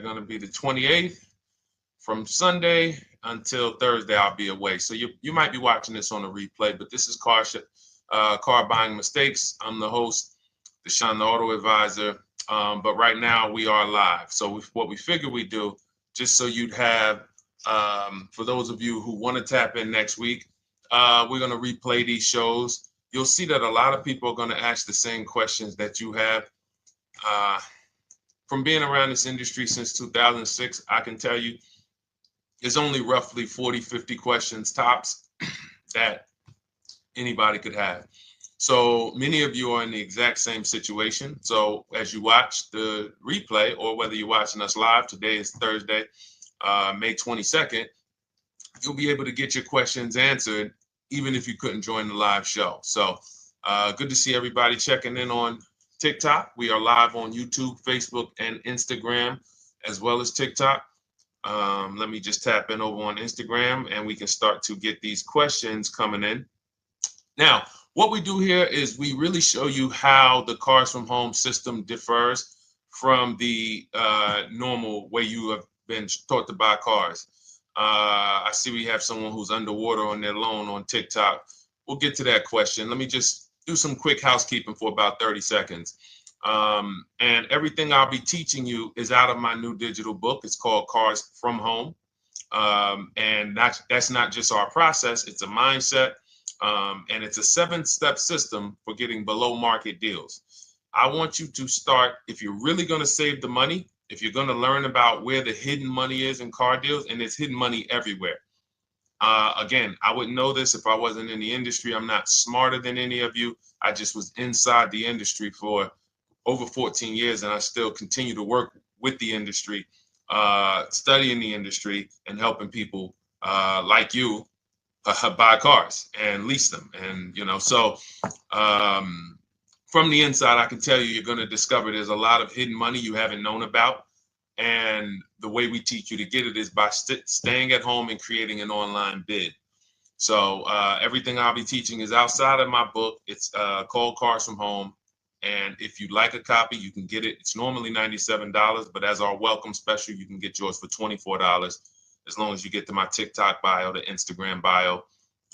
going to be the 28th. From Sunday until Thursday, I'll be away. So you might be watching this on a replay, but this is Car Buying Mistakes. I'm the host, Deshone the Auto Advisor. But right now we are live. So what we figure we do, just so you'd have, for those of you who want to tap in next week, we're going to replay these shows. You'll see that a lot of people are going to ask the same questions that you have. From being around this industry since 2006, I can tell you there's only roughly 40, 50 questions tops that anybody could have. So many of you are in the exact same situation. So as you watch the replay, or whether you're watching us live, today is Thursday, May 22nd, you'll be able to get your questions answered, even if you couldn't join the live show. So good to see everybody checking in on TikTok. We are live on YouTube, Facebook, and Instagram, as well as TikTok. Let me just tap in over on Instagram and we can start to get these questions coming in. Now, what we do here is we really show you how the Cars from Home system differs from the normal way you have been taught to buy cars. I see we have someone who's underwater on their loan on TikTok. We'll get to that question. Let me just do some quick housekeeping for about 30 seconds. And everything I'll be teaching you is out of my new digital book. It's called Cars from Home. And that's not just our process, it's a mindset. And it's a 7-step system for getting below market deals. I want you to start, if you're really going to save the money, if you're going to learn about where the hidden money is in car deals, and there's hidden money everywhere. Again, I wouldn't know this if I wasn't in the industry. I'm not smarter than any of you. I just was inside the industry for over 14 years, and I still continue to work with the industry, studying the industry and helping people like you buy cars and lease them. And, so from the inside, I can tell you, you're going to discover there's a lot of hidden money you haven't known about. And the way we teach you to get it is by staying at home and creating an online bid. So everything I'll be teaching is outside of my book. It's called Cars from Home. And if you'd like a copy, you can get it. It's normally $97, but as our welcome special, you can get yours for $24, as long as you get to my TikTok bio, the Instagram bio,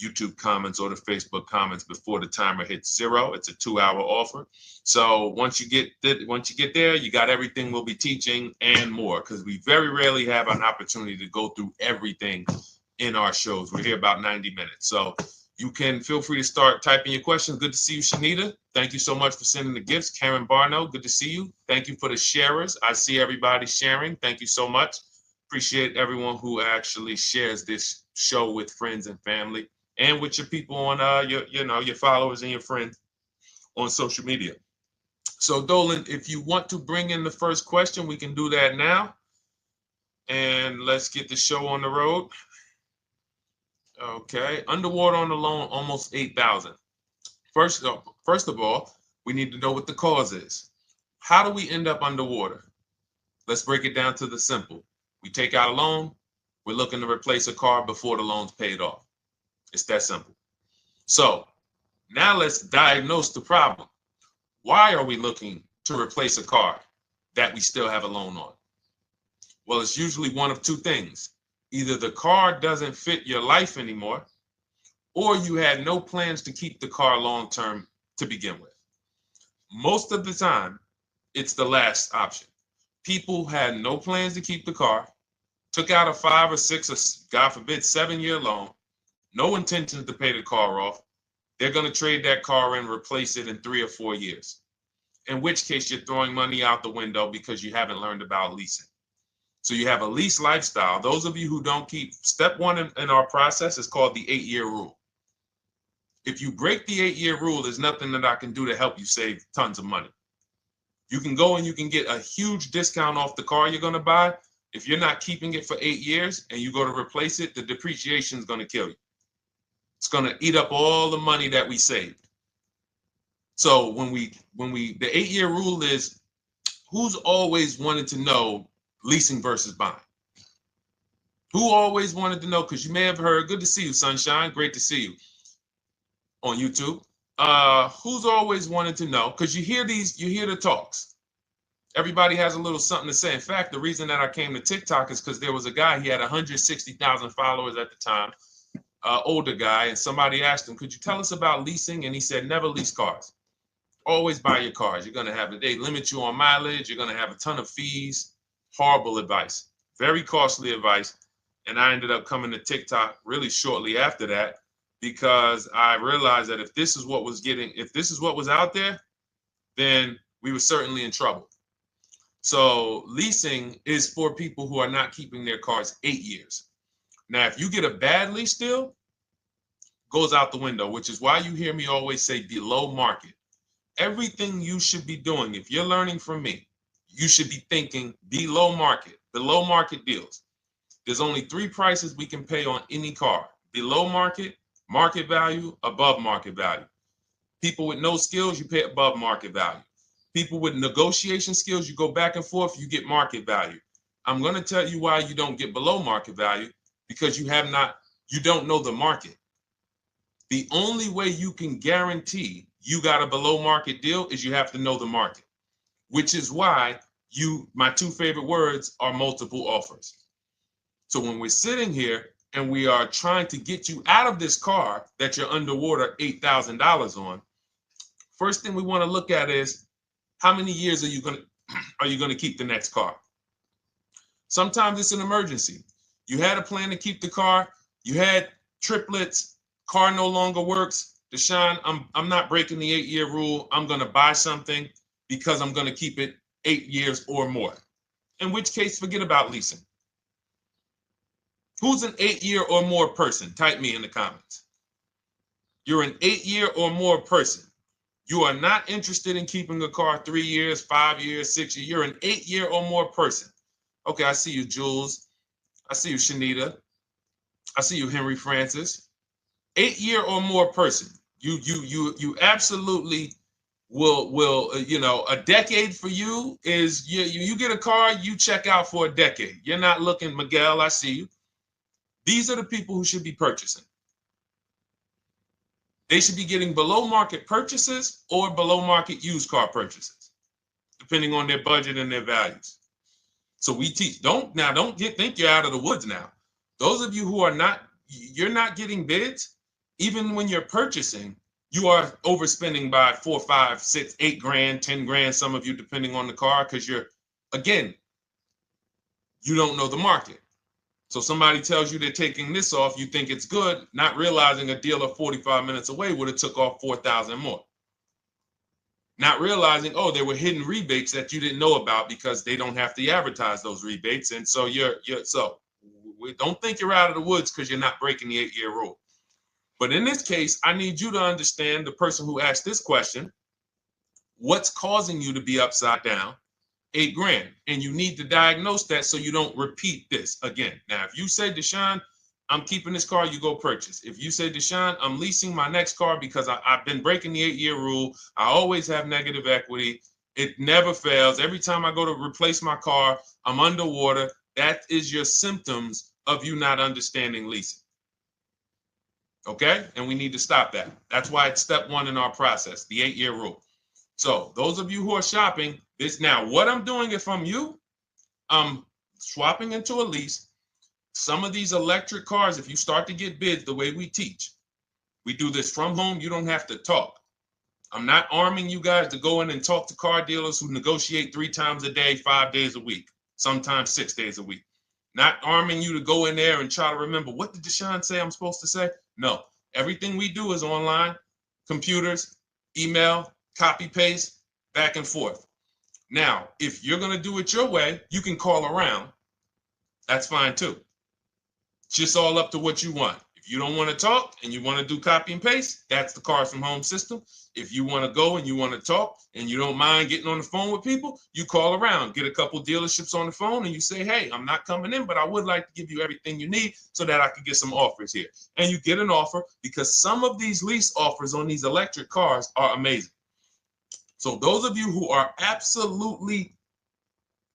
YouTube comments, or the Facebook comments before the timer hits 0. It's a 2-hour offer. So once you get there, you got everything we'll be teaching and more, because we very rarely have an opportunity to go through everything in our shows. We're here about 90 minutes. So you can feel free to start typing your questions. Good to see you, Shanita. Thank you so much for sending the gifts. Karen Barno, good to see you. Thank you for the sharers. I see everybody sharing. Thank you so much. Appreciate everyone who actually shares this show with friends and family, and with your people on your followers and your friends on social media. So Dolan, if you want to bring in the first question, we can do that now. And let's get the show on the road. Okay, underwater on the loan, almost 8,000. First of all, we need to know what the cause is. How do we end up underwater? Let's break it down to the simple. We take out a loan, we're looking to replace a car before the loan's paid off. It's that simple. So now let's diagnose the problem. Why are we looking to replace a car that we still have a loan on? Well, it's usually one of two things. Either the car doesn't fit your life anymore, or you had no plans to keep the car long-term to begin with. Most of the time, it's the last option. People had no plans to keep the car, took out a 5 or 6 or, God forbid, 7-year loan, no intention to pay the car off. They're going to trade that car and replace it in 3 or 4 years, in which case you're throwing money out the window because you haven't learned about leasing. So you have a lease lifestyle. Those of you who don't keep, step 1 in our process is called the 8-year rule. If you break the 8-year rule, there's nothing that I can do to help you save tons of money. You can go and you can get a huge discount off the car you're going to buy. If you're not keeping it for 8 years and you go to replace it, the depreciation is going to kill you. It's going to eat up all the money that we saved. So the 8-year rule is, who's always wanted to know leasing versus buying? Who always wanted to know? Because you may have heard, good to see you, Sunshine. Great to see you on YouTube. Who's always wanted to know? Because you hear the talks. Everybody has a little something to say. In fact, the reason that I came to TikTok is because there was a guy, he had 160,000 followers at the time, older guy, and somebody asked him, could you tell us about leasing? And he said, never lease cars. Always buy your cars. You're going to have, they limit you on mileage. You're going to have a ton of fees. Horrible advice. Very costly advice. And I ended up coming to TikTok really shortly after that because I realized that if this is what was out there, then we were certainly in trouble. So leasing is for people who are not keeping their cars 8 years. Now, if you get a bad lease deal, goes out the window, which is why you hear me always say below market. Everything you should be doing, if you're learning from me, you should be thinking below market deals. There's only 3 prices we can pay on any car: below market, market value, above market value. People with no skills, you pay above market value. People with negotiation skills, you go back and forth, you get market value. I'm going to tell you why you don't get below market value, because you don't know the market. The only way you can guarantee you got a below market deal is you have to know the market, which is why my 2 favorite words are multiple offers. So when we're sitting here and we are trying to get you out of this car that you're underwater $8,000 on, first thing we want to look at is how many years are you going to keep the next car? Sometimes it's an emergency. You had a plan to keep the car. You had triplets. Car no longer works. Deshone, I'm not breaking the 8-year rule. I'm going to buy something because I'm going to keep it 8 years or more. In which case, forget about leasing. Who's an 8-year or more person? Type me in the comments. You're an 8-year or more person. You are not interested in keeping a car 3 years, 5 years, 6 years. You're an 8-year or more person. Okay, I see you, Jules. I see you, Shanita. I see you, Henry Francis. 8-year or more person. You absolutely will a decade for you is you get a car, you check out for a decade. You're not looking, Miguel, I see you. These are the people who should be purchasing. They should be getting below market purchases or below market used car purchases, depending on their budget and their values. So we teach, think you're out of the woods now. Those of you who you're not getting bids, even when you're purchasing, you are overspending by 4, 5, 6, 8 grand, 10 grand, some of you, depending on the car, because you don't know the market. So somebody tells you they're taking this off, you think it's good, not realizing a dealer 45 minutes away would have took off 4,000 more. Not realizing, there were hidden rebates that you didn't know about because they don't have to advertise those rebates. And so don't think you're out of the woods because you're not breaking the 8-year rule. But in this case, I need you to understand, the person who asked this question, what's causing you to be upside down 8 grand? And you need to diagnose that so you don't repeat this again. Now, if you say, Deshone, I'm keeping this car, you go purchase. If you say, Deshone, I'm leasing my next car because I've been breaking the 8-year rule. I always have negative equity. It never fails. Every time I go to replace my car, I'm underwater. That is your symptoms of you not understanding leasing. Okay? And we need to stop that. That's why it's step 1 in our process, the 8-year rule. So those of you who are shopping this now, what I'm doing if I'm you, I'm swapping into a lease. Some of these electric cars, if you start to get bids the way we teach, we do this from home. You don't have to talk. I'm not arming you guys to go in and talk to car dealers who negotiate 3 times a day, 5 days a week, sometimes 6 days a week. Not arming you to go in there and try to remember, what did Deshone say I'm supposed to say? No, everything we do is online, computers, email, copy, paste, back and forth. Now, if you're going to do it your way, you can call around. That's fine too. It's just all up to what you want. If you don't want to talk and you want to do copy and paste, that's the Cars from Home system. If you want to go and you want to talk and you don't mind getting on the phone with people, you call around, get a couple dealerships on the phone and you say, hey, I'm not coming in, but I would like to give you everything you need so that I could get some offers here. And you get an offer, because some of these lease offers on these electric cars are amazing. So those of you who are absolutely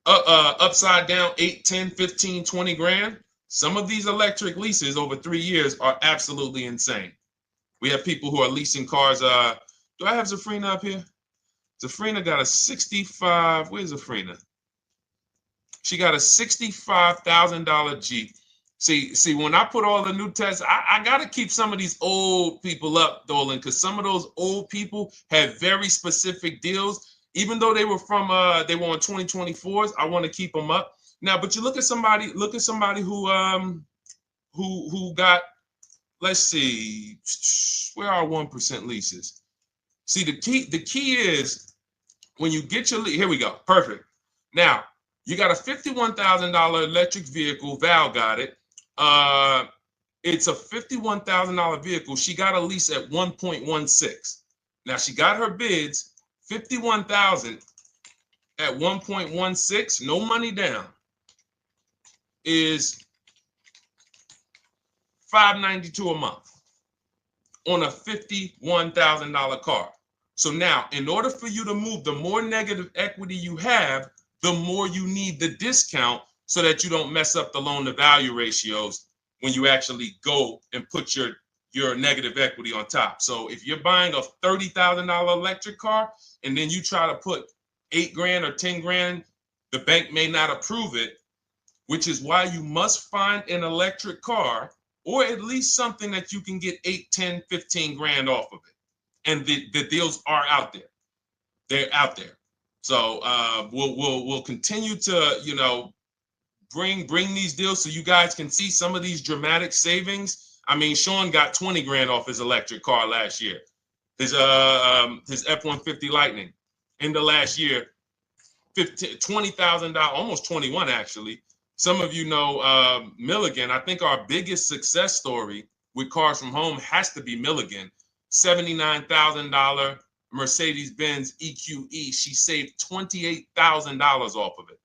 upside down 8, 10, 15, 20 grand, some of these electric leases over 3 years are absolutely insane. We have people who are leasing cars. Do I have Zafrina up here? Zafrina got a 65. Where's Zafrina? She got a $65,000 Jeep. See, when I put all the new tests, I got to keep some of these old people up, Dolan, because some of those old people have very specific deals. Even though they were on 2024s, I want to keep them up. Now, but you look at somebody who got, let's see, where are 1% leases? See, the key is when you get your lease, here we go, perfect. Now, you got a $51,000 electric vehicle, Val got it. It's a $51,000 vehicle. She got a lease at 1.16. Now she got her bids, 51,000 at 1.16, no money down, is $592 a month on a $51,000 car. So now, in order for you to move, the more negative equity you have, the more you need the discount so that you don't mess up the loan to value ratios when you actually go and put your negative equity on top. So if you're buying a $30,000 electric car and then you try to put $8,000 or $10,000, the bank may not approve it, which is why you must find an electric car or at least something that you can get 8, 10, 15 grand off of it. And the deals are out there. They're out there. So we'll continue to, bring these deals so you guys can see some of these dramatic savings. I mean, Sean got 20 grand off his electric car last year. His F-150 Lightning in the last year, $20,000, almost 21 actually. Some of you know Milligan. I think our biggest success story with Cars from Home has to be Milligan. $79,000 Mercedes-Benz EQE. She saved $28,000 off of it.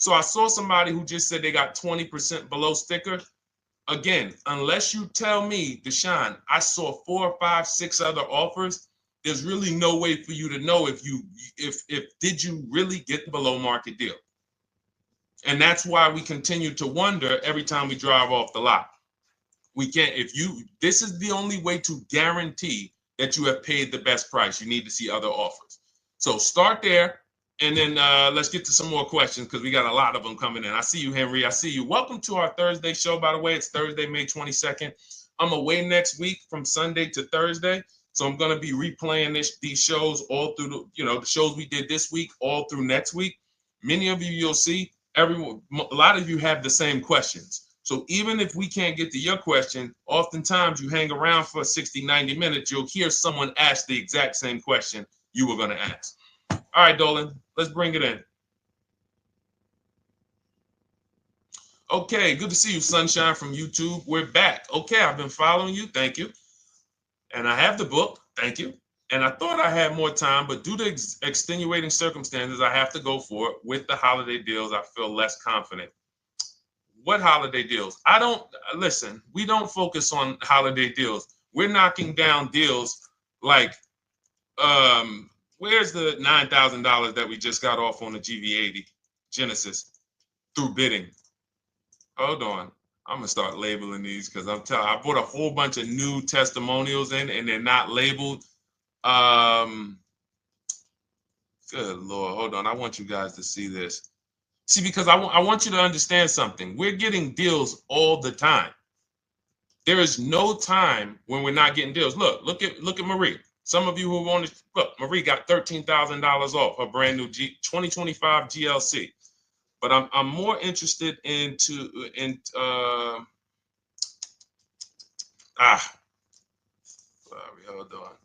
So I saw somebody who just said they got 20% below sticker. Again, unless you tell me, Deshone, I saw 4, 5, 6 other offers, there's really no way for you to know if did you really get the below market deal. And that's why we continue to wonder every time we drive off the lot. We can't, this is the only way to guarantee that you have paid the best price. You need to see other offers. So start there. And then let's get to some more questions because we got a lot of them coming in. I see you, Henry. I see you. Welcome to our Thursday show, by the way. It's Thursday, May 22nd. I'm away next week from Sunday to Thursday. So I'm going to be replaying these shows all through, the shows we did this week, all through next week. Many of you, you'll see, a lot of you have the same questions. So even if we can't get to your question, oftentimes you hang around for 60, 90 minutes, you'll hear someone ask the exact same question you were going to ask. All right, Dolan, let's bring it in. Okay, good to see you, Sunshine from YouTube. We're back. Okay, I've been following you. Thank you. And I have the book. Thank you. And I thought I had more time, but due to extenuating circumstances, I have to go for it. With the holiday deals, I feel less confident. What holiday deals? Listen, we don't focus on holiday deals. We're knocking down deals like, where's the $9,000 that we just got off on the GV80 Genesis through bidding? Hold on. I'm going to start labeling these because I bought a whole bunch of new testimonials in and they're not labeled. Good Lord. Hold on. I want you guys to see this. See, because I want you to understand something. We're getting deals all the time. There is no time when we're not getting deals. Look at Marie. Some of you who want to look, Marie got $13,000 off her brand new 2025 GLC. But I'm more interested sorry, hold on.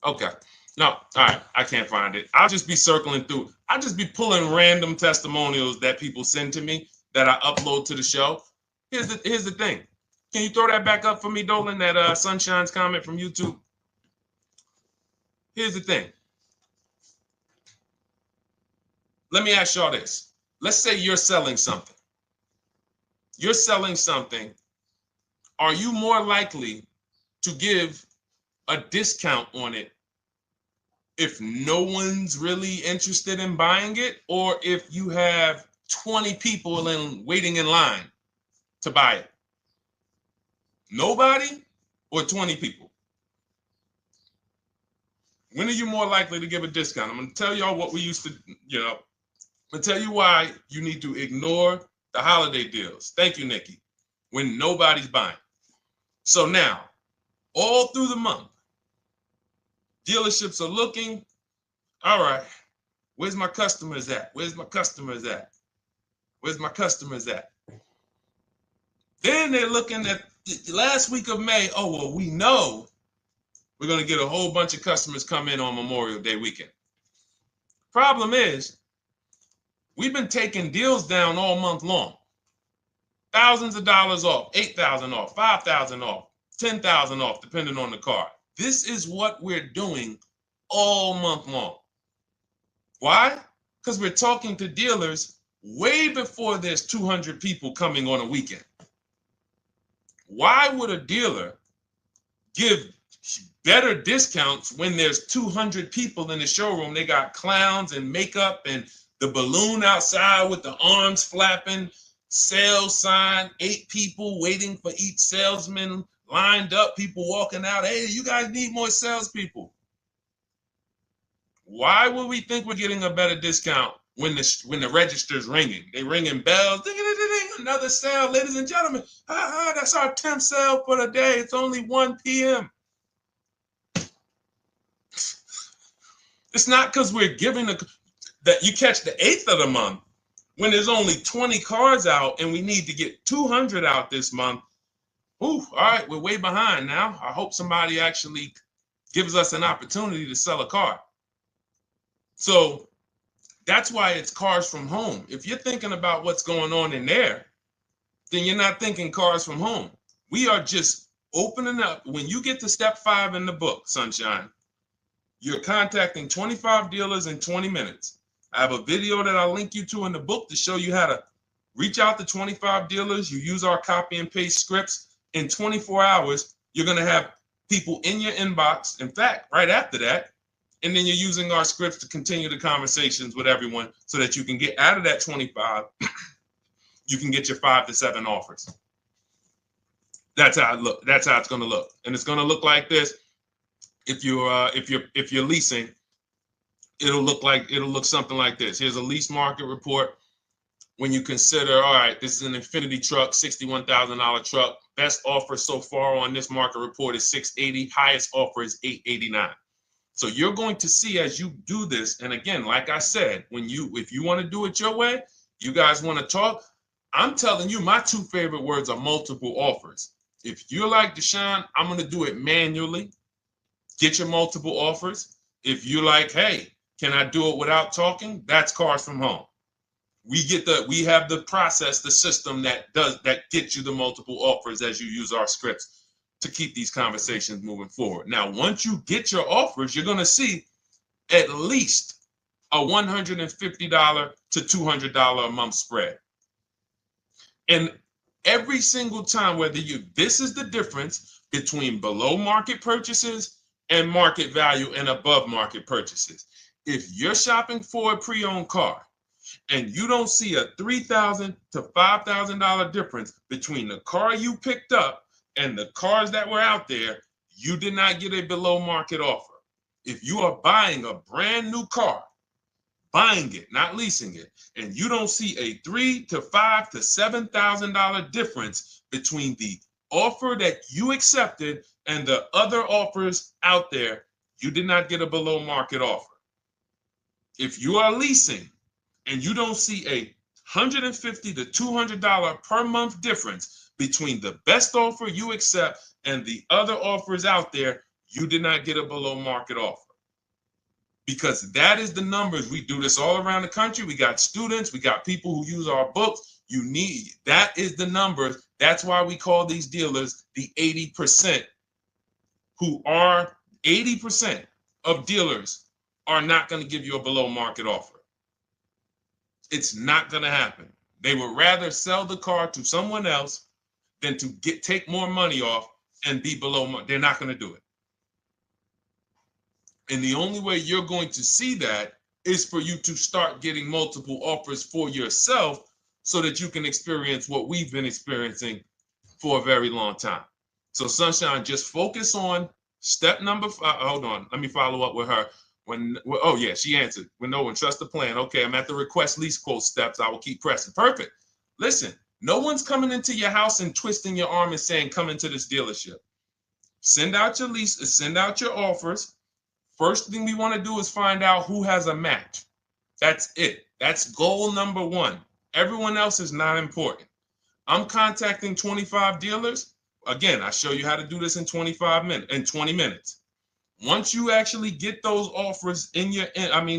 Okay. No, all right. I can't find it. I'll just be circling through. I'll just be pulling random testimonials that people send to me that I upload to the show. Here's the thing. Can you throw that back up for me, Dolan, that Sunshine's comment from YouTube? Here's the thing. Let me ask y'all this. Let's say you're selling something. You're selling something. Are you more likely to give a discount on it if no one's really interested in buying it, or if you have 20 people waiting in line to buy it? Nobody or 20 people? When are you more likely to give a discount? I'm going to tell y'all what we used to, I'm going to tell you why you need to ignore the holiday deals. Thank you, Nikki. When nobody's buying. So now, all through the month, dealerships are looking, all right, where's my customers at? Where's my customers at? Where's my customers at? Then they're looking at the last week of May. Oh, well, we know we're going to get a whole bunch of customers come in on Memorial Day weekend. Problem is, we've been taking deals down all month long. Thousands of dollars off, 8,000 off, 5,000 off, 10,000 off, depending on the car. This is what we're doing all month long. Why? Because we're talking to dealers way before there's 200 people coming on a weekend. Why would a dealer give better discounts when there's 200 people in the showroom? They got clowns and makeup and the balloon outside with the arms flapping, sales sign, 8 people waiting for each salesman lined up, people walking out. Hey, you guys need more salespeople. Why would we think we're getting a better discount when the register's ringing? They ringing bells, ding, ding, ding, ding, another sale, ladies and gentlemen. That's our 10th sale for the day. It's only 1 p.m. It's not because we're giving that you catch the 8th of the month when there's only 20 cars out and we need to get 200 out this month. Ooh, all right, we're way behind now. I hope somebody actually gives us an opportunity to sell a car. So that's why it's cars from home. If you're thinking about what's going on in there, then you're not thinking cars from home. We are just opening up. When you get to step 5 in the book, Sunshine, you're contacting 25 dealers in 20 minutes. I have a video that I'll link you to in the book to show you how to reach out to 25 dealers. You use our copy and paste scripts. In 24 hours, you're going to have people in your inbox. In fact, right after that, and then you're using our scripts to continue the conversations with everyone so that you can get out of that 25, you can get your 5 to 7 offers. That's how it look. That's how it's going to look. And it's going to look like this. If you're leasing, it'll look something like this. Here's a lease market report. When you consider, all right, this is an Infinity truck, $61,000 truck. Best offer so far on this market report is $680. Highest offer is $889. So you're going to see as you do this, and again, like I said, if you want to do it your way, you guys want to talk, I'm telling you, my 2 favorite words are multiple offers. If you're like Deshone, I'm going to do it manually. Get your multiple offers. If you're like, hey, can I do it without talking? That's cars from home. We have the process, the system that gets you the multiple offers as you use our scripts to keep these conversations moving forward. Now, once you get your offers, you're going to see at least a $150 to $200 a month spread. And every single time, this is the difference between below market purchases and market value and above market purchases. If you're shopping for a pre-owned car and you don't see a $3,000 to $5,000 difference between the car you picked up and the cars that were out there, you did not get a below market offer. If you are buying a brand new car, buying it, not leasing it, and you don't see a $3,000 to $5,000 to $7,000 difference between the offer that you accepted and the other offers out there, you did not get a below market offer. If you are leasing and you don't see a $150 to $200 per month difference between the best offer you accept and the other offers out there, you did not get a below market offer. Because that is the numbers. We do this all around the country. We got students, we got people who use our books. That is the numbers. That's why we call these dealers the 80%, who are 80% of dealers are not going to give you a below market offer. It's not going to happen. They would rather sell the car to someone else than to take more money off and be below market. They're not going to do it. And the only way you're going to see that is for you to start getting multiple offers for yourself so that you can experience what we've been experiencing for a very long time. So Sunshine, just focus on Step number five, hold on, let me follow up with her. Oh yeah, she answered. When no one trusts the plan. Okay, I'm at the request lease quote steps. I will keep pressing. Perfect. Listen, no one's coming into your house and twisting your arm and saying, come into this dealership. Send out your leases, send out your offers. First thing we want to do is find out who has a match. That's it. That's goal number one. Everyone else is not important. I'm contacting 25 dealers. Again, I show you how to do this in 20 minutes. Once you actually get those offers in your,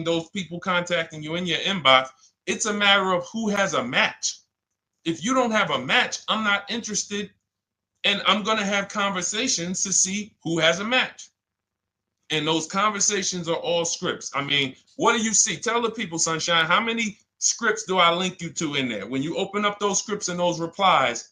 those people contacting you in your inbox, it's a matter of who has a match. If you don't have a match, I'm not interested, and I'm going to have conversations to see who has a match. And those conversations are all scripts. I mean, what do you see? Tell the people, Sunshine, how many scripts do I link you to in there? When you open up those scripts and those replies,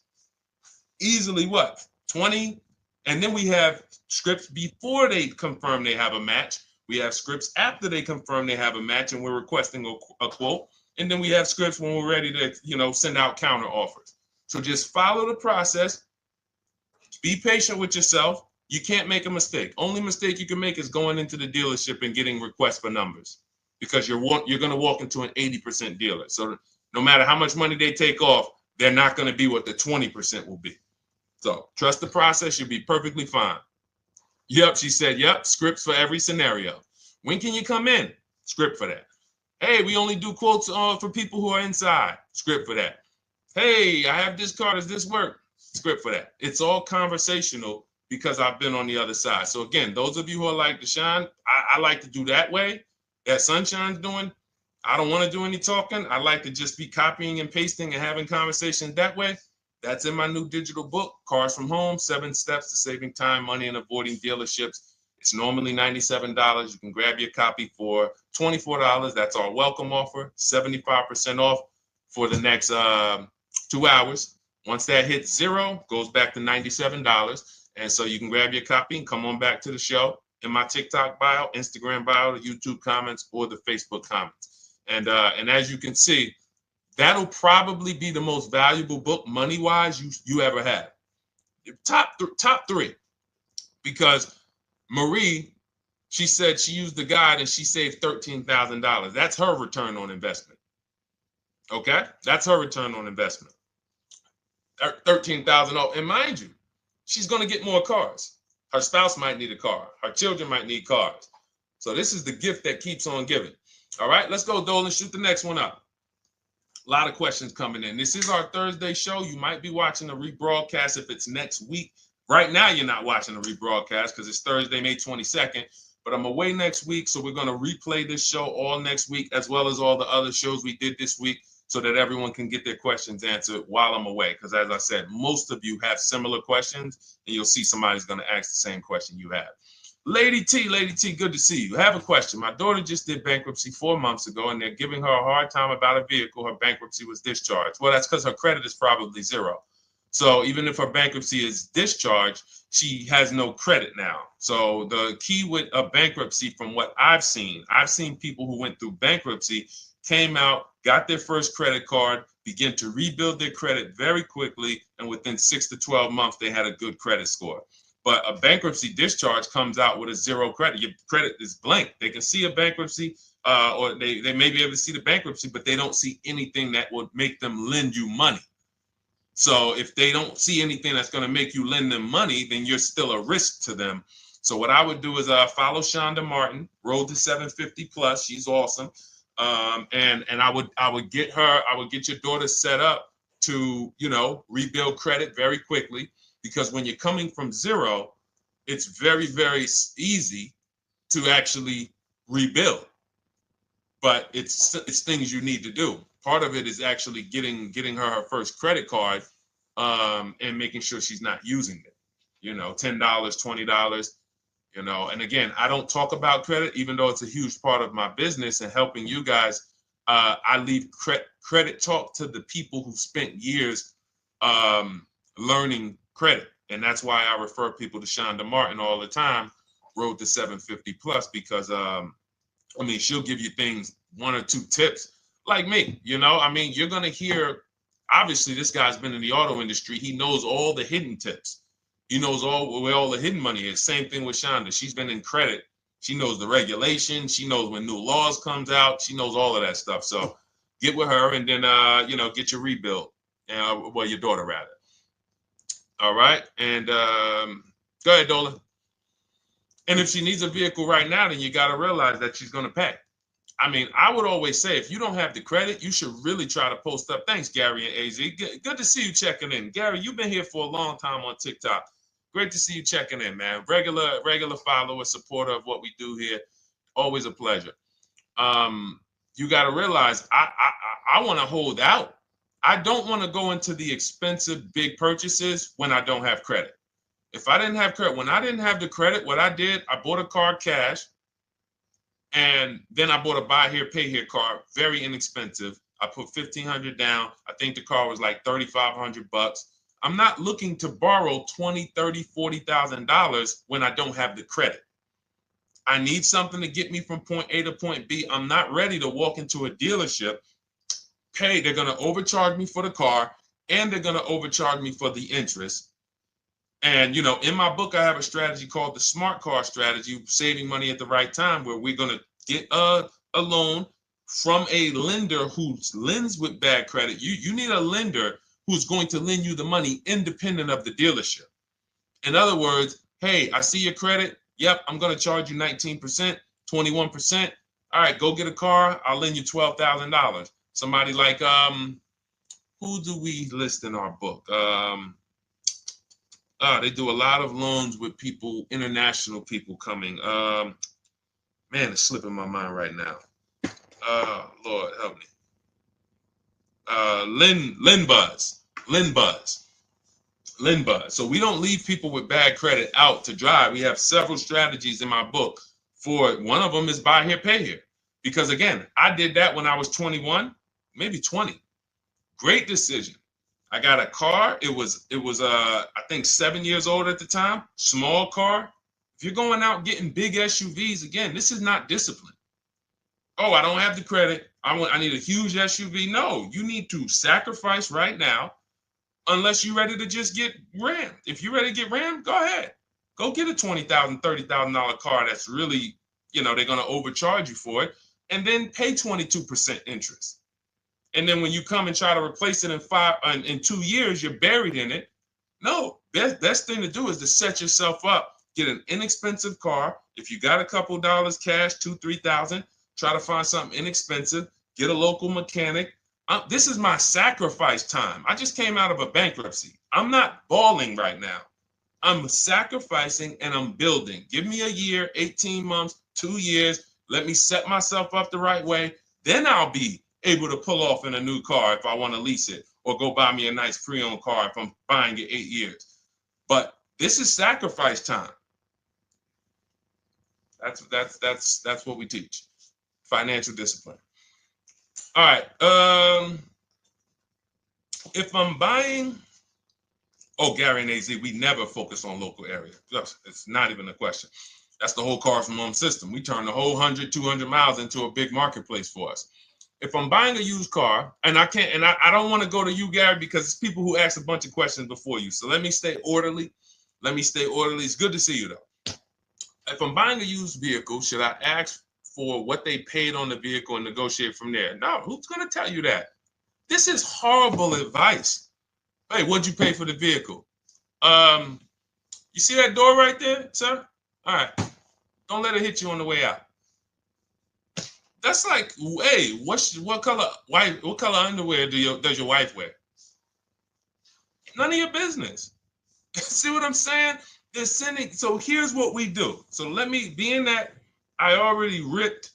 easily what? 20? And then we have scripts before they confirm they have a match. We have scripts after they confirm they have a match and we're requesting a quote. And then we have scripts when we're ready to, send out counter offers. So just follow the process. Be patient with yourself. You can't make a mistake. Only mistake you can make is going into the dealership and getting requests for numbers, because you're going to walk into an 80% dealer. So no matter how much money they take off, they're not going to be what the 20% will be. So trust the process. You'll be perfectly fine. Yep, she said, yep, scripts for every scenario. When can you come in? Script for that. Hey, we only do quotes for people who are inside. Script for that. Hey, I have this car. Does this work? Script for that. It's all conversational because I've been on the other side. So again, those of you who are like Deshone, I like to do that way, that Sunshine's doing. I don't want to do any talking. I like to just be copying and pasting and having conversations that way. That's in my new digital book, Cars from Home, 7 Steps to Saving Time, Money, and Avoiding Dealerships. It's normally $97. You can grab your copy for $24. That's our welcome offer, 75% off for the next 2 hours. Once that hits zero, goes back to $97. And so you can grab your copy and come on back to the show in my TikTok bio, Instagram bio, the YouTube comments, or the Facebook comments. And as you can see, that'll probably be the most valuable book money-wise you ever have. Top three. Because Marie, she said she used the guide and she saved $13,000. That's her return on investment. Okay? That's her return on investment. $13,000. And mind you, she's going to get more cars. Her spouse might need a car. Her children might need cars. So this is the gift that keeps on giving. All right, let's go, Dolan. Shoot the next one up. A lot of questions coming in. This is our Thursday show. You might be watching a rebroadcast if it's next week. Right now, you're not watching a rebroadcast because it's Thursday, May 22nd. But I'm away next week, so we're going to replay this show all next week, as well as all the other shows we did this week, so that everyone can get their questions answered while I'm away. Because as I said, most of you have similar questions, and you'll see somebody's going to ask the same question you have. Lady T, good to see you. I have a question. My daughter just did bankruptcy 4 months ago, and they're giving her a hard time about a vehicle. Her bankruptcy was discharged. Well, that's because her credit is probably zero. So even if her bankruptcy is discharged, she has no credit now. So the key with a bankruptcy, from what I've seen people who went through bankruptcy, came out, got their first credit card, began to rebuild their credit very quickly, and within 6 to 12 months, they had a good credit score. But a bankruptcy discharge comes out with a zero credit. Your credit is blank. They can see a bankruptcy, or they may be able to see the bankruptcy, but they don't see anything that would make them lend you money. So if they don't see anything that's going to make you lend them money, then you're still a risk to them. So what I would do is follow Shonda Martin, Road to 750 Plus. She's awesome. And I would get your daughter set up to, rebuild credit very quickly, because when you're coming from zero, it's very, very easy to actually rebuild. But it's things you need to do. Part of it is actually getting her first credit card, and making sure she's not using it. $10, $20. And again, I don't talk about credit, even though it's a huge part of my business and helping you guys. I leave credit talk to the people who spent years learning credit. And that's why I refer people to Shonda Martin all the time, Road to 750 Plus, because she'll give you things, 1 or 2 tips, like me. You're going to hear, obviously this guy's been in the auto industry. He knows all the hidden tips. He knows where all the hidden money is. Same thing with Shonda. She's been in credit. She knows the regulations. She knows when new laws comes out. She knows all of that stuff. So get with her and then, get your rebuild. Well, your daughter rather. All right. And go ahead, Dola. And if she needs a vehicle right now, then you got to realize that she's going to pay. I mean, I would always say if you don't have the credit, you should really try to post up. Thanks, Gary and AZ. Good to see you checking in. Gary, you've been here for a long time on TikTok. Great to see you checking in, man. Regular follower, supporter of what we do here. Always a pleasure. You got to realize I want to hold out. I don't want to go into the expensive big purchases when I don't have credit. If I didn't have credit, when I didn't have the credit, what I did, I bought a car cash. And then I bought a buy here, pay here car, very inexpensive. I put $1,500 down. I think the car was like $3,500. I'm not looking to borrow $20,000, $30,000, $40,000 when I don't have the credit. I need something to get me from point A to point B. I'm not ready to walk into a dealership, pay. They're going to overcharge me for the car, and they're going to overcharge me for the interest. And, in my book, I have a strategy called the smart car strategy, saving money at the right time, where we're going to get a loan from a lender who lends with bad credit. You need a lender who's going to lend you the money independent of the dealership. In other words, hey, I see your credit. Yep, I'm going to charge you 19%, 21%. All right, go get a car. I'll lend you $12,000. Somebody like, who do we list in our book? They do a lot of loans with people, international people coming. Man, it's slipping my mind right now. Lord help me. LendBuzz. So we don't leave people with bad credit out to dry. We have several strategies in my book. For one of them is buy here, pay here. Because again, I did that when I was 21, maybe 20. Great decision. I got a car. It was I think 7 years old at the time. Small car. If you're going out getting big SUVs, again, this is not discipline. Oh, I don't have the credit. I need a huge SUV. No, you need to sacrifice right now, unless you're ready to just get rammed. If you're ready to get rammed, go ahead. Go get a $20,000, $30,000 car that's really, they're going to overcharge you for it, and then pay 22% interest. And then when you come and try to replace it in 2 years, you're buried in it. No, best thing to do is to set yourself up. Get an inexpensive car. If you got a couple dollars cash, $2,000, $3,000, try to find something inexpensive. Get a local mechanic. This is my sacrifice time. I just came out of a bankruptcy. I'm not balling right now. I'm sacrificing and I'm building. Give me a year, 18 months, 2 years. Let me set myself up the right way. Then I'll be able to pull off in a new car if I want to lease it, or go buy me a nice pre-owned car if I'm buying it 8 years. But this is sacrifice time. That's what we teach. Financial discipline. All right. If I'm buying, Gary and AZ, we never focus on local area. It's not even a question. That's the whole car from home system. We turn the whole 100, 200 miles into a big marketplace for us. If I'm buying a used car, and I don't want to go to you, Gary, because it's people who ask a bunch of questions before you. So let me stay orderly. It's good to see you, though. If I'm buying a used vehicle, should I ask for what they paid on the vehicle and negotiate from there? No, who's going to tell you that? This is horrible advice. Hey, what'd you pay for the vehicle? You see that door right there, sir? All right. Don't let it hit you on the way out. That's like, hey, what color underwear does your wife wear? None of your business. See what I'm saying? They're sending. So here's what we do. So being that I already ripped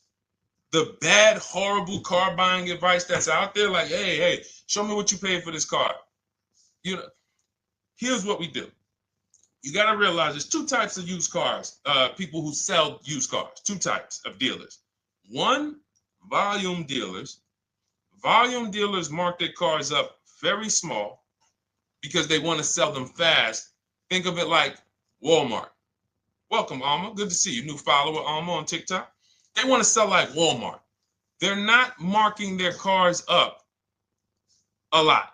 the bad, horrible car buying advice that's out there, like, hey, show me what you paid for this car. Here's what we do. You got to realize there's two types of used cars, people who sell used cars, two types of dealers. One, volume dealers. Volume dealers mark their cars up very small because they want to sell them fast. Think of it like Walmart. Welcome, Alma. Good to see you. New follower, Alma, on TikTok. They want to sell like Walmart. They're not marking their cars up a lot.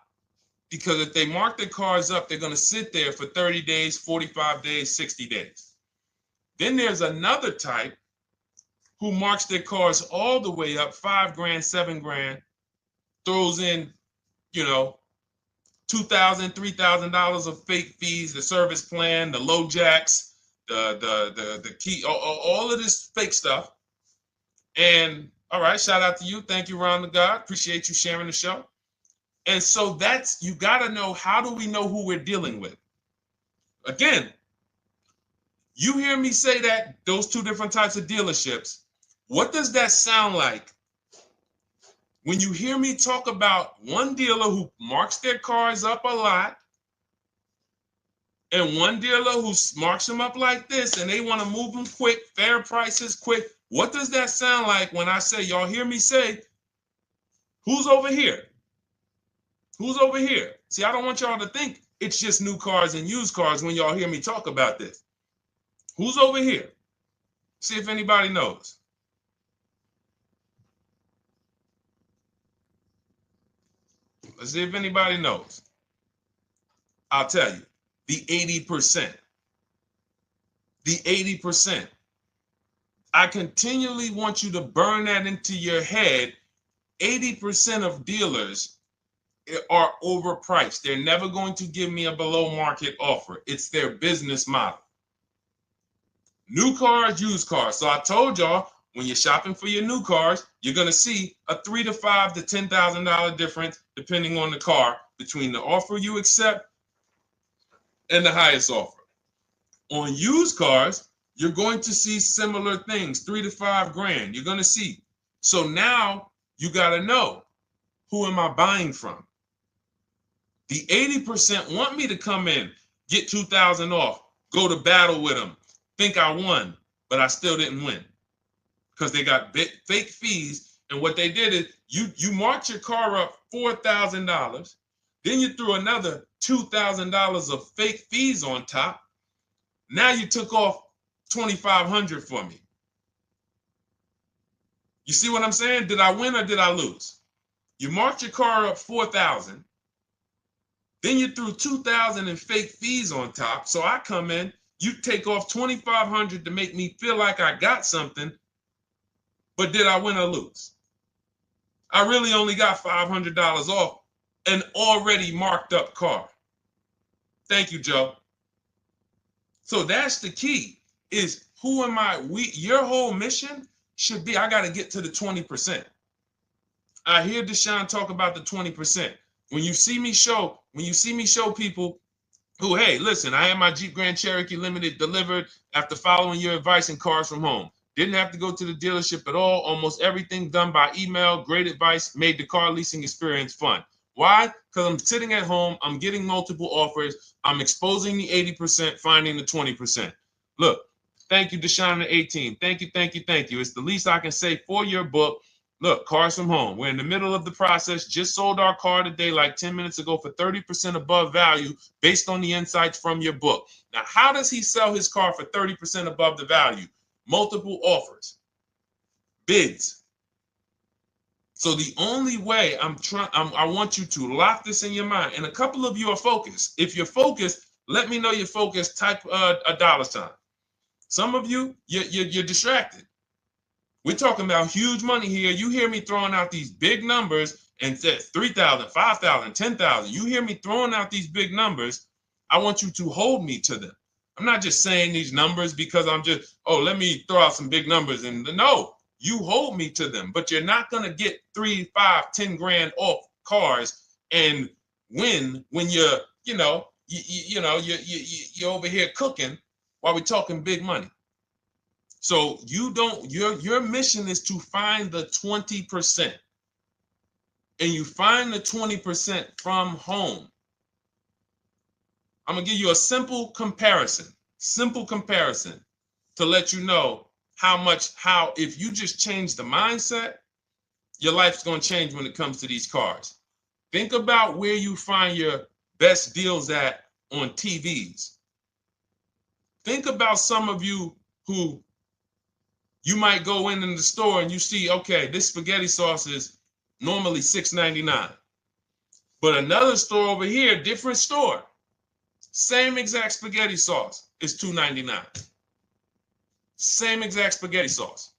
Because if they mark their cars up, they're going to sit there for 30 days, 45 days, 60 days. Then there's another type who marks their cars all the way up, 5 grand, 7 grand, throws in, you know, $2,000, $3,000 of fake fees, the service plan, the low jacks, the key, all of this fake stuff. And all right, shout out to you. Thank you, Ron the God. Appreciate you sharing the show. And so that's, you got to know, how do we know who we're dealing with? Again, you hear me say that, those two different types of dealerships. What does that sound like when you hear me talk about one dealer who marks their cars up a lot and one dealer who marks them up like this and they want to move them quick, fair prices, quick? What does that sound like when I say, y'all hear me say, who's over here? Who's over here? See, I don't want y'all to think it's just new cars and used cars when y'all hear me talk about this. Who's over here? See if anybody knows. Let's see if anybody knows. I'll tell you, the 80%. The 80%. I continually want you to burn that into your head. 80% of dealers are overpriced. They're never going to give me a below market offer. It's their business model. New cars, used cars. So I told y'all, when you're shopping for your new cars, you're going to see a $3,000 to $5,000 to $10,000 difference, depending on the car, between the offer you accept and the highest offer. On used cars, you're going to see similar things, 3 to 5 grand. You're going to see. So now you got to know, who am I buying from? The 80% want me to come in, get 2,000 off, go to battle with them, think I won, but I still didn't win because they got fake fees. And what they did is you marked your car up $4,000, then you threw another $2,000 of fake fees on top. Now you took off $2,500 for me. You see what I'm saying? Did I win or did I lose? You marked your car up $4,000. Then you threw $2,000 in fake fees on top. So I come in, you take off $2,500 to make me feel like I got something. But did I win or lose? I really only got $500 off an already marked up car. Thank you, Joe. So that's the key, is who am I? Your whole mission should be, I got to get to the 20%. I hear Deshone talk about the 20%. When you see me show people who, hey, listen, I had my Jeep Grand Cherokee Limited delivered after following your advice and cars from home. Didn't have to go to the dealership at all. Almost everything done by email. Great advice. Made the car leasing experience fun. Why? Because I'm sitting at home. I'm getting multiple offers. I'm exposing the 80%, finding the 20%. Look, thank you, Deshone the 18. Thank you, thank you, thank you. It's the least I can say for your book. Look, cars from home. We're in the middle of the process. Just sold our car today, like 10 minutes ago, for 30% above value based on the insights from your book. Now, how does he sell his car for 30% above the value? Multiple offers, bids. So the only way I want you to lock this in your mind. And a couple of you are focused. If you're focused, let me know you're focused. Type a $. Some of you, you're distracted. We're talking about huge money here. You hear me throwing out these big numbers and said 3,000, 5,000, 10,000. You hear me throwing out these big numbers. I want you to hold me to them. I'm not just saying these numbers because I'm just, let me throw out some big numbers. And no, you hold me to them, but you're not going to get 3, 5, 10 grand off cars and win when you're over here cooking while we're talking big money. So your mission is to find the 20%. And you find the 20% from home. I'm going to give you a simple comparison to let you know how if you just change the mindset, your life's going to change when it comes to these cars. Think about where you find your best deals at on TVs. Think about some of you who you might go in the store and you see, okay, this spaghetti sauce is normally $6.99. But another store over here, different store, same exact spaghetti sauce is $2.99. Same exact spaghetti sauce.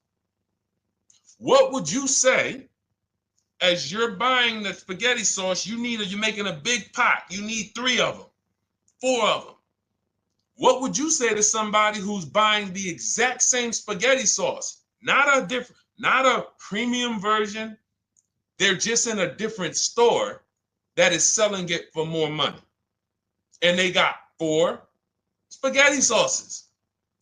What would you say as you're buying the spaghetti sauce? You're making a big pot. You need 3 of them, 4 of them. What would you say to somebody who's buying the exact same spaghetti sauce? Not a premium version. They're just in a different store that is selling it for more money. And they got 4 spaghetti sauces,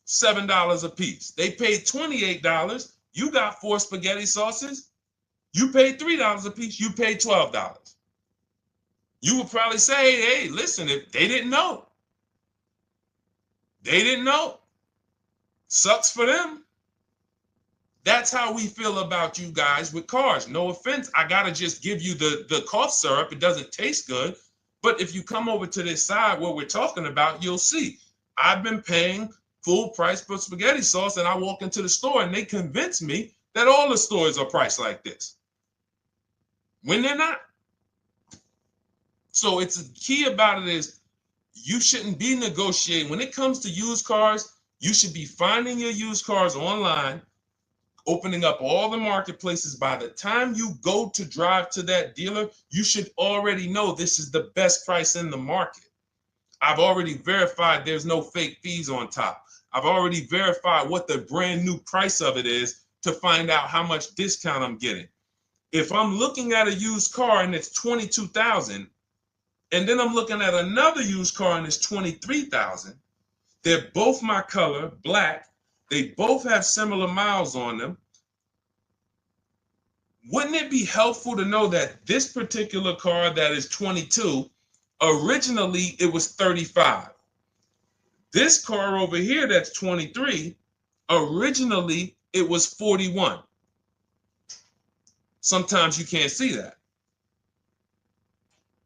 $7 a piece. They paid $28. You got 4 spaghetti sauces. You paid $3 a piece. You paid $12. You would probably say, hey, listen, if they didn't know. They didn't know. Sucks for them. That's how we feel about you guys with cars. No offense. I got to just give you the cough syrup. It doesn't taste good. But if you come over to this side where we're talking about, you'll see. I've been paying full price for spaghetti sauce, and I walk into the store and they convince me that all the stores are priced like this, when they're not. So it's the key about it is you shouldn't be negotiating. When it comes to used cars, you should be finding your used cars online, opening up all the marketplaces. By the time you go to drive to that dealer, you should already know this is the best price in the market. I've already verified there's no fake fees on top. I've already verified what the brand new price of it is to find out how much discount I'm getting. If I'm looking at a used car and it's $22,000, and then I'm looking at another used car and it's $23,000, they're both my color, black. They both have similar miles on them. Wouldn't it be helpful to know that this particular car that is 22, originally it was 35? This car over here that's 23, originally it was 41. Sometimes you can't see that.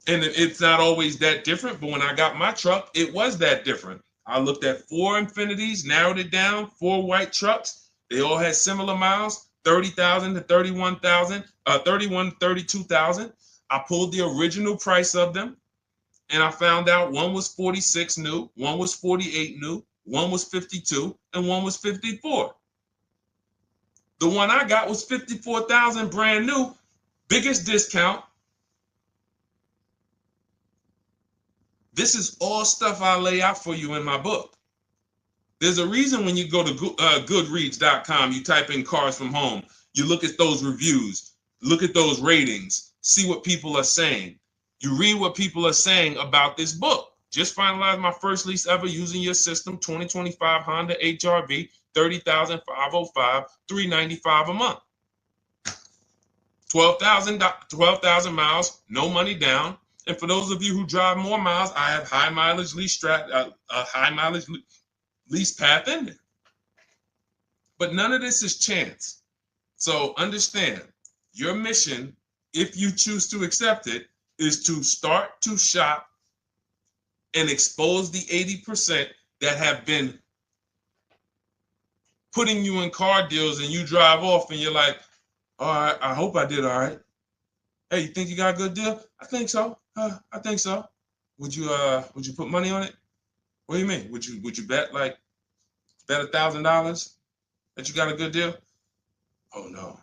And it's not always that different, but when I got my truck, it was that different. I looked at 4 Infinities, narrowed it down, 4 white trucks. They all had similar miles, 30,000 to 31,000, 31, 32,000. I pulled the original price of them, and I found out one was 46 new, one was 48 new, one was 52, and one was 54. The one I got was 54,000 brand new, biggest discount. This is all stuff I lay out for you in my book. There's a reason when you go to Goodreads.com, you type in cars from home, you look at those reviews, look at those ratings, see what people are saying. You read what people are saying about this book. Just finalized my first lease ever using your system, 2025 Honda HRV, 30,505, $395 a month. 12,000 miles, no money down. And for those of you who drive more miles, I have high mileage lease lease path in there. But none of this is chance. So understand, your mission, if you choose to accept it, is to start to shop and expose the 80% that have been putting you in car deals, and you drive off and you're like, all right, I hope I did all right. Hey, you think you got a good deal? I think so. I think so. Would you put money on it? What do you mean? Would you bet $1,000 that you got a good deal? Oh no.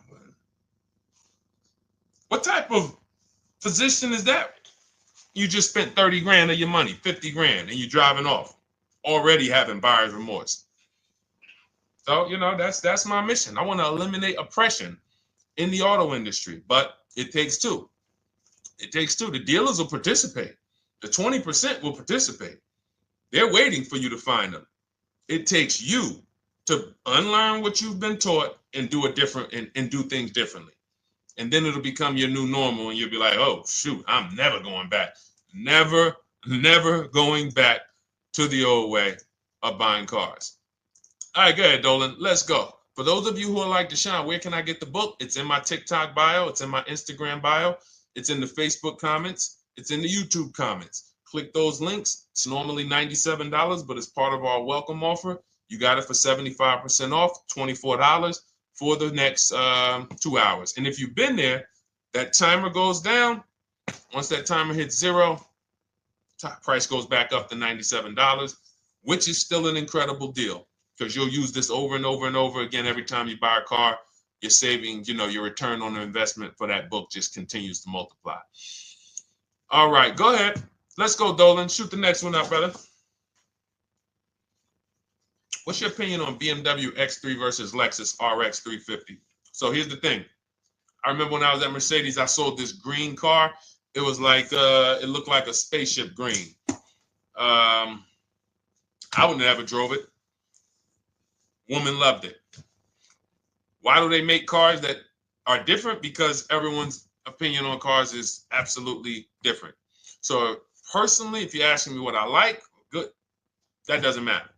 What type of position is that? You just spent 30 grand of your money, 50 grand, and you're driving off, already having buyer's remorse. So, that's my mission. I want to eliminate oppression in the auto industry, but it takes two. It takes two. The dealers will participate. The 20% will participate. They're waiting for you to find them. It takes you to unlearn what you've been taught and do it different and do things differently. And then it'll become your new normal, and you'll be like, oh, shoot, I'm never going back. Never going back to the old way of buying cars. All right, go ahead, Dolan. Let's go. For those of you who are like Deshone, where can I get the book? It's in my TikTok bio. It's in my Instagram bio. It's in the Facebook comments. It's in the YouTube comments. Click those links. It's normally $97, but it's part of our welcome offer. You got it for 75% off, $24 for the next 2 hours. And if you've been there, that timer goes down. Once that timer hits 0, top price goes back up to $97, which is still an incredible deal because you'll use this over and over and over again every time you buy a car. You're saving, your return on the investment for that book just continues to multiply. All right, go ahead. Let's go, Dolan. Shoot the next one up, brother. What's your opinion on BMW X3 versus Lexus RX 350? So here's the thing. I remember when I was at Mercedes, I sold this green car. It was like, it looked like a spaceship green. I would never drove it. Woman loved it. Why do they make cars that are different? Because everyone's opinion on cars is absolutely different. So personally, if you're asking me what I like, good, that doesn't matter.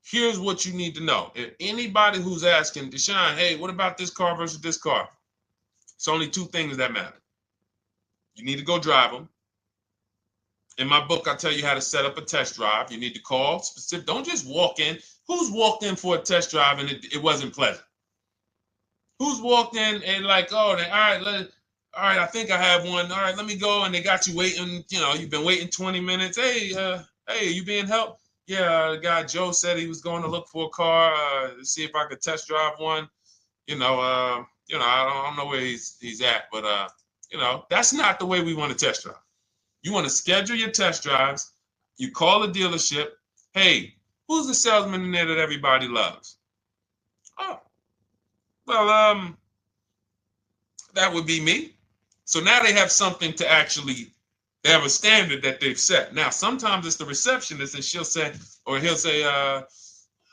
Here's what you need to know. If anybody who's asking, Deshone, hey, what about this car versus this car? It's only two things that matter. You need to go drive them. In my book, I tell you how to set up a test drive. You need to call specific. Don't just walk in. Who's walked in for a test drive and it wasn't pleasant? Who's walked in and like, oh, all right, I think I have one. All right, let me go. And they got you waiting. You've been waiting 20 minutes. Hey, you being helped? Yeah, the guy Joe said he was going to look for a car to see if I could test drive one. I don't know where he's at, but that's not the way we want to test drive. You want to schedule your test drives. You call the dealership. Hey, who's the salesman in there that everybody loves? Oh, well, that would be me. So now they have something to actually, they have a standard that they've set. Now, sometimes it's the receptionist and he'll say, I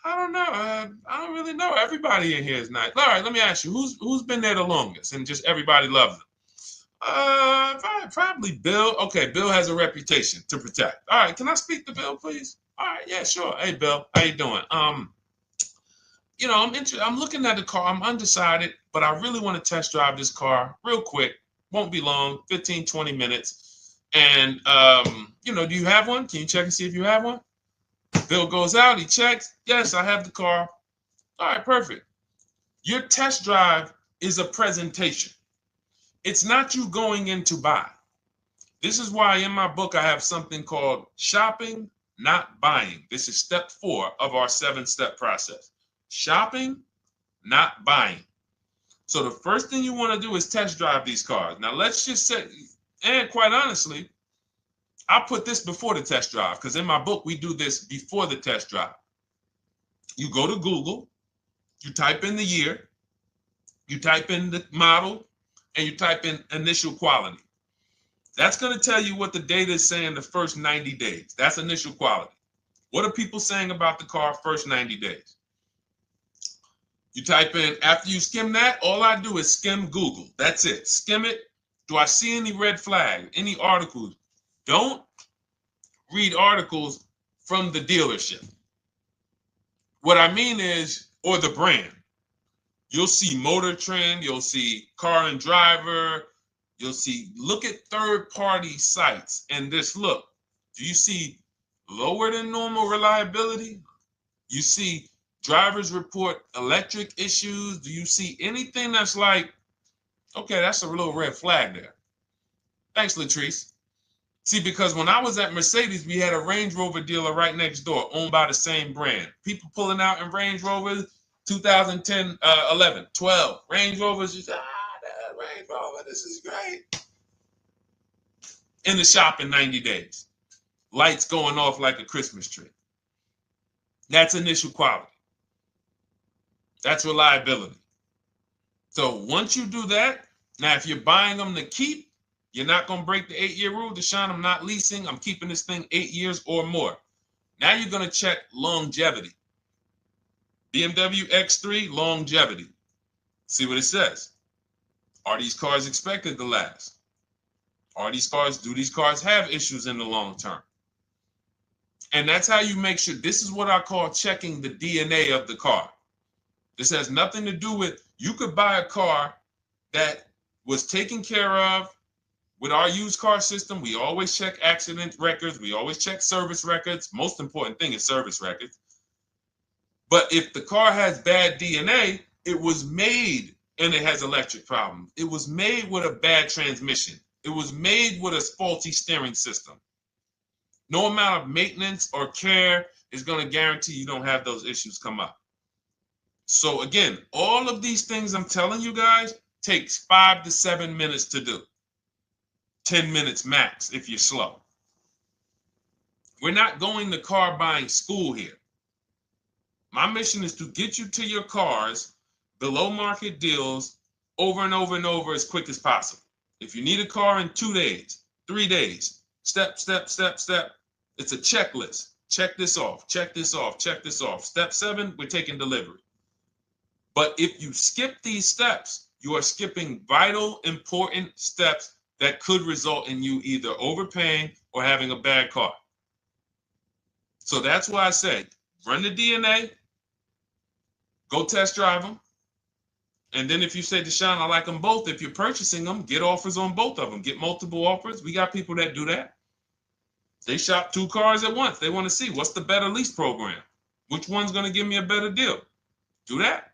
don't know. I don't really know. Everybody in here is nice. All right, let me ask you, who's been there the longest? And just everybody loves them. Probably Bill. Okay, Bill has a reputation to protect. All right, can I speak to Bill, please? All right, yeah, sure. Hey, Bill, how you doing? I'm looking at the car. I'm undecided, but I really want to test drive this car real quick. Won't be long, 15, 20 minutes. And, do you have one? Can you check and see if you have one? Bill goes out, he checks. Yes, I have the car. All right, perfect. Your test drive is a presentation. It's not you going in to buy. This is why in my book I have something called shopping, not buying. This is step 4 of our 7-step process. Shopping, not buying. So the first thing you want to do is test drive these cars. Now let's just say, and quite honestly, I put this before the test drive because in my book we do this before the test drive. You go to Google, you type in the year, you type in the model, and you type in initial quality. That's going to tell you what the data is saying the first 90 days. That's initial quality. What are people saying about the car first 90 days? You type in, after you skim that, all I do is skim Google. That's it. Skim it. Do I see any red flags, any articles? Don't read articles from the dealership. What I mean is, or the brand. You'll see Motor Trend, you'll see Car and Driver, look at third-party sites and just look. Do you see lower than normal reliability? You see drivers report electric issues? Do you see anything that's like, okay, that's a little red flag there? Thanks, Latrice. See, because when I was at Mercedes, we had a Range Rover dealer right next door owned by the same brand. People pulling out in Range Rovers, 2010, 11, 12. Range Rovers, that Range Rover, this is great. In the shop in 90 days. Lights going off like a Christmas tree. That's initial quality. That's reliability. So once you do that, now if you're buying them to keep, you're not going to break the 8-year rule. Deshone, I'm not leasing. I'm keeping this thing 8 years or more. Now you're going to check longevity. BMW X3, longevity. See what it says. Are these cars expected to last? Do these cars have issues in the long term? And that's how you make sure. This is what I call checking the DNA of the car. This has nothing to do with, you could buy a car that was taken care of. With our used car system, we always check accident records. We always check service records. Most important thing is service records. But if the car has bad DNA, it was made and it has electric problems. It was made with a bad transmission. It was made with a faulty steering system. No amount of maintenance or care is going to guarantee you don't have those issues come up. So again, all of these things I'm telling you guys takes 5 to 7 minutes to do. 10 minutes max if you're slow. We're not going to car buying school here. My mission is to get you to your cars below market deals over and over and over as quick as possible. If you need a car in 2 days, 3 days, step, step, step, step. It's a checklist. Check this off, check this off, check this off. Step 7, we're taking delivery. But if you skip these steps, you are skipping vital, important steps that could result in you either overpaying or having a bad car. So that's why I say, run the DNA, go test drive them. And then if you say, Deshone, I like them both, if you're purchasing them, get offers on both of them. Get multiple offers. We got people that do that. They shop 2 cars at once. They want to see what's the better lease program. Which one's going to give me a better deal? Do that.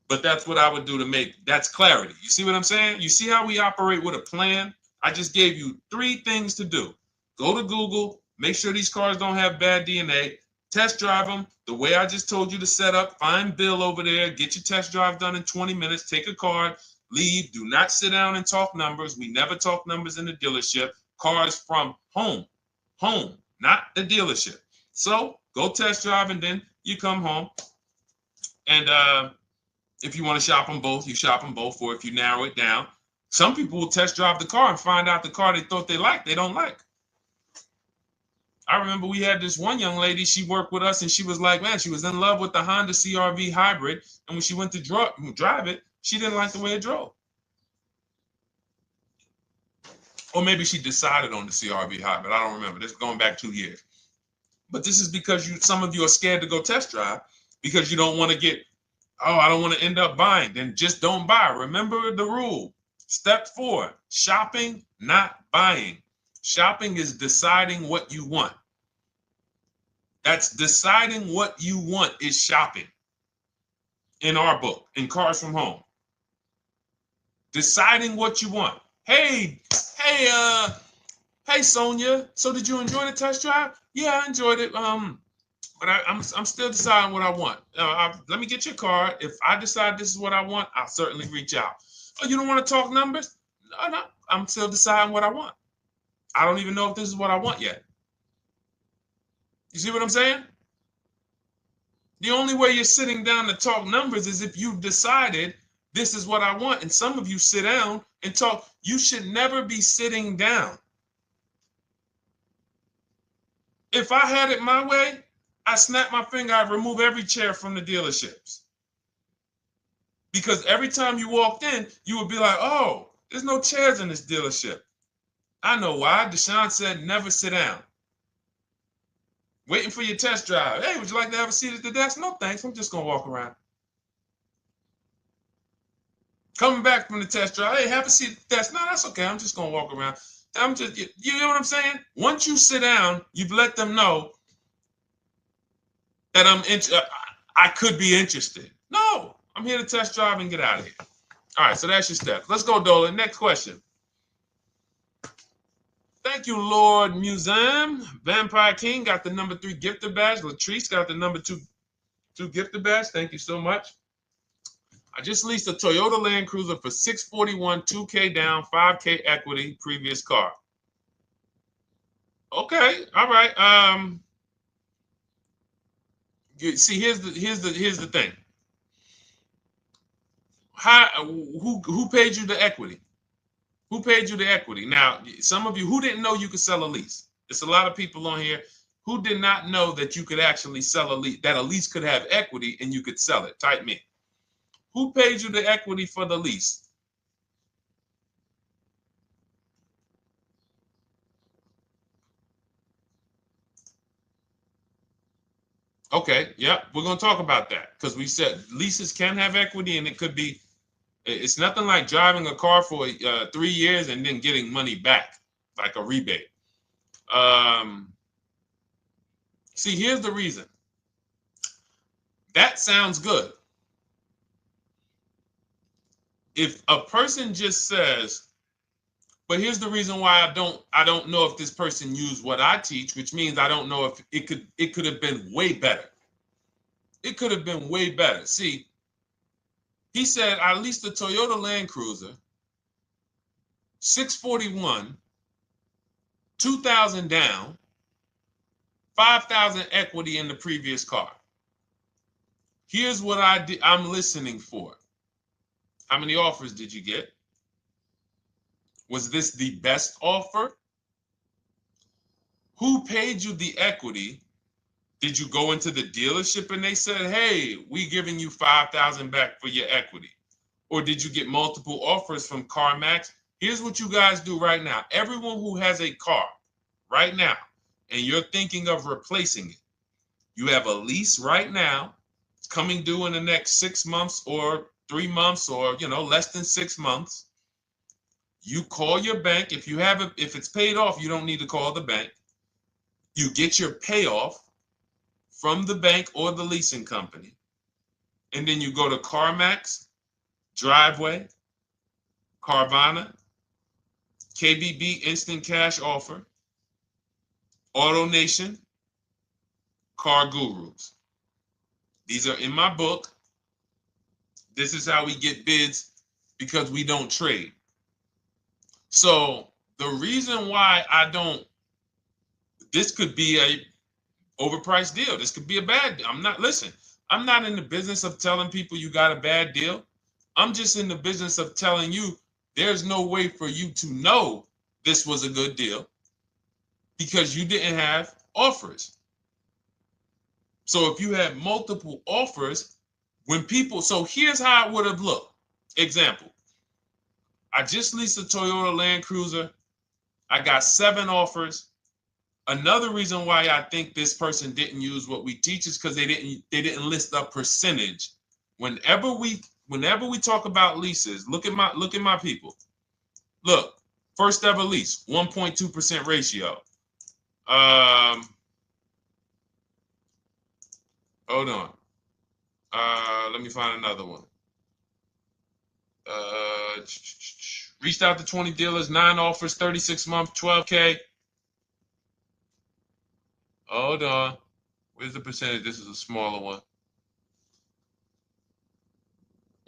But that's what I would do to make, that's clarity. You see what I'm saying? You see how we operate with a plan? I just gave you 3 things to do. Go to Google, make sure these cars don't have bad DNA, test drive them the way I just told you to set up, find Bill over there, get your test drive done in 20 minutes, take a card, leave, do not sit down and talk numbers. We never talk numbers in the dealership. Cars from home, not the dealership. So go test drive and then you come home. And if you want to shop them both, you shop them both. Or if you narrow it down, some people will test drive the car and find out the car they thought they liked, they don't like. I remember we had this one young lady, she worked with us and she was like, man, she was in love with the Honda CR-V hybrid. And when she went to drive it, she didn't like the way it drove. Or maybe she decided on the CR-V hybrid. I don't remember. This is going back 2 years. But this is because some of you are scared to go test drive because you don't want to get, oh, I don't want to end up buying. Then just don't buy. Remember the rule. Step 4, shopping, not buying. Shopping is deciding what you want. That's deciding what you want is shopping. In our book, in Cars from Home. Deciding what you want. Hey, Sonia. So did you enjoy the test drive? Yeah, I enjoyed it. But I'm still deciding what I want. Let me get your card. If I decide this is what I want, I'll certainly reach out. Oh, you don't want to talk numbers? No. I'm still deciding what I want. I don't even know if this is what I want yet. You see what I'm saying? The only way you're sitting down to talk numbers is if you've decided this is what I want. And some of you sit down and talk. You should never be sitting down. If I had it my way, I snap my finger, I'd remove every chair from the dealerships. Because every time you walked in, you would be like, oh, there's no chairs in this dealership. I know why. Deshone said never sit down. Waiting for your test drive. Hey, would you like to have a seat at the desk? No, thanks. I'm just going to walk around. Coming back from the test drive. Hey, have a seat at the desk. No, that's okay. I'm just going to walk around. You know what I'm saying? Once you sit down, you've let them know that I could be interested. No, I'm here to test drive and get out of here. All right, so that's your steps. Let's go, Dolan. Next question. Thank you, Lord Museum. Vampire King got the number 3 gifter badge. Latrice got the number 2 gifter badge. Thank you so much. I just leased a Toyota Land Cruiser for $641, $2K down, $5K equity, previous car. Okay, all right. See, here's the thing. Who paid you the equity? Who paid you the equity? Now, some of you who didn't know you could sell a lease. There's a lot of people on here who did not know that you could actually sell a lease, that a lease could have equity and you could sell it. Type me. Who paid you the equity for the lease? Okay, yep, we're going to talk about that because we said leases can have equity and it could be, it's nothing like driving a car for 3 years and then getting money back, like a rebate. See, here's the reason. That sounds good. If a person just says, But here's the reason why I don't know if this person used what I teach, which means I don't know if it could have been way better. It could have been way better. See, he said I leased a Toyota Land Cruiser, 641, 2,000 down, 5,000 equity in the previous car. Here's what I'm listening for. How many offers did you get? Was this the best offer? Who paid you the equity? Did you go into the dealership and they said, hey, we giving you 5,000 back for your equity? Or did you get multiple offers from CarMax? Here's what you guys do right now. Everyone who has a car right now, and you're thinking of replacing it, you have a lease right now. It's coming due in the next 6 months or 3 months or, less than 6 months. You call your bank. If it's paid off, you don't need to call the bank. You get your payoff from the bank or the leasing company. And then you go to CarMax, Driveway, Carvana, KBB Instant Cash Offer, AutoNation, Car Gurus. These are in my book. This is how we get bids because we don't trade. So the reason why this could be a overpriced deal. This could be a bad deal. I'm not in the business of telling people you got a bad deal. I'm just in the business of telling you there's no way for you to know this was a good deal because you didn't have offers. So if you had multiple offers, so here's how it would have looked. Example, I just leased a Toyota Land Cruiser. I got 7 offers. Another reason why I think this person didn't use what we teach is because they didn't list a percentage. Whenever we talk about leases, look at my people. Look, first ever lease, 1.2% ratio. Hold on. Let me find another one. Reached out to 20 dealers, 9 offers, 36 months, 12K. Hold on. Where's the percentage? This is a smaller one.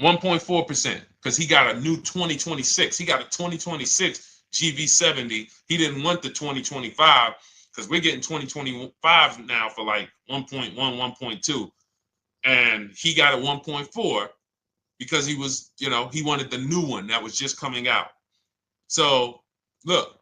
1.4%, because he got a new 2026. He got a 2026 GV70. He didn't want the 2025 because we're getting 2025 now for like 1.1, 1.2. And he got a 1.4 because he was, he wanted the new one that was just coming out. So look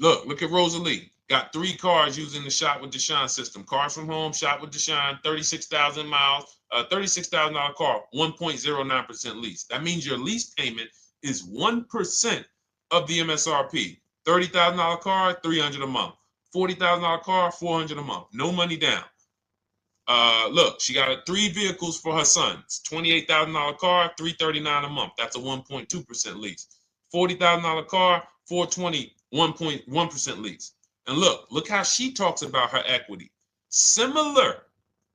at Rosalie. Got 3 cars using the Shop with Deshone system. Cars from home, Shop with Deshone, 36,000 miles, $36,000 car, 1.09% lease. That means your lease payment is 1% of the MSRP. $30,000 car, $300 a month. $40,000 car, $400 a month. No money down. Look, she got 3 vehicles for her sons. $28,000 car, $339 a month. That's a 1.2% lease. $40,000 car, $420, 1.1% lease. And look how she talks about her equity. Similar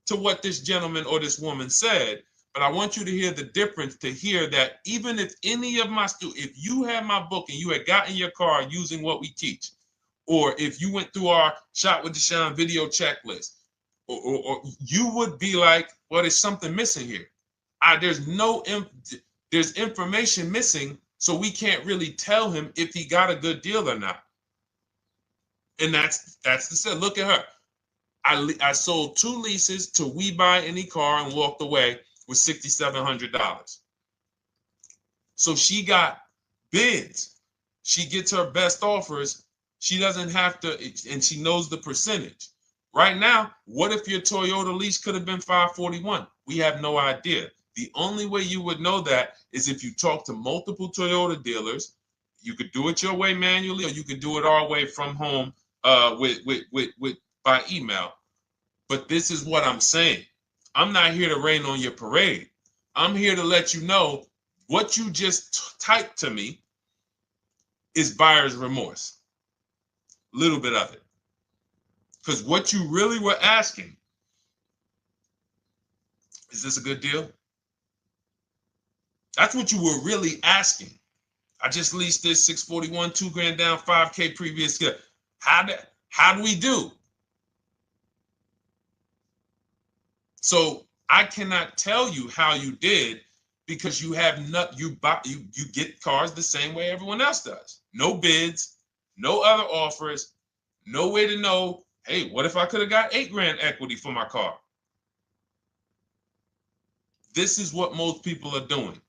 to what this gentleman or this woman said, but I want you to hear the difference, to hear that even if any of my students, if you had my book and you had gotten your car using what we teach, or if you went through our Shop with Deshone video checklist, or you would be like, well, there's something missing here. There's information missing, so we can't really tell him if he got a good deal or not. And that's the set. Look at her. I sold 2 leases to We Buy Any Car and walked away with $6,700. So she got bids. She gets her best offers. She doesn't have to, and she knows the percentage. Right now, what if your Toyota lease could have been 541? We have no idea. The only way you would know that is if you talk to multiple Toyota dealers. You could do it your way manually, or you could do it our way from home by email. But this is what I'm saying. I'm not here to rain on your parade. I'm here to let you know what you just typed to me is buyer's remorse. A little bit of it. Because what you really were asking, is this a good deal? That's what you were really asking. I just leased this 641, 2 grand down, 5K previous. How do we do? So I cannot tell you how you did because you have not you get cars the same way everyone else does. No bids, no other offers, no way to know, hey, what if I could have got 8 grand equity for my car? This is what most people are doing.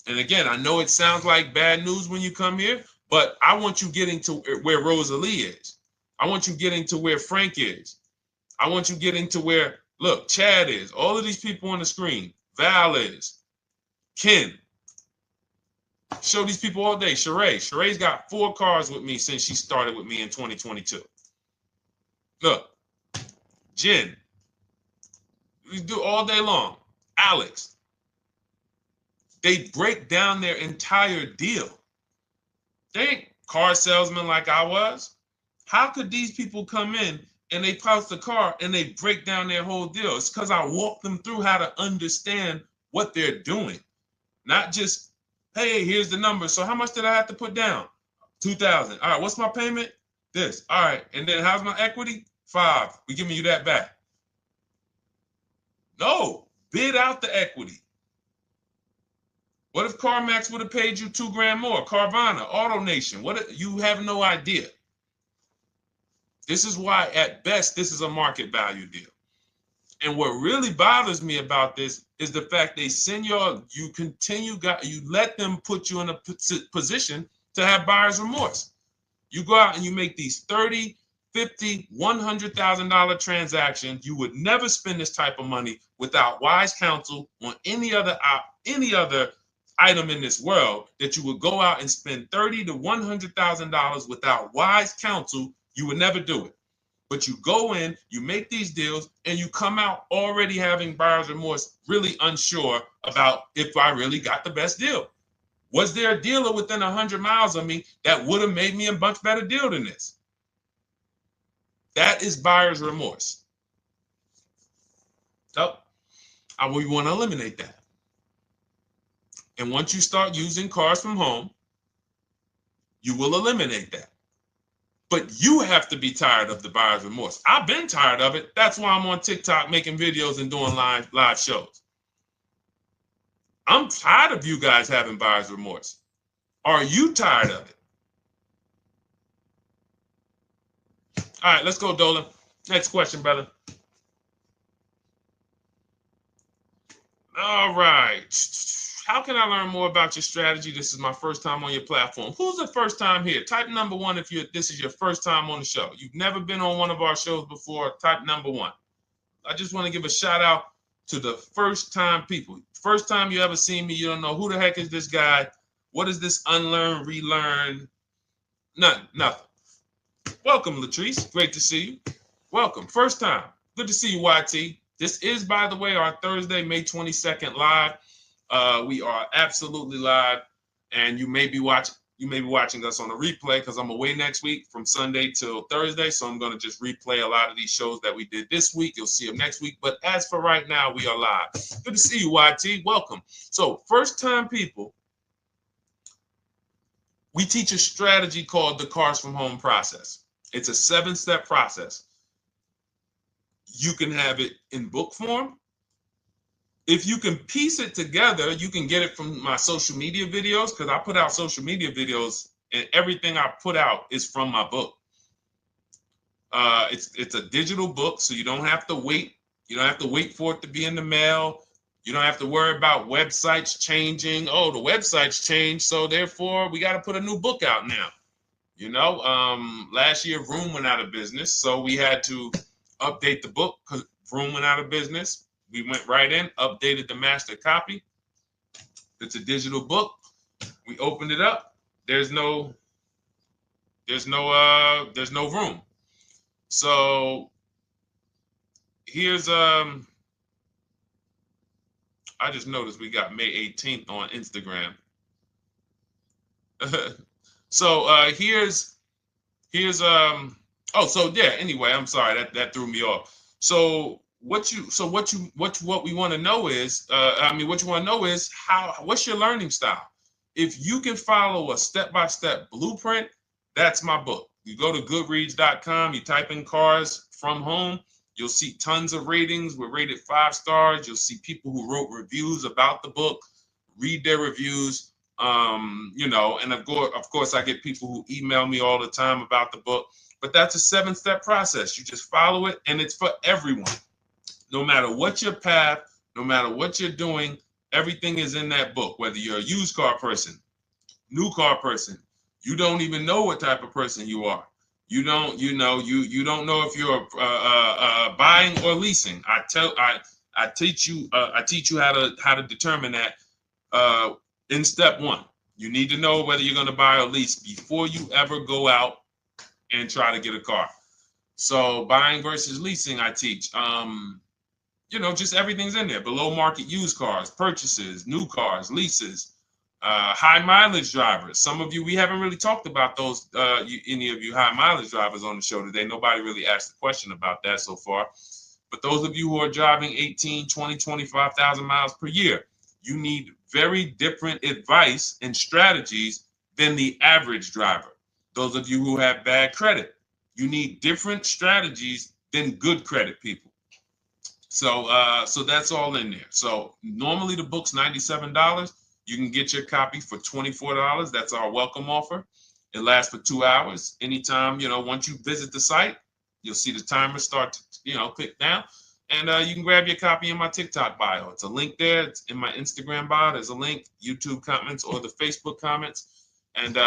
And again, I know it sounds like bad news when you come here, but I want you getting to where Rosalie is. I want you getting to where Frank is. I want you getting to where, look, Chad is. All of these people on the screen. Val is. Ken. Show these people all day. Sheree. Sheree's got 4 cars with me since she started with me in 2022. Look. Jen. We do all day long. Alex. They break down their entire deal. They ain't car salesmen like I was. How could these people come in and they post the car and they break down their whole deal? It's because I walk them through how to understand what they're doing. Not just, hey, here's the number. So how much did I have to put down? 2,000. All right, what's my payment? This. All right, and then how's my equity? 5. We giving you that back. No, bid out the equity. What if CarMax would have paid you 2 grand more? Carvana, AutoNation, what? You have no idea. This is why, at best, this is a market value deal. And what really bothers me about this is the fact they send you let them put you in a position to have buyer's remorse. You go out and you make these $30,000, $50,000, $100,000 transactions. You would never spend this type of money without wise counsel on any other item in this world, that you would go out and spend $30,000 to $100,000 without wise counsel. You would never do it. But you go in, you make these deals, and you come out already having buyer's remorse, really unsure about if I really got the best deal. Was there a dealer within 100 miles of me that would have made me a much better deal than this? That is buyer's remorse. So we want to eliminate that. And once you start using cars from home, you will eliminate that. But you have to be tired of the buyer's remorse. I've been tired of it. That's why I'm on TikTok making videos and doing live shows. I'm tired of you guys having buyer's remorse. Are you tired of it? All right, let's go, Dolan. Next question, brother. All right. How can I learn more about your strategy? This is my first time on your platform. Who's the first time here? Type number 1 if this is your first time on the show. You've never been on one of our shows before. Type number 1. I just want to give a shout out to the first time people. First time you ever seen me, you don't know who the heck is this guy. What is this unlearn, relearn? Nothing. Welcome, Latrice. Great to see you. Welcome. First time. Good to see you, YT. This is, by the way, our Thursday, May 22nd live. We are absolutely live, and you may be watching us on a replay because I'm away next week from Sunday till Thursday, so I'm going to just replay a lot of these shows that we did this week. You'll see them next week, but as for right now, we are live. Good to see you, YT. Welcome. So, first-time people, we teach a strategy called the Cars from Home process. It's a 7-step process. You can have it in book form. If you can piece it together, you can get it from my social media videos, because I put out social media videos and everything I put out is from my book. It's a digital book, so you don't have to wait. You don't have to wait for it to be in the mail. You don't have to worry about websites changing. Oh, the website's changed, so therefore we got to put a new book out now. You know, last year Vroom went out of business, so we had to update the book because Vroom went out of business. We went right in, updated the master copy. It's a digital book. We opened it up. There's no room. So here's I just noticed we got May 18th on Instagram. So here's anyway, I'm sorry, that threw me off. So what we want to know is, what's your learning style? If you can follow a step-by-step blueprint, that's my book. You go to goodreads.com, you type in cars from home, you'll see tons of ratings. We're rated 5 stars. You'll see people who wrote reviews about the book, read their reviews. And of course, I get people who email me all the time about the book. But that's a 7-step process. You just follow it, and it's for everyone. No matter what your path, no matter what you're doing, everything is in that book. Whether you're a used car person, new car person, you don't even know what type of person you are. You don't know if you're buying or leasing. I teach you how to determine that in step 1. You need to know whether you're going to buy or lease before you ever go out and try to get a car. So buying versus leasing, I teach. Just everything's in there. Below market used cars, purchases, new cars, leases, high mileage drivers. Some of you, we haven't really talked about those, any of you high mileage drivers on the show today. Nobody really asked a question about that so far. But those of you who are driving 18, 20, 25,000 miles per year, you need very different advice and strategies than the average driver. Those of you who have bad credit, you need different strategies than good credit people. So that's all in there. So normally the book's $97. You can get your copy for $24. That's our welcome offer. It lasts for 2 hours. Anytime, once you visit the site, you'll see the timer start to, click down. And you can grab your copy in my TikTok bio. It's a link there. It's in my Instagram bio. There's a link, YouTube comments or the Facebook comments. And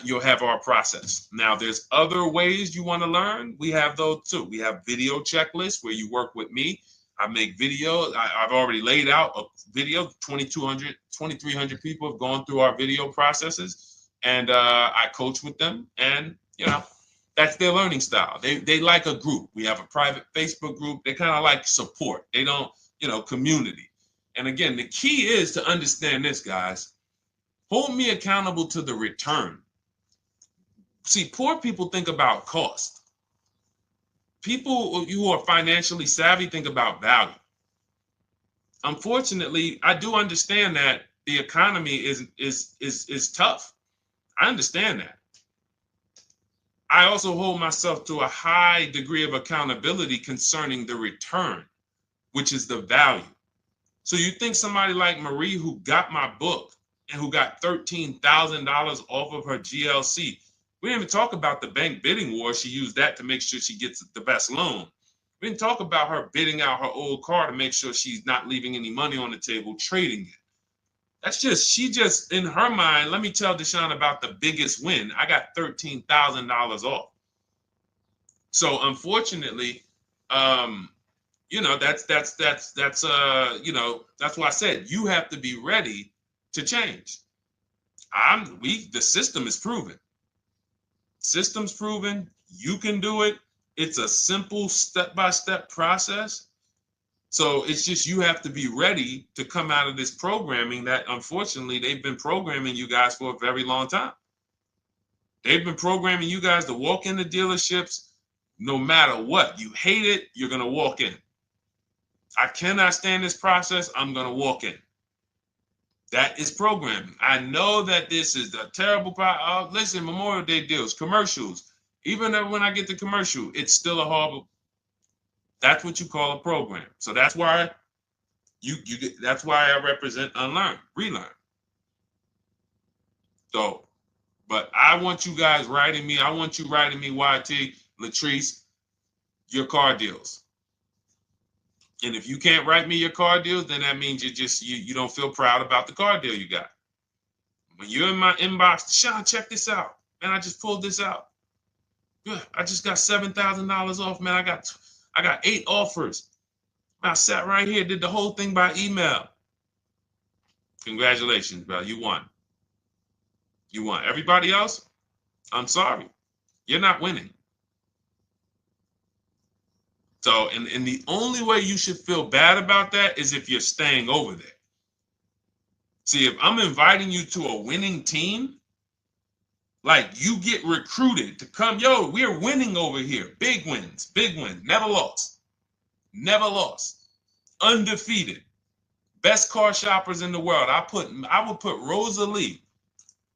you'll have our process. Now, there's other ways you want to learn. We have those too. We have video checklists where you work with me. I make videos. I've already laid out a video. 2,300 people have gone through our video processes, and I coach with them. And that's their learning style. They like a group. We have a private Facebook group. They kind of like support. They don't, community. And again, the key is to understand this, guys. Hold me accountable to the return. See, poor people think about cost. People who are financially savvy think about value. Unfortunately, I do understand that the economy is tough. I understand that. I also hold myself to a high degree of accountability concerning the return, which is the value. So you think somebody like Marie, who got my book and who got $13,000 off of her GLC, we didn't even talk about the bank bidding war. She used that to make sure she gets the best loan. We didn't talk about her bidding out her old car to make sure she's not leaving any money on the table, trading it. She just, in her mind, let me tell Deshone about the biggest win. I got $13,000 off. So unfortunately, that's why I said you have to be ready to change. The system is proven. System's proven. You can do it. It's a simple step-by-step process. So it's just you have to be ready to come out of this programming that, unfortunately, they've been programming you guys for a very long time. They've been programming you guys to walk into dealerships no matter what. You hate it, you're going to walk in. I cannot stand this process, I'm going to walk in. That is programming. I know that this is a terrible problem. Listen, Memorial Day deals, commercials. Even when I get the commercial, it's still a horrible. That's what you call a program. So that's why that's why I represent unlearn, relearn. So, but I want you guys writing me. I want you writing me, YT, Latrice, your car deals. And if you can't write me your car deals, then that means you don't feel proud about the car deal you got. When you're in my inbox, Deshone, check this out. Man, I just pulled this out. Yeah, I just got $7,000 off, man. I got 8 offers. I sat right here, did the whole thing by email. Congratulations, bro. You won. You won. Everybody else, I'm sorry. You're not winning. So, and the only way you should feel bad about that is if you're staying over there. See, if I'm inviting you to a winning team, like you get recruited to come, yo, we're winning over here. Big wins, never lost. Never lost. Undefeated. Best car shoppers in the world. I would put Rosalie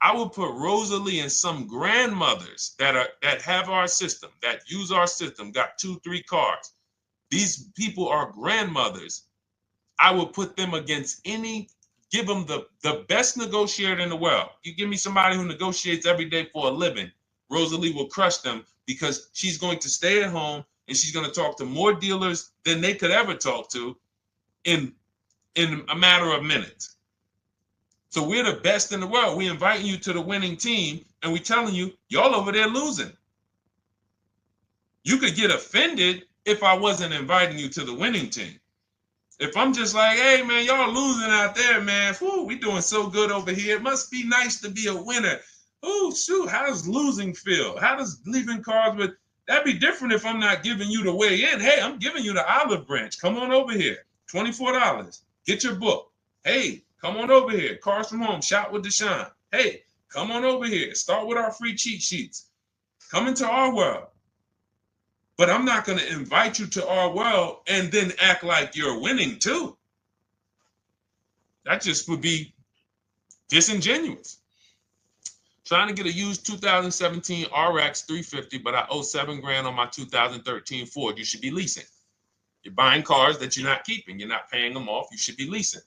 I will put Rosalie and some grandmothers that have our system, that use our system, got 2-3 cars. These people are grandmothers. I will put them against give them the best negotiator in the world. You give me somebody who negotiates every day for a living, Rosalie will crush them because she's going to stay at home and she's going to talk to more dealers than they could ever talk to in a matter of minutes. So we're the best in the world. We inviting you to the winning team and we telling you, y'all over there losing. You could get offended if I wasn't inviting you to the winning team. If I'm just like, hey, man, y'all losing out there, man. Whew, we doing so good over here. It must be nice to be a winner. Oh, shoot, how does losing feel? How does leaving cars with... That'd be different if I'm not giving you the way in. Hey, I'm giving you the olive branch. Come on over here. $24. Get your book. Hey, come on over here. Cars from Home. Shop with Deshone. Hey, come on over here. Start with our free cheat sheets. Come into our world. But I'm not going to invite you to our world and then act like you're winning too. That just would be disingenuous. Trying to get a used 2017 RX 350, but I owe $7,000 on my 2013 Ford. You should be leasing. You're buying cars that you're not keeping. You're not paying them off. You should be leasing.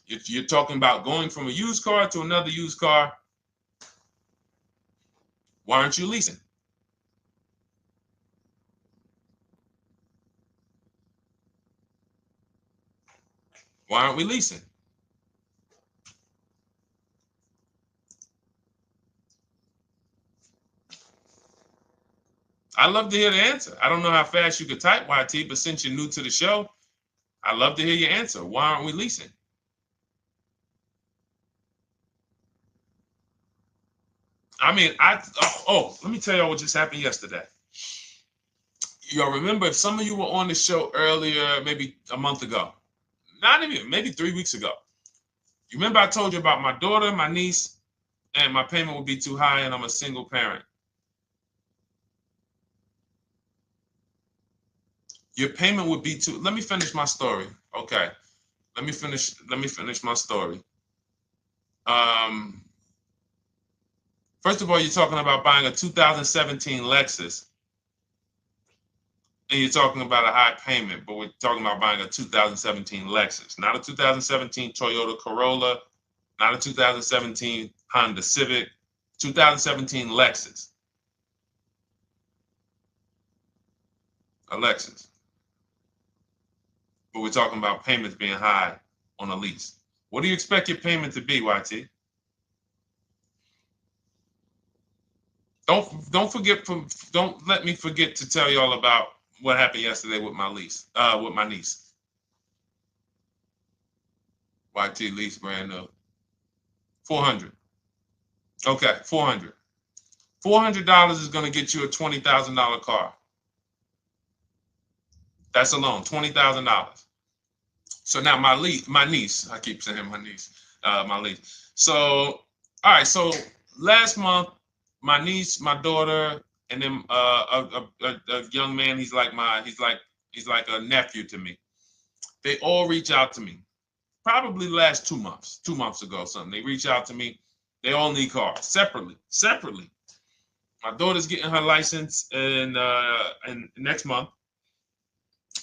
If you're talking about going from a used car to another used car, why aren't you leasing? Why aren't we leasing? I'd love to hear the answer. I don't know how fast you could type, YT, but since you're new to the show, I'd love to hear your answer. Why aren't we leasing? I mean, let me tell y'all what just happened yesterday. Y'all remember, if some of you were on the show earlier, maybe a month ago, not even, maybe 3 weeks ago. You remember I told you about my daughter, my niece, and my payment would be too high and I'm a single parent. Your payment would be too, let me finish my story. Okay. Let me finish my story. First of all, you're talking about buying a 2017 Lexus. And you're talking about a high payment, but we're talking about buying a 2017 Lexus, not a 2017 Toyota Corolla, not a 2017 Honda Civic, 2017 Lexus. A Lexus. But we're talking about payments being high on a lease. What do you expect your payment to be, YT? Don't let me forget to tell y'all about what happened yesterday with my niece. YT lease brand new. $400. Okay, $400. $400 is going to get you a $20,000 car. That's alone, $20,000. So now my niece, I keep saying my niece, my niece. So, all right, so last month, my niece, my daughter, and then a young man, he's like a nephew to me. They all reach out to me. Probably the last 2 months ago, something. They reach out to me. They all need cars separately. My daughter's getting her license in next month.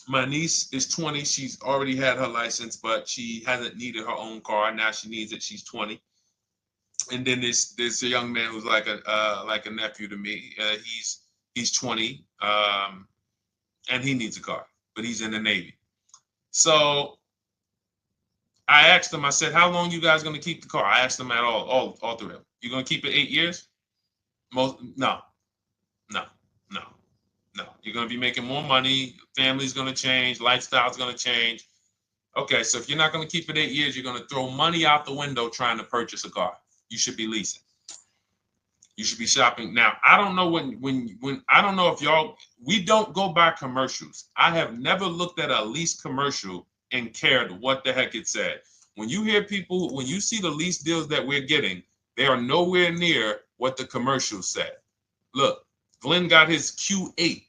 My niece is 20. She's already had her license, but she hasn't needed her own car. Now she needs it. She's 20. And then there's a young man who's like a nephew to me. He's 20, and he needs a car, but he's in the Navy. So I asked them. I said, "How long you guys gonna keep the car?" I asked them at all three of them. You gonna keep it 8 years? No. You're gonna be making more money. Family's gonna change. Lifestyle's gonna change. Okay, so if you're not gonna keep it 8 years, you're gonna throw money out the window trying to purchase a car. You should be leasing. You should be shopping. Now, I don't know when I don't know if y'all, we don't go by commercials. I have never looked at a lease commercial and cared what the heck it said. When you hear people, when you see the lease deals that we're getting, they are nowhere near what the commercial said. Look, Glenn got his Q8,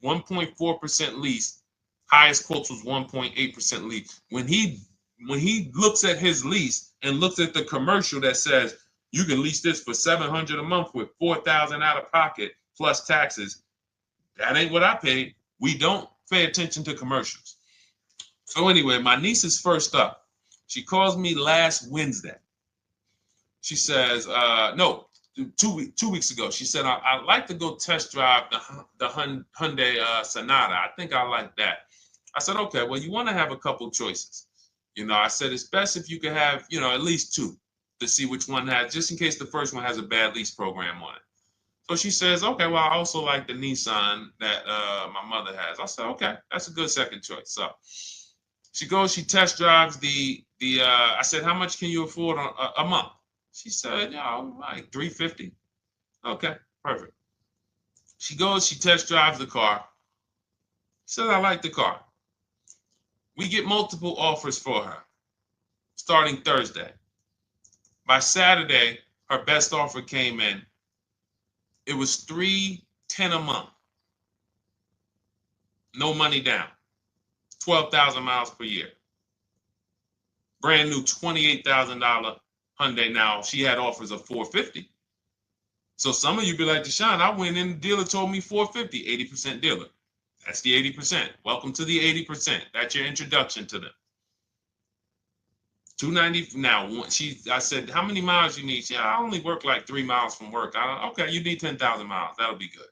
1.4% lease. Highest quotes was 1.8% lease. When he looks at his lease, and looks at the commercial that says you can lease this for $700 a month with $4,000 out of pocket plus taxes, that ain't what I paid. We don't pay attention to commercials. So anyway, my niece is first up. She calls me last Wednesday. She says, no, 2 weeks ago. She said, I'd like to go test drive the Hyundai Sonata. I think I like that. I said, okay, well, you want to have a couple choices. I said, it's best if you could have, at least two to see which one has, just in case the first one has a bad lease program on it. So she says, okay, well, I also like the Nissan that my mother has. I said, okay, that's a good second choice. So she goes, she test drives I said, how much can you afford a month? She said, like $350. Okay, perfect. She goes, she test drives the car. She says, I like the car. We get multiple offers for her starting Thursday. By Saturday, her best offer came in. It was $310 a month. No money down. 12,000 miles per year. Brand new $28,000 Hyundai. Now, she had offers of $450. So some of you be like, Deshone, I went in, the dealer told me $450, 80% dealer. That's the 80%. Welcome to the 80%. That's your introduction to them. $290. Now, I said, how many miles you need? She said, I only work like 3 miles from work. Okay, you need 10,000 miles. That'll be good.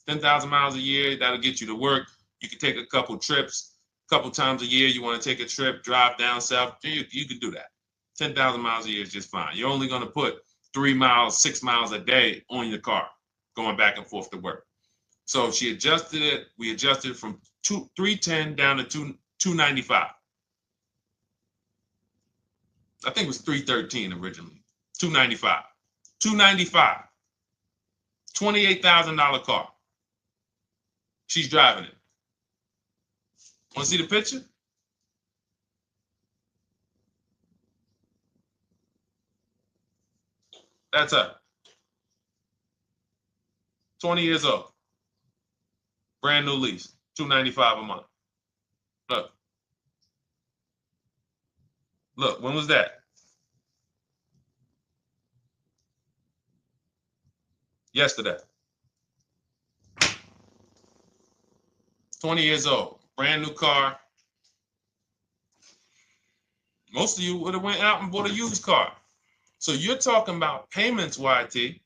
10,000 miles a year, that'll get you to work. You can take a couple trips, a couple times a year. You want to take a trip, drive down south. You can do that. 10,000 miles a year is just fine. You're only going to put 3 miles, 6 miles a day on your car, going back and forth to work. So she adjusted it. We adjusted it from $310 down to $295. I think it was $313 originally. $295. $295. $28,000 car. She's driving it. Want to see the picture? That's her. 20 years old. Brand new lease. $295 a month. Look. Look, when was that? Yesterday. 20 years old. Brand new car. Most of you would have went out and bought a used car. So you're talking about payments, YT.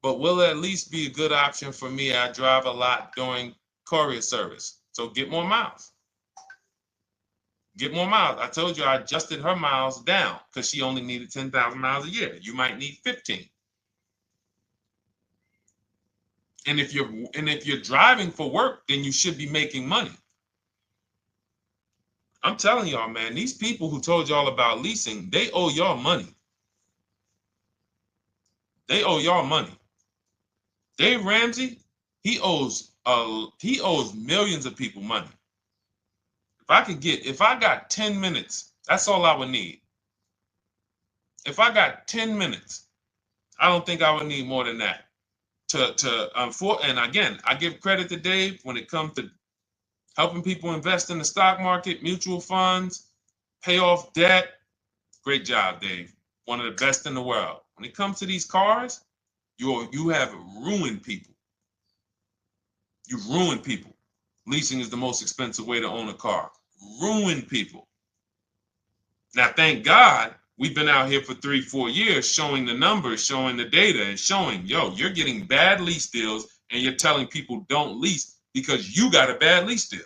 But will it at least be a good option for me? I drive a lot during courier service. So get more miles. Get more miles. I told you I adjusted her miles down because she only needed 10,000 miles a year. You might need 15. And if you're driving for work, then you should be making money. I'm telling y'all, man, these people who told y'all about leasing, they owe y'all money. They owe y'all money. Dave Ramsey, he owes millions of people money. If I got 10 minutes, that's all I would need. If I got 10 minutes, I don't think I would need more than that. And again, I give credit to Dave when it comes to helping people invest in the stock market, mutual funds, pay off debt. Great job, Dave. One of the best in the world. When it comes to these cars, you have ruined people. You've ruined people. Leasing is the most expensive way to own a car. Ruined people. Now, thank God, we've been out here for 3-4 years showing the numbers, showing the data, and showing, you're getting bad lease deals, and you're telling people don't lease because you got a bad lease deal.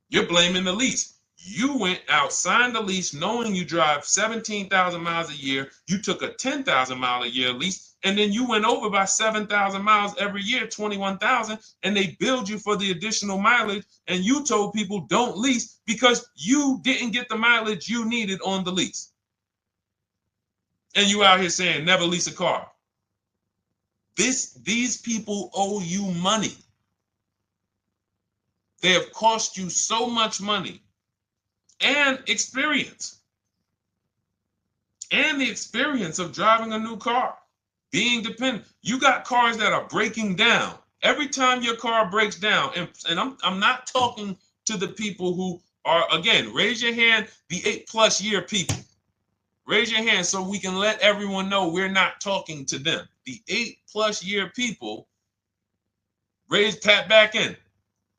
You're blaming the lease. You went out, signed the lease, knowing you drive 17,000 miles a year. You took a 10,000 mile a year lease, and then you went over by 7,000 miles every year, 21,000, and they billed you for the additional mileage, and you told people don't lease because you didn't get the mileage you needed on the lease. And you out here saying never lease a car. These people owe you money. They have cost you so much money and experience. And the experience of driving a new car, being dependent. You got cars that are breaking down. Every time your car breaks down, and I'm not talking to the people who Or again, raise your hand, the 8+ year people. Raise your hand so we can let everyone know we're not talking to them. The 8+ year people, tap back in.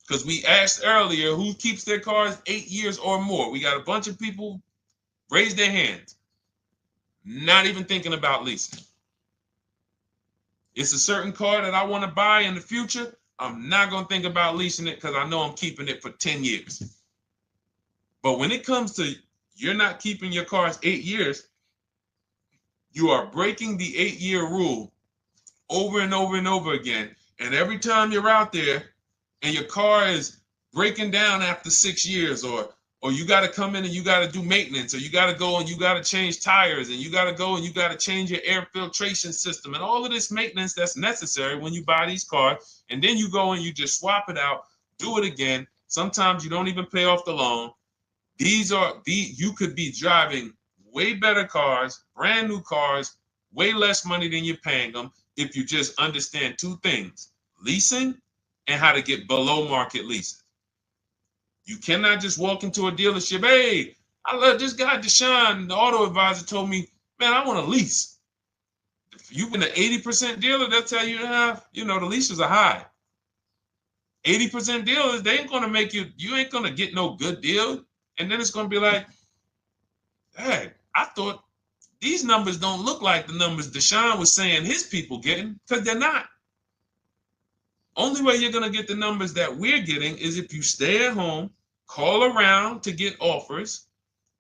Because we asked earlier who keeps their cars 8 years or more. We got a bunch of people raise their hands. Not even thinking about leasing. It's a certain car that I want to buy in the future. I'm not going to think about leasing it because I know I'm keeping it for 10 years. But when it comes to you're not keeping your cars 8 years, you are breaking the 8-year rule over and over and over again. And every time you're out there and your car is breaking down after 6 years, or you got to come in and you got to do maintenance, or you got to go and you got to change tires, and you got to go and you got to change your air filtration system, and all of this maintenance that's necessary when you buy these cars, and then you go and you just swap it out, do it again. Sometimes you don't even pay off the loan. You could be driving way better cars, brand new cars, way less money than you're paying them if you just understand 2 things: leasing and how to get below market leases. You cannot just walk into a dealership. Hey, I love this guy, Deshone, the auto advisor, told me, man, I want to lease. If you've been an 80% dealer, they'll tell you, the leases are high. 80% dealers, they ain't going to make you ain't going to get no good deal. And then it's going to be like, hey, I thought these numbers don't look like the numbers Deshone was saying his people getting, because they're not. Only way you're going to get the numbers that we're getting is if you stay at home, call around to get offers,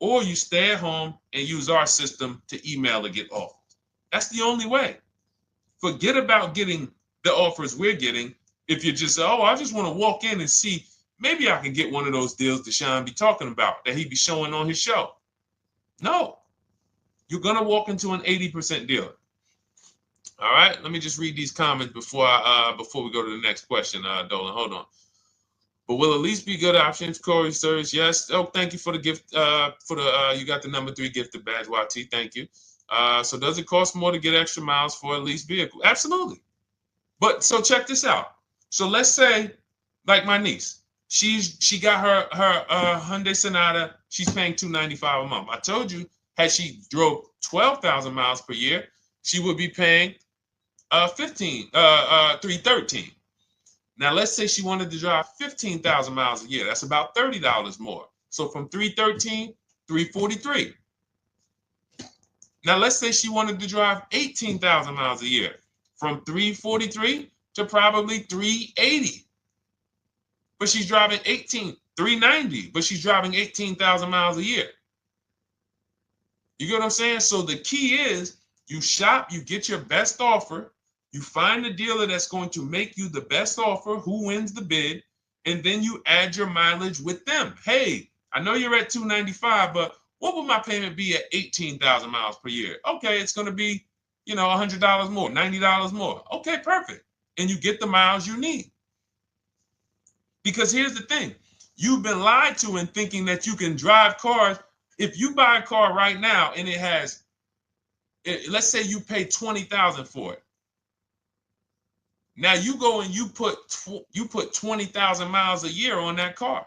or you stay at home and use our system to email to get offers. That's the only way. Forget about getting the offers we're getting. If you just say, oh, I just want to walk in and see, maybe I can get one of those deals Deshone be talking about that he be showing on his show. No, you're going to walk into an 80% dealer. All right, let me just read these comments before we go to the next question, Dolan. Hold on. But will a lease be good options? Corey Sirs, yes. Oh, thank you for the gift. You got the number 3 gifted badge, YT. Thank you. So does it cost more to get extra miles for a leased vehicle? Absolutely. But so check this out. So let's say, like my niece, she got her Hyundai Sonata. She's paying $295 a month. I told you, had she drove 12,000 miles per year, she would be paying $313. Now let's say she wanted to drive 15,000 miles a year. That's about $30 more. So from $313, $343. Now let's say she wanted to drive 18,000 miles a year, from $343 to probably $380. But she's driving $390, but she's driving 18,000 miles a year. You get what I'm saying? So the key is you shop, you get your best offer, you find the dealer that's going to make you the best offer, who wins the bid, and then you add your mileage with them. Hey, I know you're at $295, but what would my payment be at 18,000 miles per year? Okay, it's going to be, $100 more, $90 more. Okay, perfect. And you get the miles you need. Because here's the thing. You've been lied to in thinking that you can drive cars. If you buy a car right now and it has, let's say you pay $20,000 for it. Now you go and you put 20,000 miles a year on that car.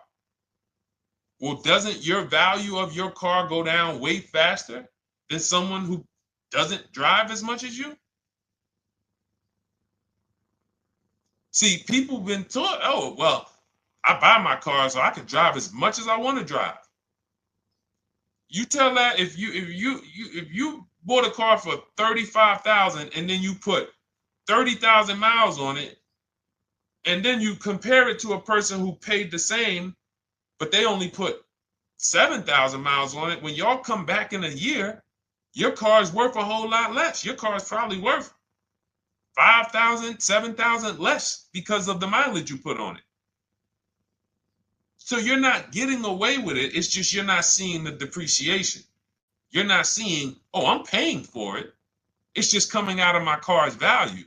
Well, doesn't your value of your car go down way faster than someone who doesn't drive as much as you? See, people have been taught, oh, well, I buy my car so I can drive as much as I want to drive. You tell that if you bought a car for $35,000 and then you put 30,000 miles on it, and then you compare it to a person who paid the same, but they only put 7,000 miles on it. When y'all come back in a year, your car is worth a whole lot less. Your car is probably worth 5,000, 7,000 less because of the mileage you put on it. So you're not getting away with it. It's just you're not seeing the depreciation. You're not seeing, oh, I'm paying for it. It's just coming out of my car's value.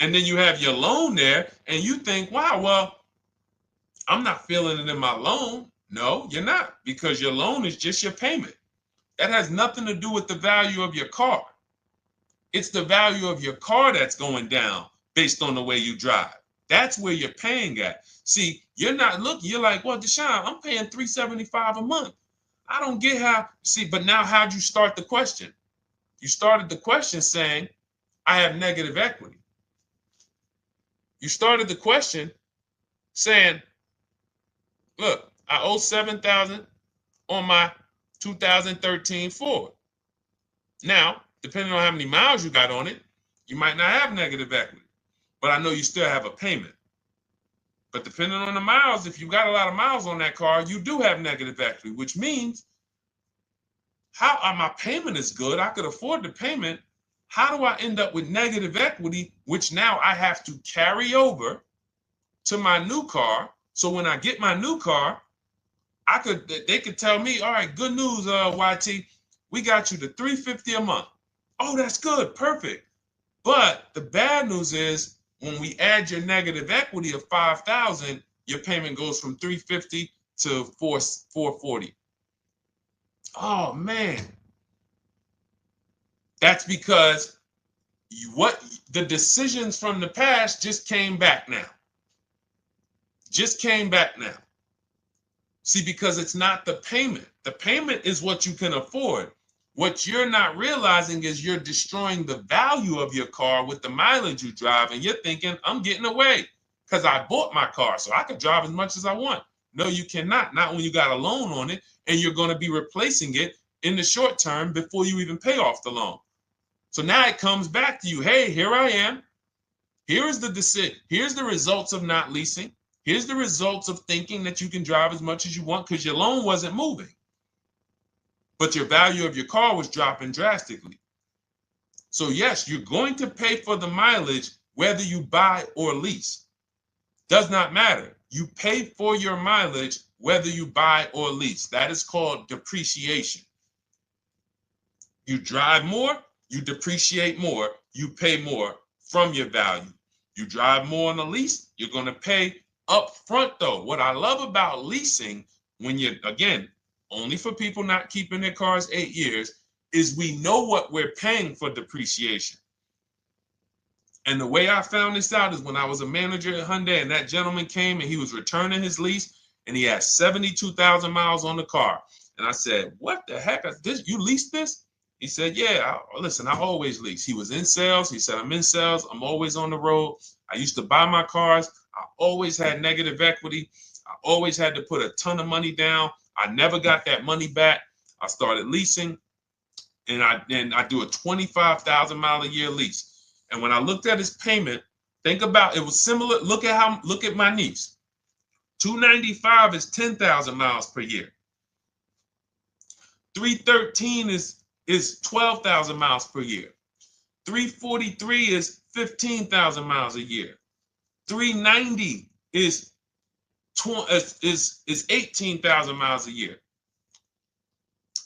And then you have your loan there and you think, wow, well, I'm not feeling it in my loan. No, you're not, because your loan is just your payment. That has nothing to do with the value of your car. It's the value of your car that's going down based on the way you drive. That's where you're paying at. See, You're not looking, you're like, well, Deshone, I'm paying $375 a month. I don't get how, see, but now how'd you start the question? You started the question saying, I have negative equity. You started the question saying, look, I owe $7,000 on my 2013 Ford. Now, depending on how many miles you got on it, you might not have negative equity, but I know you still have a payment. But depending on the miles, if you got a lot of miles on that car, you do have negative equity, which means my payment is good. I could afford the payment. How do I end up with negative equity, which now I have to carry over to my new car? So when I get my new car, they could tell me, all right, good news, YT, we got you to $350 a month. Oh, that's good, perfect. But the bad news is when we add your negative equity of $5,000, your payment goes from $350 to $440. Oh man, that's because the decisions from the past just came back now. Just came back now. See, because it's not the payment. The payment is what you can afford. What you're not realizing is you're destroying the value of your car with the mileage you drive, and you're thinking, I'm getting away because I bought my car, so I can drive as much as I want. No, you cannot. Not when you got a loan on it, and you're going to be replacing it in the short term before you even pay off the loan. So now it comes back to you. Hey, here I am. Here's the decision. Here's the results of not leasing. Here's the results of thinking that you can drive as much as you want because your loan wasn't moving. But your value of your car was dropping drastically. So yes, you're going to pay for the mileage whether you buy or lease. Does not matter. You pay for your mileage whether you buy or lease. That is called depreciation. You drive more, you depreciate more, you pay more from your value. You drive more on a lease, you're going to pay up front though. What I love about leasing, when you're, again, only for people not keeping their cars 8 years, is we know what we're paying for depreciation. And the way I found this out is when I was a manager at Hyundai and that gentleman came and he was returning his lease and he had 72,000 miles on the car. And I said, what the heck? You leased this? He said, yeah, listen, I always lease. He was in sales. He said, I'm in sales. I'm always on the road. I used to buy my cars. I always had negative equity. I always had to put a ton of money down. I never got that money back. I started leasing, and I do a 25,000 mile a year lease. And when I looked at his payment, think about it was similar. Look at my niece. 295 is 10,000 miles per year. 313 is 12,000 miles per year. 343 is 15,000 miles a year. 390 is 18,000 miles a year.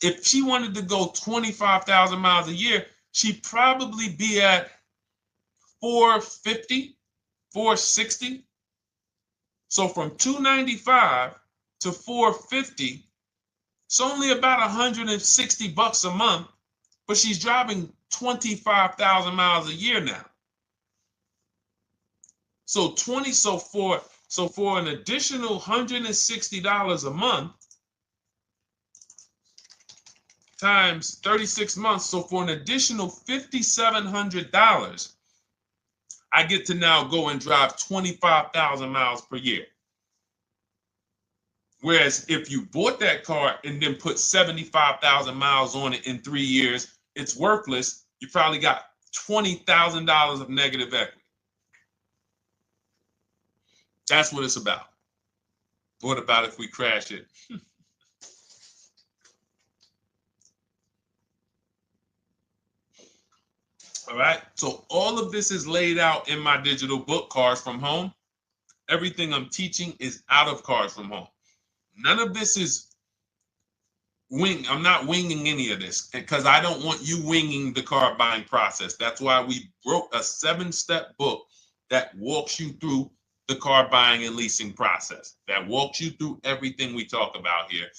If she wanted to go 25,000 miles a year, she'd probably be at 450, 460. So from 295 to 450, it's only about 160 bucks a month, but she's driving 25,000 miles a year now. So for an additional $160 a month times 36 months, so for an additional $5,700, I get to now go and drive 25,000 miles per year. Whereas if you bought that car and then put 75,000 miles on it in 3 years, it's worthless. You probably got $20,000 of negative equity. That's what it's about. What about if we crash it? All right. So all of this is laid out in my digital book, Cars from Home. Everything I'm teaching is out of Cars from Home. None of this is I'm not winging any of this because I don't want you winging the car buying process. That's why we wrote a 7-step book that walks you through the car buying and leasing process, that walks you through everything we talk about here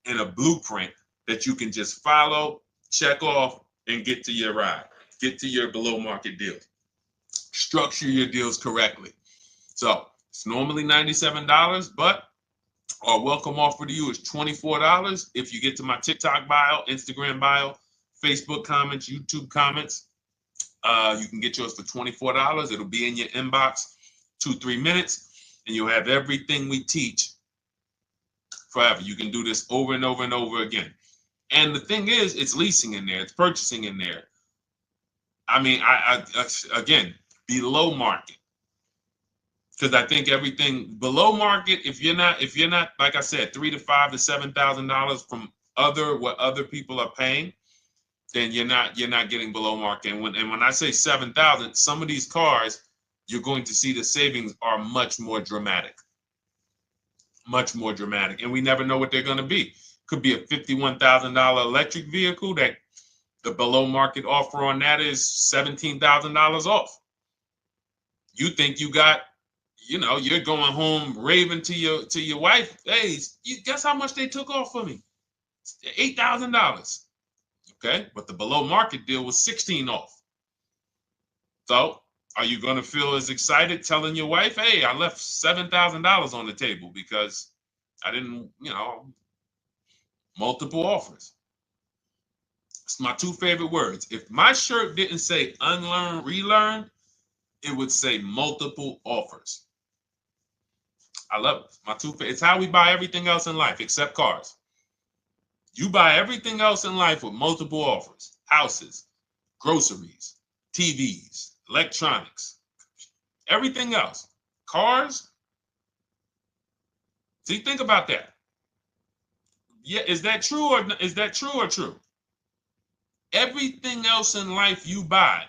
in a blueprint that you can just follow, check off, and get to your ride, get to your below market deals, structure your deals correctly. So It's normally $97, but our welcome offer to you is $24 if you get to my TikTok bio, Instagram bio, Facebook comments, YouTube comments. You can get yours for $24. It'll be in your inbox 2-3 minutes, and you'll have everything we teach forever. You can do this over and over and over again. And the thing is, it's leasing in there, it's purchasing in there. I mean, I again, below market. Because I think everything below market, if you're not, like I said, $3,000 to $5,000 to $7,000 from what other people are paying, then you're not getting below market. And when I say 7,000, some of these cars, you're going to see the savings are much more dramatic, and we never know what they're going to be. Could be a $51,000 electric vehicle that the below market offer on that is $17,000 off. You think you got, you're going home raving to your wife. Hey, you guess how much they took off for me? $8,000. Okay, but the below market deal was 16 off. So are you going to feel as excited telling your wife, hey, I left $7,000 on the table because I didn't, multiple offers? It's my two favorite words. If my shirt didn't say unlearn, relearn, it would say multiple offers. I love it. My two favorite. It's how we buy everything else in life except cars. You buy everything else in life with multiple offers: houses, groceries, TVs, electronics, everything else. Cars. See, think about that. Yeah, is that true or true? Everything else in life you buy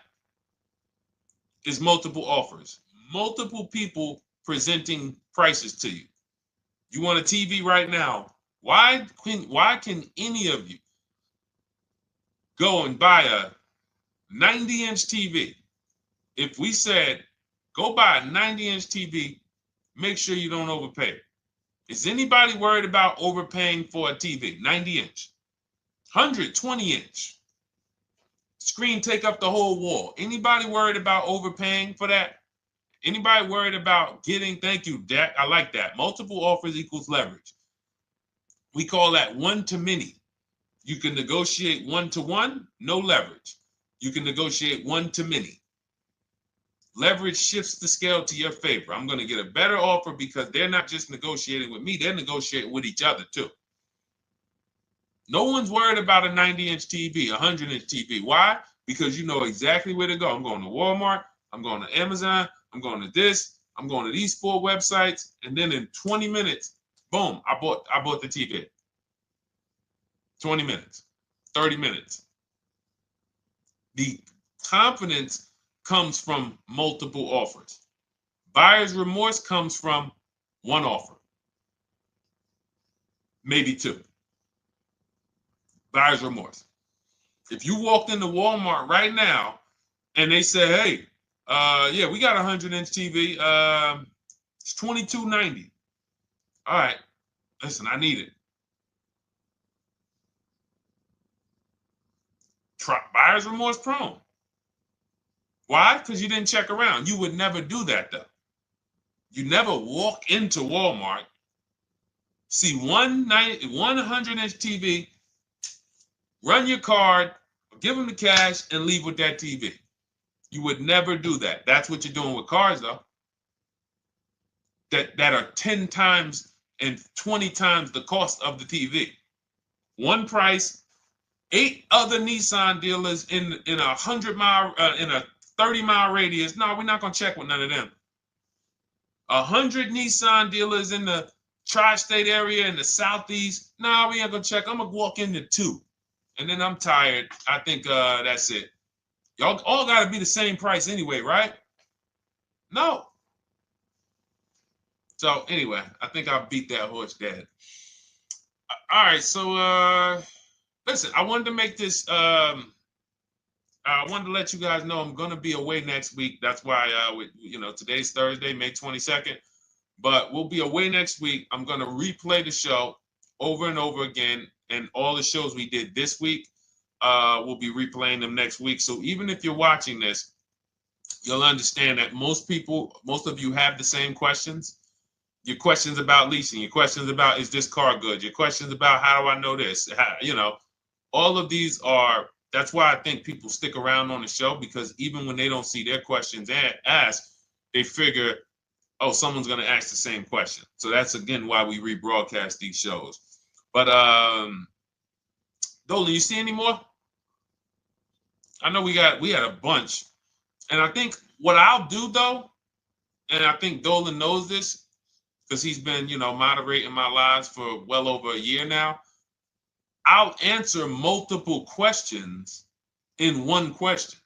is multiple offers, multiple people presenting prices to you. You want a TV right now? Why can any of you go and buy a 90-inch TV? If we said, go buy a 90-inch TV, make sure you don't overpay. Is anybody worried about overpaying for a TV? 90-inch, 120-inch. Screen take up the whole wall. Anybody worried about overpaying for that? Anybody worried about getting, thank you, Dak, I like that. Multiple offers equals leverage. We call that one to many. You can negotiate 1-to-1, no leverage. You can negotiate 1 to many. Leverage shifts the scale to your favor. I'm going to get a better offer because they're not just negotiating with me, they're negotiating with each other too. No one's worried about a 90-inch TV, a 100-inch TV. Why? Because you know exactly where to go. I'm going to Walmart, I'm going to Amazon, I'm going to this, I'm going to these 4 websites, and then in 20 minutes, boom, I bought the TV. 20 minutes, 30 minutes. The confidence comes from multiple offers. Buyer's remorse comes from one offer, maybe 2. Buyer's remorse. If you walked into Walmart right now and they say, hey, yeah, we got a 100-inch TV. It's $22.90. All right, listen, I need it. Buyer's remorse prone. Why? Because you didn't check around. You would never do that, though. You never walk into Walmart, see one 100-inch TV, run your card, give them the cash, and leave with that TV. You would never do that. That's what you're doing with cars, though. That are 10 times and 20 times the cost of the TV. One price, 8 other Nissan dealers in a 100-mile, in a 30-mile radius. No, we're not gonna check with none of them. 100 Nissan dealers in the tri-state area in the southeast. No, we ain't gonna check. I'm gonna walk into 2, and then I'm tired. I think that's it. Y'all all gotta be the same price anyway, right? No. So anyway, I think I beat that horse dead. All right, so listen, I wanted to make this. I wanted to let you guys know I'm gonna be away next week. That's why today's Thursday, May 22nd, but we'll be away next week. I'm gonna replay the show over and over again, and all the shows we did this week, we'll be replaying them next week. So even if you're watching this you'll understand that most of you have the same questions. Your questions about leasing, your questions about, is this car good? Your questions about, how do I know this? All of these are, that's why I think people stick around on the show, because even when they don't see their questions asked, they figure, oh, someone's going to ask the same question. So that's, again, why we rebroadcast these shows. But Dolan, you see any more? I know we had a bunch. And I think what I'll do, though, and I think Dolan knows this because he's been, moderating my lives for well over a year now, I'll answer multiple questions in one question.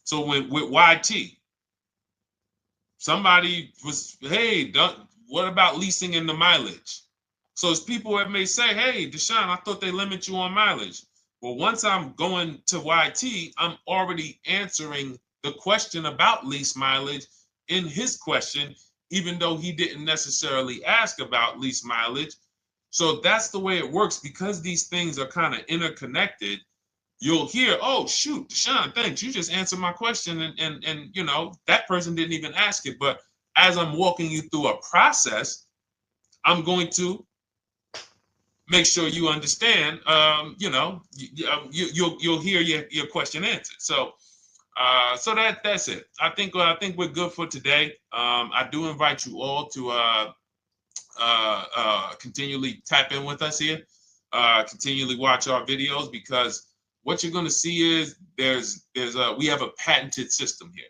So with YT, somebody was, hey, what about leasing in the mileage? So as people that may say, hey, Deshone, I thought they limit you on mileage. Well, once I'm going to YT, I'm already answering the question about lease mileage in his question, even though he didn't necessarily ask about lease mileage. So that's the way it works. Because these things are kind of interconnected, you'll hear, oh, shoot, Deshone, thanks. You just answered my question. And that person didn't even ask it. But as I'm walking you through a process, I'm going to make sure you understand, you'll hear your question answered. So that's it. I think we're good for today. I do invite you all to continually tap in with us here, continually watch our videos, because what you're going to see is we have a patented system here.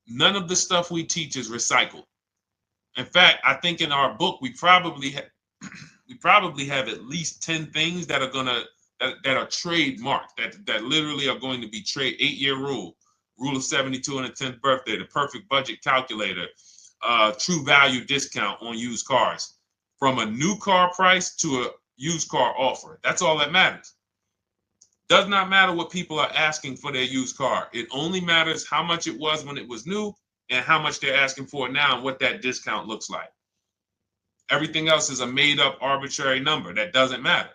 None of the stuff we teach is recycled. In fact, I think in our book we probably have at least 10 things that are trademarked, that literally are going to be 8-year rule of 72 on the 10th birthday, the perfect budget calculator, true value discount on used cars, from a new car price to a used car offer. That's all that matters. Does not matter what people are asking for their used car. It only matters how much it was when it was new and how much they're asking for it now and what that discount looks like. Everything else is a made-up arbitrary number that doesn't matter.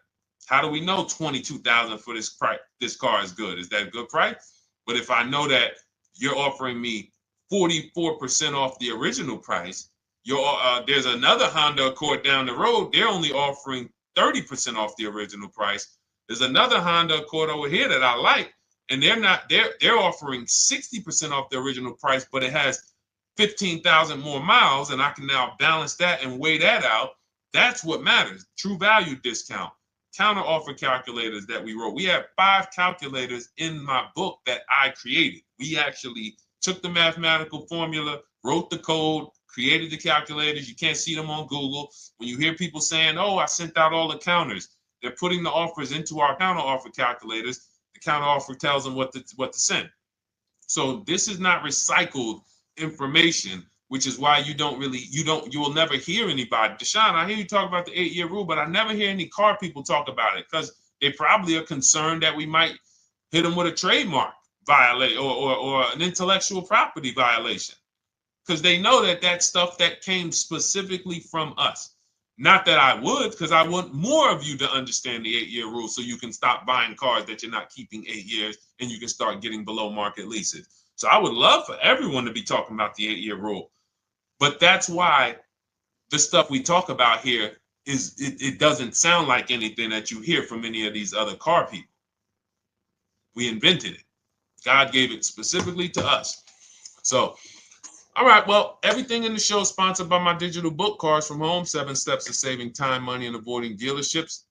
How do we know $22,000 for this price? This car is good. Is that a good price? But if I know that you're offering me 44% off the original price, there's another Honda Accord down the road. They're only offering 30% off the original price. There's another Honda Accord over here that I like, and they're offering 60% off the original price, but it has 15,000 more miles, and I can now balance that and weigh that out. That's what matters. True value discount, counter offer calculators that we wrote. We have 5 calculators in my book that I created. We actually took the mathematical formula, wrote the code, created the calculators. You can't see them on Google. When you hear people saying, oh, I sent out all the counters, they're putting the offers into our counter offer calculators. The counter offer tells them what to send. So this is not recycled information, which is why you will never hear anybody. Deshone, I hear you talk about the 8-year rule, but I never hear any car people talk about it, because they probably are concerned that we might hit them with a trademark violation or an intellectual property violation, because they know that stuff that came specifically from us. Not that I would, because I want more of you to understand the 8-year rule, so you can stop buying cars that you're not keeping 8 years and you can start getting below market leases. So I would love for everyone to be talking about the 8-year rule. But that's why the stuff we talk about here it doesn't sound like anything that you hear from any of these other car people. We invented it. God gave it specifically to us. So, all right, well, everything in the show is sponsored by my digital book, Cars from Home, 7 Steps to Saving Time, Money, and Avoiding Dealerships.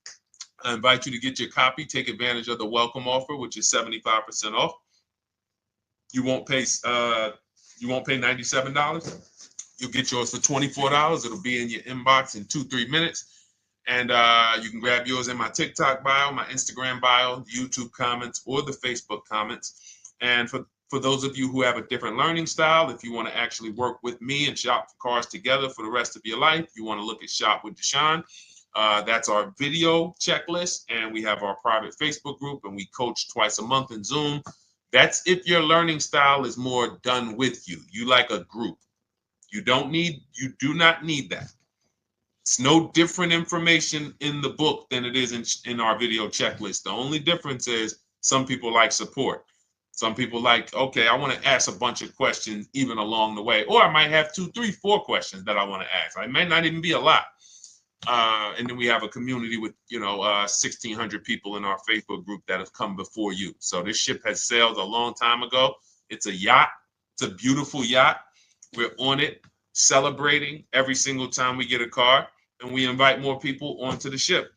I invite you to get your copy. Take advantage of the welcome offer, which is 75% off. You won't pay $97. You'll get yours for $24. It'll be in your inbox in 2-3 minutes. And you can grab yours in my TikTok bio, my Instagram bio, YouTube comments, or the Facebook comments. And for those of you who have a different learning style, if you want to actually work with me and shop for cars together for the rest of your life, you want to look at Shop with Deshone. That's our video checklist. And we have our private Facebook group, and we coach twice a month in Zoom. That's if your learning style is more done with you. You like a group. You do not need that. It's no different information in the book than it is in our video checklist. The only difference is some people like support. Some people like, okay, I want to ask a bunch of questions even along the way, or I might have 2, 3, 4 questions that I want to ask. It might not even be a lot. And then we have a community with, 1,600 people in our Facebook group that have come before you. So this ship has sailed a long time ago. It's a yacht. It's a beautiful yacht. We're on it, celebrating every single time we get a car, and we invite more people onto the ship.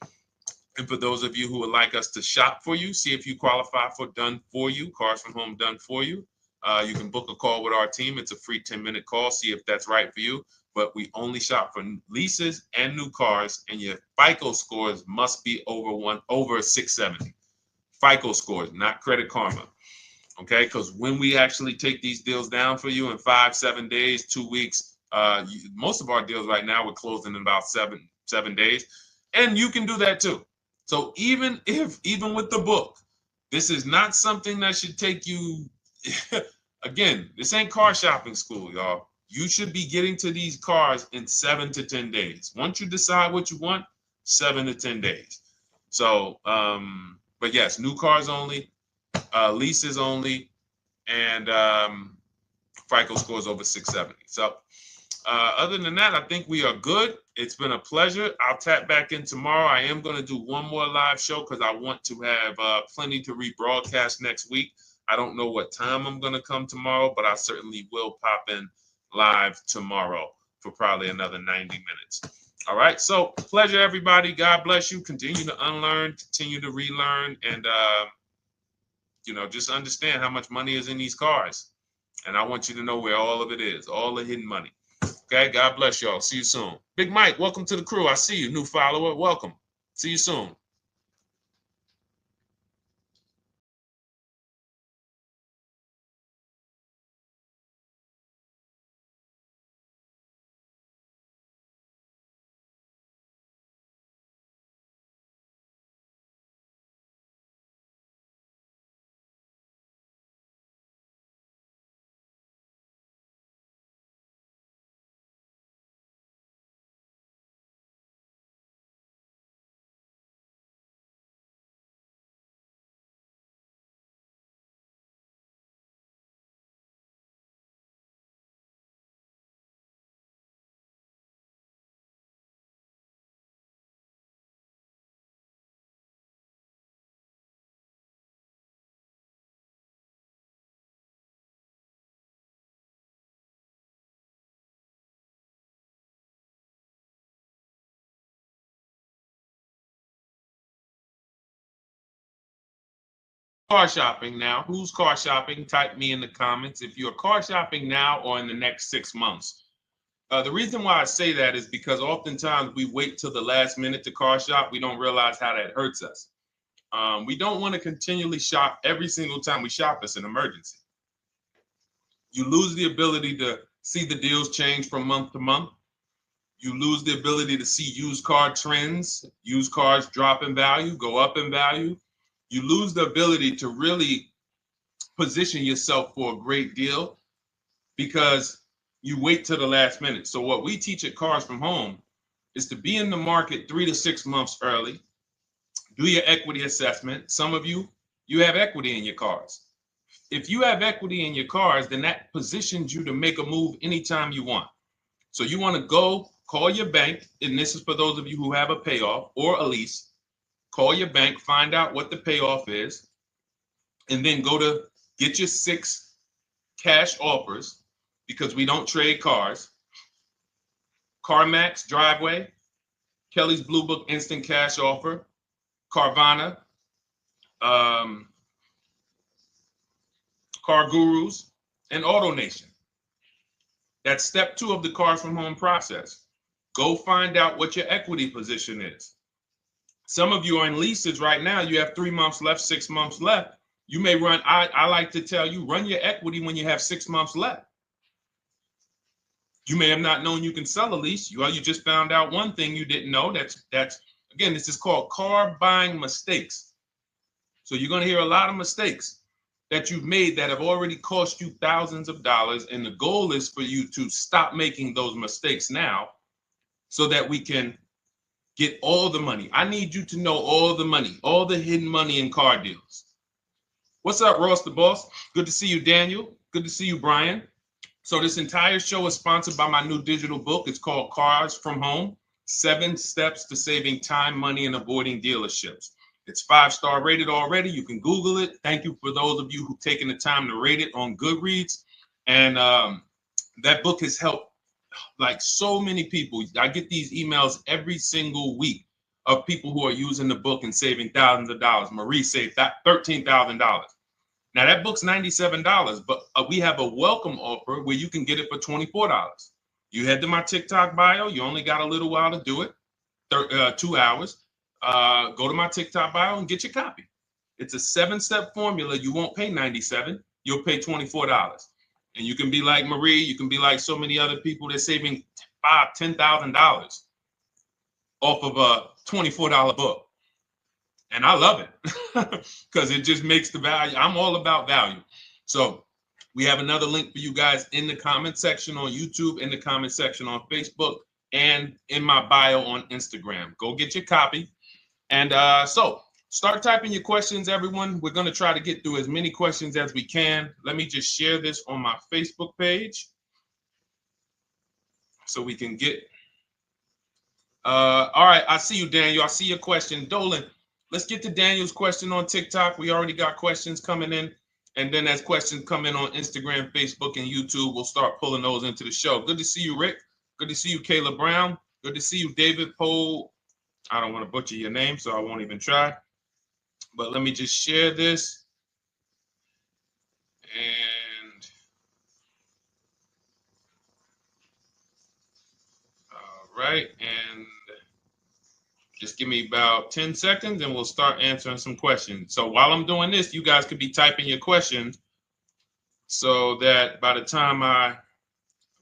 And for those of you who would like us to shop for you, see if you qualify for Done For You, Cars from Home Done For You. You can book a call with our team. It's a free 10-minute call. See if that's right for you. But we only shop for leases and new cars, and your FICO scores must be over 670. FICO scores, not Credit Karma. Okay, because when we actually take these deals down for you in 5, 7 days, 2 weeks, most of our deals right now we're closing in about seven days, and you can do that too. So even with the book, this is not something that should take you. Again, this ain't car shopping school, y'all. You should be getting to these cars in 7 to 10 days. Once you decide what you want, 7 to 10 days. So, but yes, new cars only, leases only, and FICO scores over 670. So other than that, I think we are good. It's been a pleasure. I'll tap back in tomorrow. I am going to do one more live show because I want to have plenty to rebroadcast next week. I don't know what time I'm going to come tomorrow, but I certainly will pop in live tomorrow for probably another 90 minutes. All right. So pleasure, everybody. God bless you. Continue to unlearn, continue to relearn, and, just understand how much money is in these cars. And I want you to know where all of it is, all the hidden money. Okay. God bless y'all. See you soon. Big Mike, welcome to the crew. I see you. New follower. Welcome. See you soon. Car shopping now. Who's car shopping? Type me in the comments if you're car shopping now or in the next 6 months. The reason why I say that is because oftentimes we wait till the last minute to car shop. We don't realize how that hurts us. We don't want to continually shop every single time we shop. It's an emergency. You lose the ability to see the deals change from month to month. You lose the ability to see used car trends, used cars drop in value, go up in value. You lose the ability to really position yourself for a great deal because you wait till the last minute. So what we teach at Cars from Home is to be in the market 3 to 6 months early. Do your equity assessment. Some of you have equity in your cars. If you have equity in your cars, then that positions you to make a move anytime you want. So you want to go call your bank, and this is for those of you who have a payoff or a lease. Call your bank, find out what the payoff is, and then go to get your 6 cash offers, because we don't trade cars. CarMax Driveway, Kelly's Blue Book Instant Cash Offer, Carvana, Car Gurus, and AutoNation. That's step 2 of the Cars from Home process. Go find out what your equity position is. Some of you are in leases right now. You have 3 months left, 6 months left. You may run, I like to tell you, run your equity when you have 6 months left. You may have not known you can sell a lease. You just found out one thing you didn't know. That's again, this is called car buying mistakes. So you're going to hear a lot of mistakes that you've made that have already cost you thousands of dollars. And the goal is for you to stop making those mistakes now so that we can get all the money. I need you to know all the money, all the hidden money in car deals. What's up, Ross the Boss? Good to see you, Daniel. Good to see you, Brian. So this entire show is sponsored by my new digital book. It's called Cars from Home, 7 Steps to Saving Time, Money, and Avoiding Dealerships. It's 5-star rated already. You can Google it. Thank you for those of you who've taken the time to rate it on Goodreads. And that book has helped like so many people. I get these emails every single week of people who are using the book and saving thousands of dollars. Marie saved $13,000. Now that book's $97, but we have a welcome offer where you can get it for $24. You head to my TikTok bio. You only got a little while to do it, 2 hours. Go to my TikTok bio and get your copy. It's a 7-step formula. You won't pay $97. You'll pay $24. And you can be like Marie. You can be like so many other people. They're saving $5,000, $10,000 off of a $24 book. And I love it because it just makes the value. I'm all about value. So we have another link for you guys in the comment section on YouTube, in the comment section on Facebook, and in my bio on Instagram. Go get your copy. And so start typing your questions, everyone. We're going to try to get through as many questions as we can. Let me just share this on my Facebook page so we can get. All right. I see you, Daniel. I see your question. Dolan, let's get to Daniel's question on TikTok. We already got questions coming in. And then as questions come in on Instagram, Facebook, and YouTube, we'll start pulling those into the show. Good to see you, Rick. Good to see you, Kayla Brown. Good to see you, David Poe. I don't want to butcher your name, so I won't even try. But let me just share this. And all right. And just give me about 10 seconds and we'll start answering some questions. So while I'm doing this, you guys could be typing your questions so that by the time I'm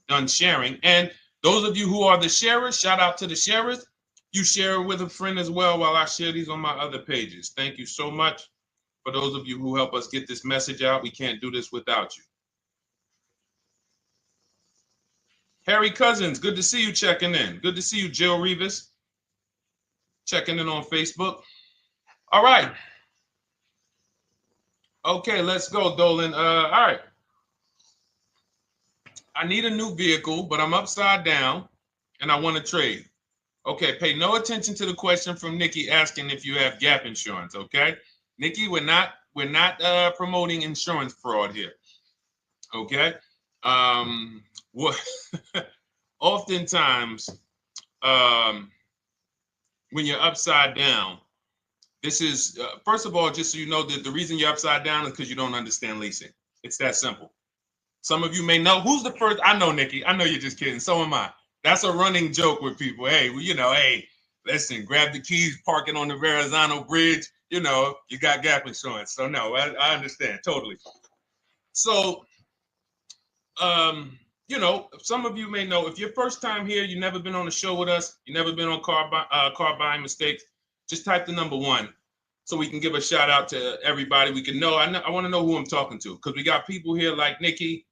done sharing, and those of you who are the sharers, shout out to the sharers. You share it with a friend as well while I share these on my other pages. Thank you so much for those of you who help us get this message out. We can't do this without you. Harry Cousins, good to see you checking in. Good to see you, Jill Rivas, checking in on Facebook. All right. Okay, let's go, Dolan. All right. I need a new vehicle, but I'm upside down and I want to trade. Okay, pay no attention to the question from Nikki asking if you have gap insurance, okay? Nikki, we're not promoting insurance fraud here, okay? Oftentimes, when you're upside down, this is, first of all, just so you know that the reason you're upside down is because you don't understand leasing. It's that simple. Some of you may know, who's the first? I know, Nikki. I know you're just kidding. So am I. That's a running joke with people. Hey, well, you know, hey, listen, grab the keys, park it on the Verrazano Bridge. You know, you got gap insurance. So no, I understand totally. So, you know, some of you may know, if you're first time here, you've never been on a show with us, you've never been on car buying mistakes, just type the number 1 so we can give a shout out to everybody. We can know. I want to know who I'm talking to because we got people here like Nikki.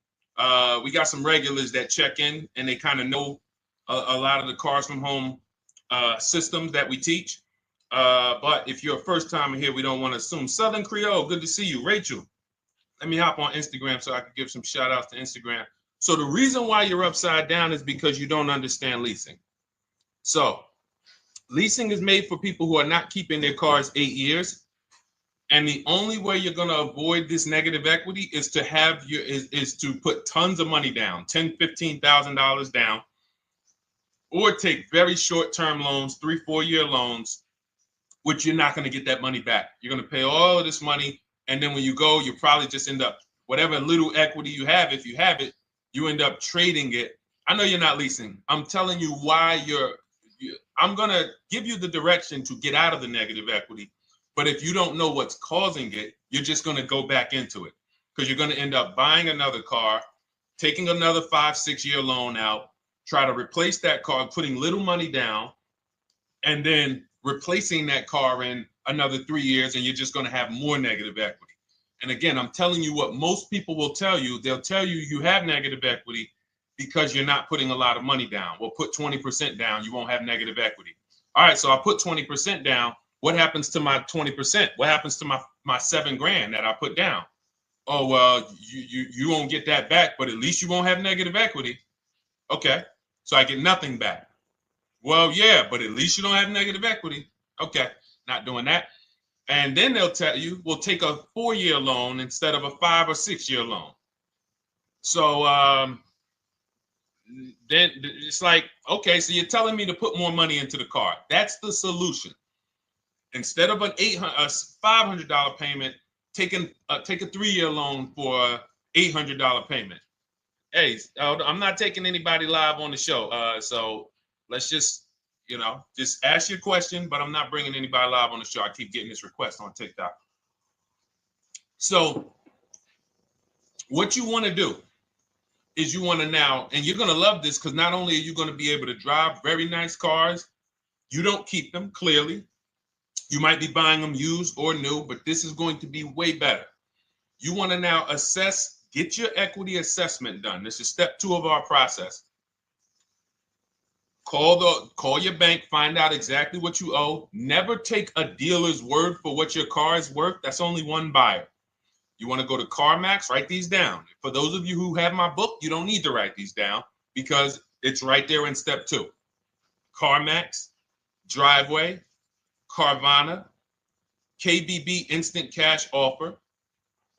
We got some regulars that check in and they kind of know a lot of the Cars from Home systems that we teach. But if you're a first timer here, we don't want to assume. Southern Creole, good to see you. Rachel, let me hop on Instagram so I can give some shout outs to Instagram. So the reason why you're upside down is because you don't understand leasing. So leasing is made for people who are not keeping their cars 8 years. And the only way you're going to avoid this negative equity is to have is to put tons of money down, $10,000, $15,000 down, or take very short-term loans, 3-4 year loans, which you're not going to get that money back. You're going to pay all of this money. And then when you go, you probably just end up, whatever little equity you have, if you have it, you end up trading it. I know you're not leasing. I'm telling you why I'm going to give you the direction to get out of the negative equity. But if you don't know what's causing it, you're just going to go back into it because you're going to end up buying another car, taking another 5-6 year loan out, try to replace that car, putting little money down, and then replacing that car in another 3 years, and you're just going to have more negative equity. And again, I'm telling you what most people will tell you. They'll tell you you have negative equity because you're not putting a lot of money down. Well, put 20% down, you won't have negative equity. All right, so I put 20% down. What happens to my 20%? What happens to my my $7,000 that I put down. Oh, well, you won't get that back, but at least you won't have negative equity. Okay, so I get nothing back. Well, yeah, but at least you don't have negative equity. Okay, not doing that. And then they'll tell you, we'll take a 4-year loan instead of a 5 or 6-year loan. So then it's like, okay, so you're telling me to put more money into the car. That's the solution. Instead of a $500 payment, take a 3-year loan for a $800 payment. Hey, I'm not taking anybody live on the show. So let's just, just ask your question, but I'm not bringing anybody live on the show. I keep getting this request on TikTok. So what you want to do is you want to now, and you're going to love this because not only are you going to be able to drive very nice cars, you don't keep them, clearly. You might be buying them used or new, but this is going to be way better. You want to now assess, get your equity assessment done. This is step 2 of our process. Call your bank, find out exactly what you owe. Never take a dealer's word for what your car is worth. That's only one buyer. You want to go to CarMax, write these down. For those of you who have my book, you don't need to write these down because it's right there in step 2. CarMax, Driveway, Carvana, KBB Instant Cash Offer,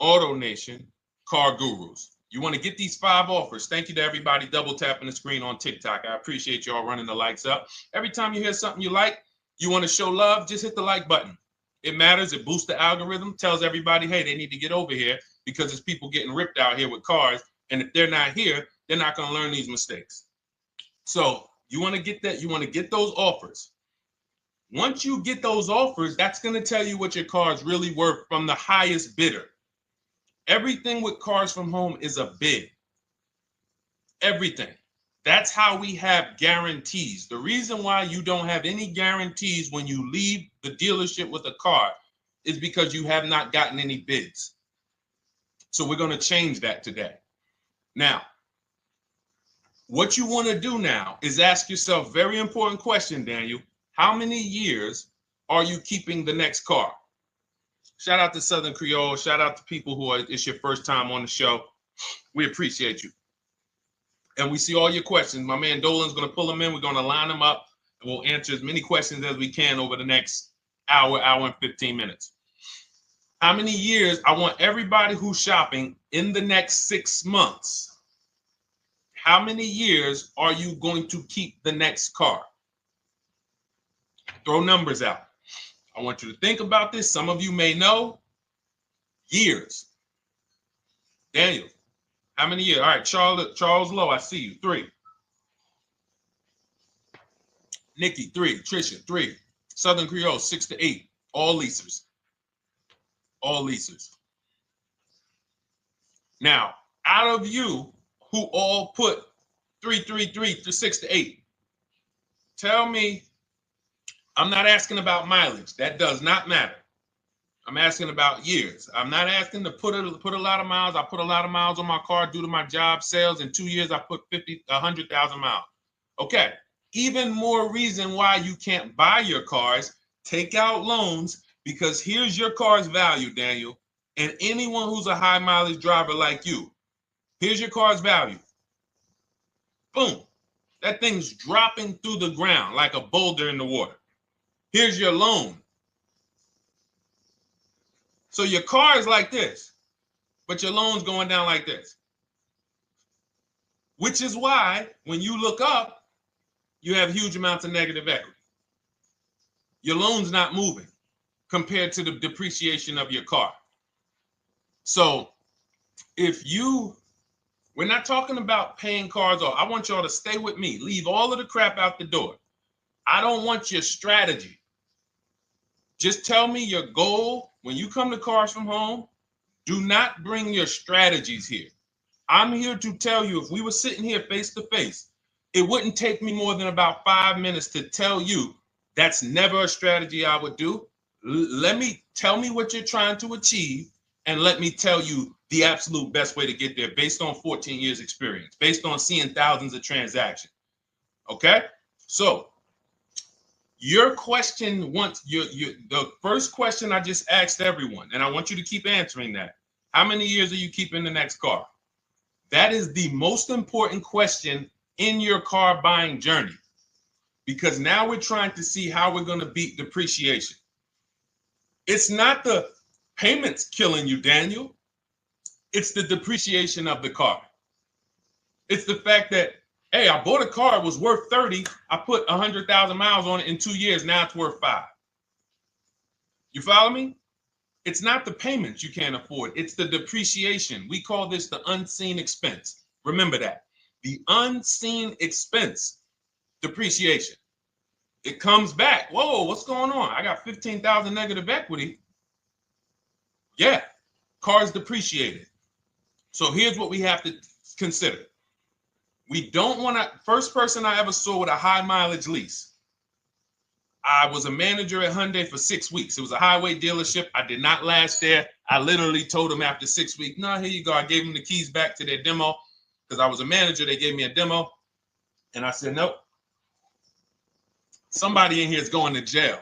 AutoNation, Car Gurus. You want to get these 5 offers. Thank you to everybody double tapping the screen on TikTok. I appreciate y'all running the likes up. Every time you hear something you like, you want to show love, just hit the like button. It matters. It boosts the algorithm, tells everybody, hey, they need to get over here because there's people getting ripped out here with cars. And if they're not here, they're not going to learn these mistakes. So you want to get that. You want to get those offers. Once you get those offers, that's going to tell you what your car is really worth from the highest bidder. Everything with Cars from Home is a bid. Everything. That's how we have guarantees. The reason why you don't have any guarantees when you leave the dealership with a car is because you have not gotten any bids. So we're going to change that today. Now, what you want to do now is ask yourself, very important question, Daniel. How many years are you keeping the next car? Shout out to Southern Creole. Shout out to people who it's your first time on the show. We appreciate you. And we see all your questions. My man Dolan's going to pull them in. We're going to line them up. And we'll answer as many questions as we can over the next hour and 15 minutes. How many years? I want everybody who's shopping in the next 6 months. How many years are you going to keep the next car? Throw numbers out. I want you to think about this. Some of you may know. Years. Daniel, how many years? All right, Charles Lowe, I see you. 3. Nikki, 3. Trisha, 3. Southern Creole, 6 to 8. All leasers. All leasers. Now, out of you who all put 3 to 6 to 8, tell me. I'm not asking about mileage. That does not matter. I'm asking about years. I'm not asking to put a lot of miles. I put a lot of miles on my car due to my job sales. In 2 years, I put 100,000 miles. Okay. Even more reason why you can't buy your cars. Take out loans because here's your car's value, Daniel. And anyone who's a high mileage driver like you, here's your car's value. Boom. That thing's dropping through the ground like a boulder in the water. Here's your loan. So your car is like this, but your loan's going down like this. Which is why when you look up, you have huge amounts of negative equity. Your loan's not moving compared to the depreciation of your car. So we're not talking about paying cars off. I want y'all to stay with me. Leave all of the crap out the door. I don't want your strategy. Just tell me your goal. When you come to Cars from Home, do not bring your strategies here. I'm here to tell you, if we were sitting here face to face, it wouldn't take me more than about 5 minutes to tell you that's never a strategy I would do. Tell me what you're trying to achieve, and let me tell you the absolute best way to get there based on 14 years experience, based on seeing thousands of transactions. Okay? So Your question the first question I just asked everyone, and I want you to keep answering that. How many years are you keeping the next car? That is the most important question in your car buying journey, because now we're trying to see how we're going to beat depreciation. It's not the payments killing you, Daniel. It's the depreciation of the car. It's the fact that, hey, I bought a car, it was worth 30. I put 100,000 miles on it in 2 years. Now it's worth 5. You follow me? It's not the payments you can't afford. It's the depreciation. We call this the unseen expense. Remember that. The unseen expense, depreciation. It comes back. Whoa, what's going on? I got 15,000 negative equity. Yeah, car's depreciated. So here's what we have to consider. We don't want to, first person I ever saw with a high mileage lease. I was a manager at Hyundai for 6 weeks. It was a highway dealership. I did not last there. I literally told them after 6 weeks, no, here you go. I gave them the keys back to their demo because I was a manager. They gave me a demo. And I said, nope. Somebody in here is going to jail.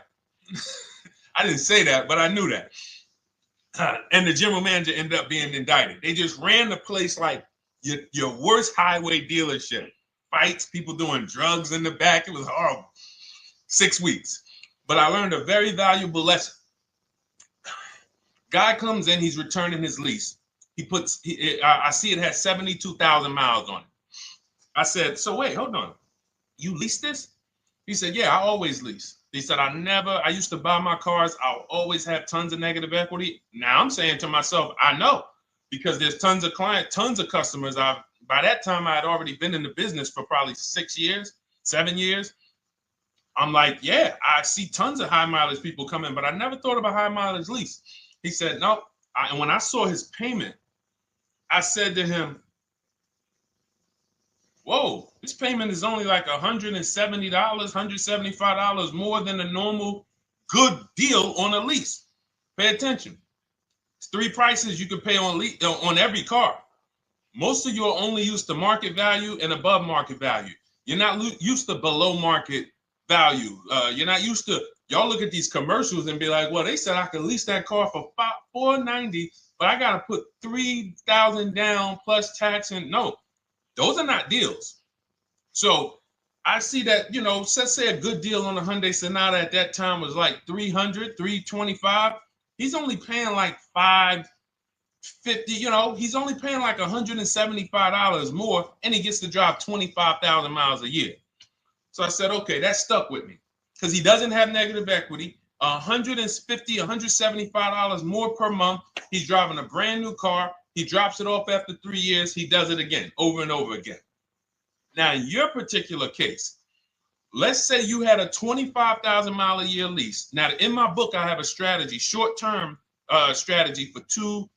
I didn't say that, but I knew that. And the general manager ended up being indicted. They just ran the place like your worst highway dealership. Fights, people doing drugs in the back. It was horrible. 6 weeks. But I learned a very valuable lesson. Guy comes in, he's returning his lease. I see it has 72,000 miles on it. I said, so wait, hold on. You leased this? He said, yeah, I always lease. He said, I used to buy my cars. I'll always have tons of negative equity. Now I'm saying to myself, I know, because there's tons of clients, tons of customers. By that time, I had already been in the business for probably 6 years, 7 years. I'm like, yeah, I see tons of high mileage people coming, but I never thought about high mileage lease. He said, no. And when I saw his payment, I said to him, whoa, this payment is only like $170, $175 more than a normal good deal on a lease. Pay attention. It's 3 prices you can pay on every car. Most of you are only used to market value and above market value. You're not used to below market value. You're not used to, y'all look at these commercials and be like, well, they said I could lease that car for $490, but I got to put $3,000 down plus tax. And no, those are not deals. So I see that, let's say a good deal on a Hyundai Sonata at that time was like $300, $325. He's only paying like $550, he's only paying like $175 more, and he gets to drive 25,000 miles a year. So I said, okay, that stuck with me because he doesn't have negative equity. $150, $175 more per month. He's driving a brand new car. He drops it off after 3 years. He does it again, over and over again. Now, in your particular case, let's say you had a 25,000 mile a year lease. Now, in my book, I have a strategy, short-term strategy for two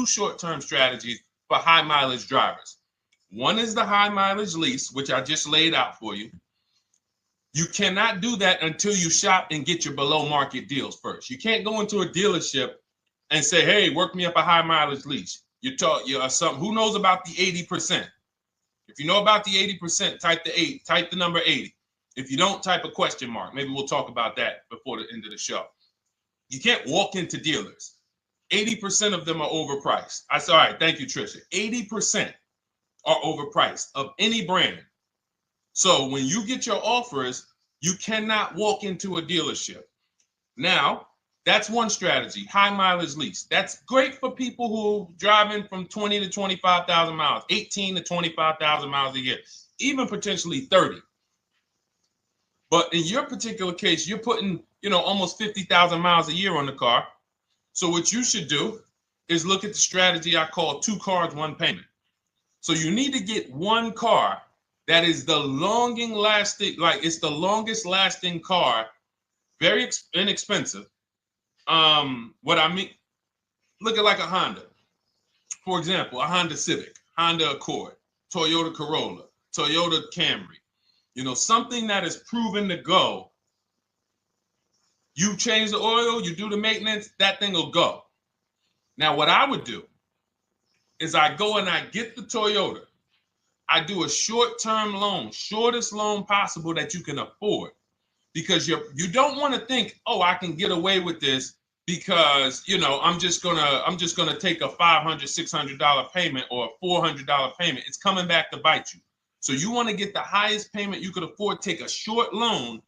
short-term strategies for high mileage drivers. One is the high mileage lease, which I just laid out for you. You cannot do that until you shop and get your below market deals first. You can't go into a dealership and say, hey, work me up a high mileage lease. You're who knows about the 80%? If you know about the 80%, type the number 80. If you don't, type a question mark. Maybe we'll talk about that before the end of the show. You can't walk into dealers. 80% of them are overpriced. I said, all right, thank you, Trisha. 80% are overpriced of any brand. So when you get your offers, you cannot walk into a dealership. Now, that's one strategy, high mileage lease. That's great for people who are driving from 20 to 25,000 miles, 18 to 25,000 miles a year, even potentially 30. But in your particular case, you're putting, almost 50,000 miles a year on the car. So what you should do is look at the strategy I call 2 cars, 1 payment. So you need to get one car that is the longest lasting car, very inexpensive. What I mean, look at like a Honda. For example, a Honda Civic, Honda Accord, Toyota Corolla, Toyota Camry. Something that is proven to go. You change the oil, you do the maintenance, that thing will go. Now, what I would do is I go and I get the Toyota. I do a short-term loan, shortest loan possible that you can afford. because you don't want to think, oh, I can get away with this because, you know, I'm just gonna take a $500, $600 payment or a $400 payment. It's coming back to bite you. So you want to get the highest payment you could afford, take a short loan,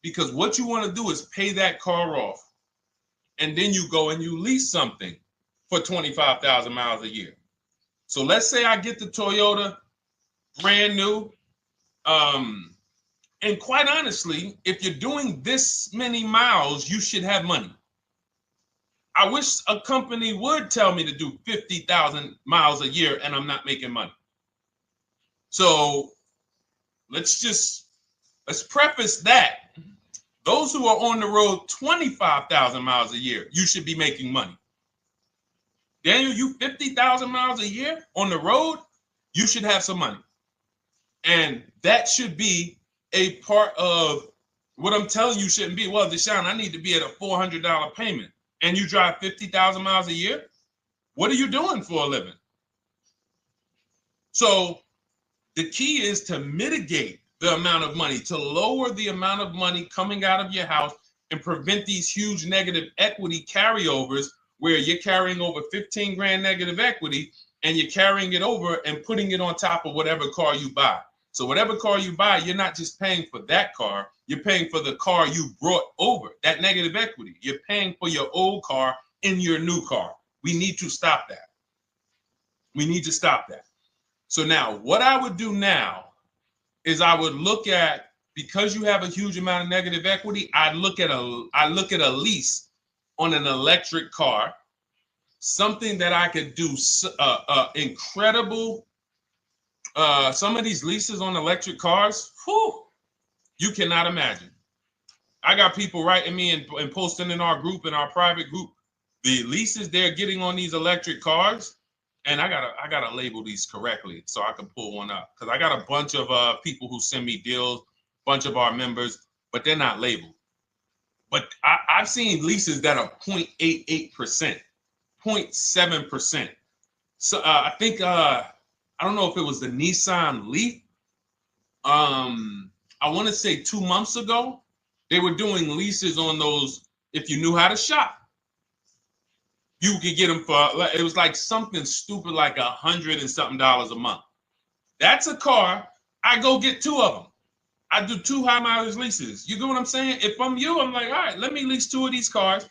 because what you want to do is pay that car off. And then you go and you lease something for 25,000 miles a year. So let's say I get the Toyota brand new. And quite honestly, if you're doing this many miles, you should have money. I wish a company would tell me to do 50,000 miles a year and I'm not making money. So let's preface that. Those who are on the road 25,000 miles a year, you should be making money. Daniel, you 50,000 miles a year on the road, you should have some money. And that should be a part of what I'm telling you shouldn't be. Well, Deshone, I need to be at a $400 payment. And you drive 50,000 miles a year? What are you doing for a living? So the key is to mitigate the amount of money, to lower the amount of money coming out of your house and prevent these huge negative equity carryovers where you're carrying over 15 grand negative equity and you're carrying it over and putting it on top of whatever car you buy. So whatever car you buy, you're not just paying for that car, you're paying for the car you brought over, that negative equity. You're paying for your old car in your new car. We need to stop that. We need to stop that. So now what I would do now is I would look at, because you have a huge amount of negative equity, I look at a lease on an electric car, something that I could do incredible. Some of these leases on electric cars, whew, you cannot imagine. I got people writing me and posting in our group, in our private group, the leases they're getting on these electric cars. And I gotta label these correctly so I can pull one up, because I got a bunch of people who send me deals, bunch of our members, but they're not labeled. But I've seen leases that are 0.88%, 0.7%. So I think I don't know if it was the Nissan Leaf. I want to say 2 months ago, they were doing leases on those. If you knew how to shop, you could get them for, it was like something stupid like $100 and something a month. That's a car. I go get 2 of them. I do 2 high mileage leases. You get what I'm saying? If I'm you, I'm like, all right, let me lease 2 of these cars.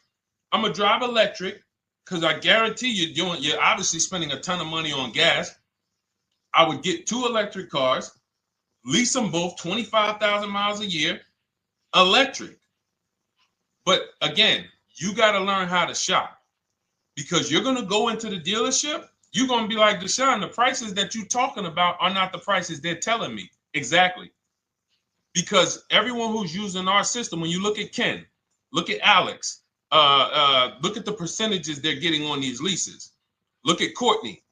I'm gonna drive electric, because I guarantee you're obviously spending a ton of money on gas. I would get 2 electric cars, lease them both 25,000 miles a year, electric. But again, you got to learn how to shop. Because you're going to go into the dealership, you're going to be like, Deshone, the prices that you're talking about are not the prices they're telling me. Exactly. Because everyone who's using our system, when you look at Ken, look at Alex, look at the percentages they're getting on these leases. Look at Courtney.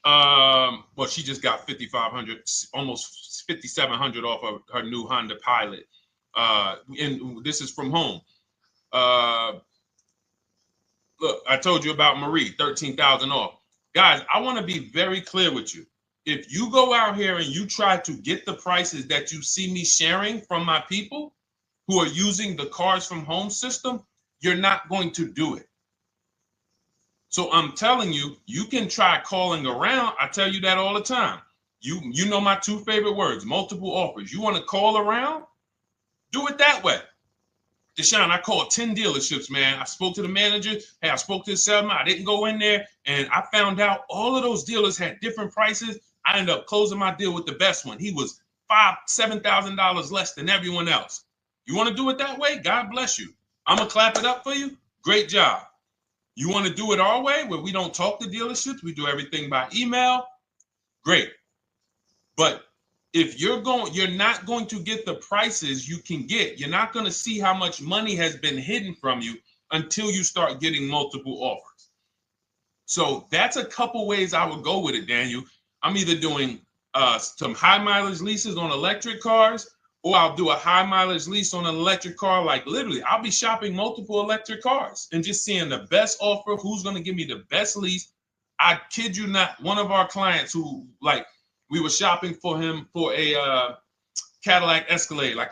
Well, she just got 5,500, almost 5,700 off of her new Honda Pilot. And this is from home. Look, I told you about Marie, 13,000 off. Guys, I want to be very clear with you. If you go out here and you try to get the prices that you see me sharing from my people who are using the Cars from Home system, you're not going to do it. So I'm telling you, you can try calling around. I tell you that all the time. You know my 2 favorite words, multiple offers. You want to call around? Do it that way. Deshone, I called 10 dealerships, man. I spoke to the manager. Hey, I spoke to the salesman. I didn't go in there, and I found out all of those dealers had different prices. I ended up closing my deal with the best one. He was $5,000, $7,000 less than everyone else. You want to do it that way? God bless you. I'm going to clap it up for you. Great job. You want to do it our way, where we don't talk to dealerships? We do everything by email? Great. But if you're not going to get the prices you can get. You're not going to see how much money has been hidden from you until you start getting multiple offers. So that's a couple ways I would go with it, Daniel. I'm either doing some high mileage leases on electric cars, or I'll do a high mileage lease on an electric car. Like literally, I'll be shopping multiple electric cars and just seeing the best offer, who's going to give me the best lease. I kid you not, one of our clients who, like, we were shopping for him for a Cadillac Escalade, like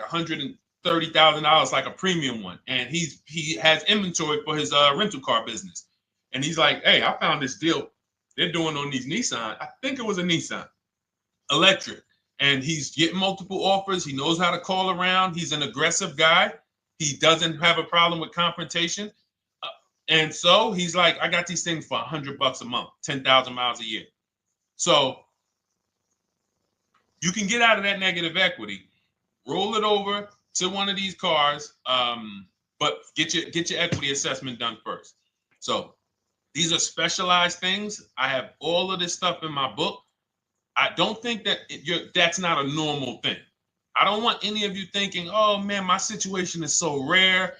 $30,000, like a premium one, and he has inventory for his rental car business, and he's like, hey, I found this deal they're doing on these Nissan. I think it was a Nissan electric, and he's getting multiple offers. He knows how to call around. He's an aggressive guy. He doesn't have a problem with confrontation, and so he's like, I got these things for $100 a month, 10,000 miles a year. So you can get out of that negative equity, roll it over to one of these cars, but get your equity assessment done first. So these are specialized things. I have all of this stuff in my book. I don't think that that's not a normal thing. I don't want any of you thinking, oh man, my situation is so rare.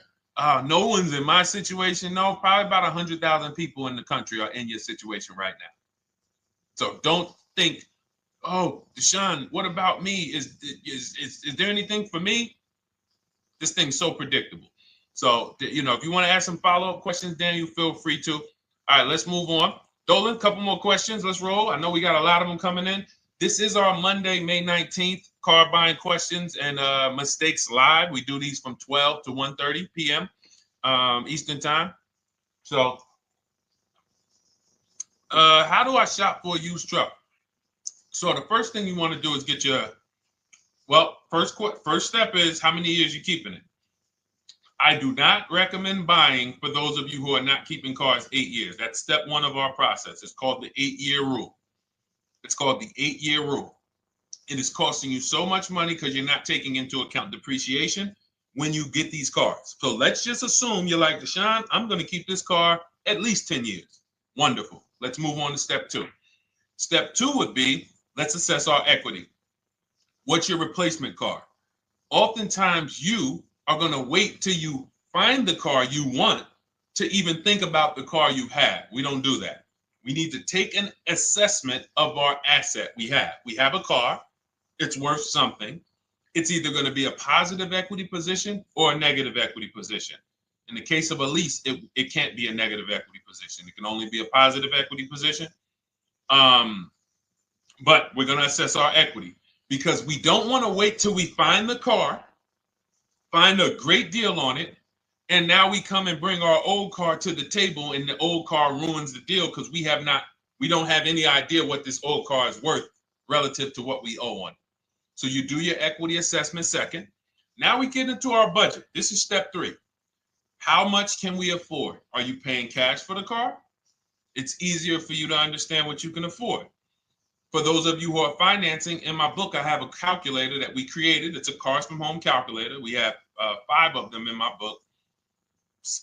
No one's in my situation. No, probably about 100,000 people in the country are in your situation right now. So don't think, oh, Deshone, what about me? Is there anything for me? This thing's so predictable. So, if you want to ask some follow-up questions, Daniel, feel free to. All right, let's move on. Dolan, a couple more questions. Let's roll. I know we got a lot of them coming in. This is our Monday, May 19th, car buying questions and mistakes live. We do these from 12 to 1:30 p.m. Eastern time. So, how do I shop for a used truck? So the first thing you want to do is get your, first step is how many years you keeping it. I do not recommend buying for those of you who are not keeping cars 8 years. That's step one of our process. It's called the 8-year rule. It's called the 8-year rule. It is costing you so much money because you're not taking into account depreciation when you get these cars. So let's just assume you're like, Deshone, I'm going to keep this car at least 10 years. Wonderful. Let's move on to step two. Step two would be, let's assess our equity. What's your replacement car? Oftentimes you are going to wait till you find the car you want to even think about the car you have. We don't do that. We need to take an assessment of our asset we have. We have a car. It's worth something. It's either going to be a positive equity position or a negative equity position. In the case of a lease, it can't be a negative equity position. It can only be a positive equity position. But we're going to assess our equity because we don't want to wait till we find the car, find a great deal on it, and now we come and bring our old car to the table and the old car ruins the deal because we don't have any idea what this old car is worth relative to what we owe on it. So you do your equity assessment second. Now we get into our budget. This is step three. How much can we afford? Are you paying cash for the car? It's easier for you to understand what you can afford. For those of you who are financing, in my book, I have a calculator that we created. It's a Cars from Home calculator. We have 5 of them in my book,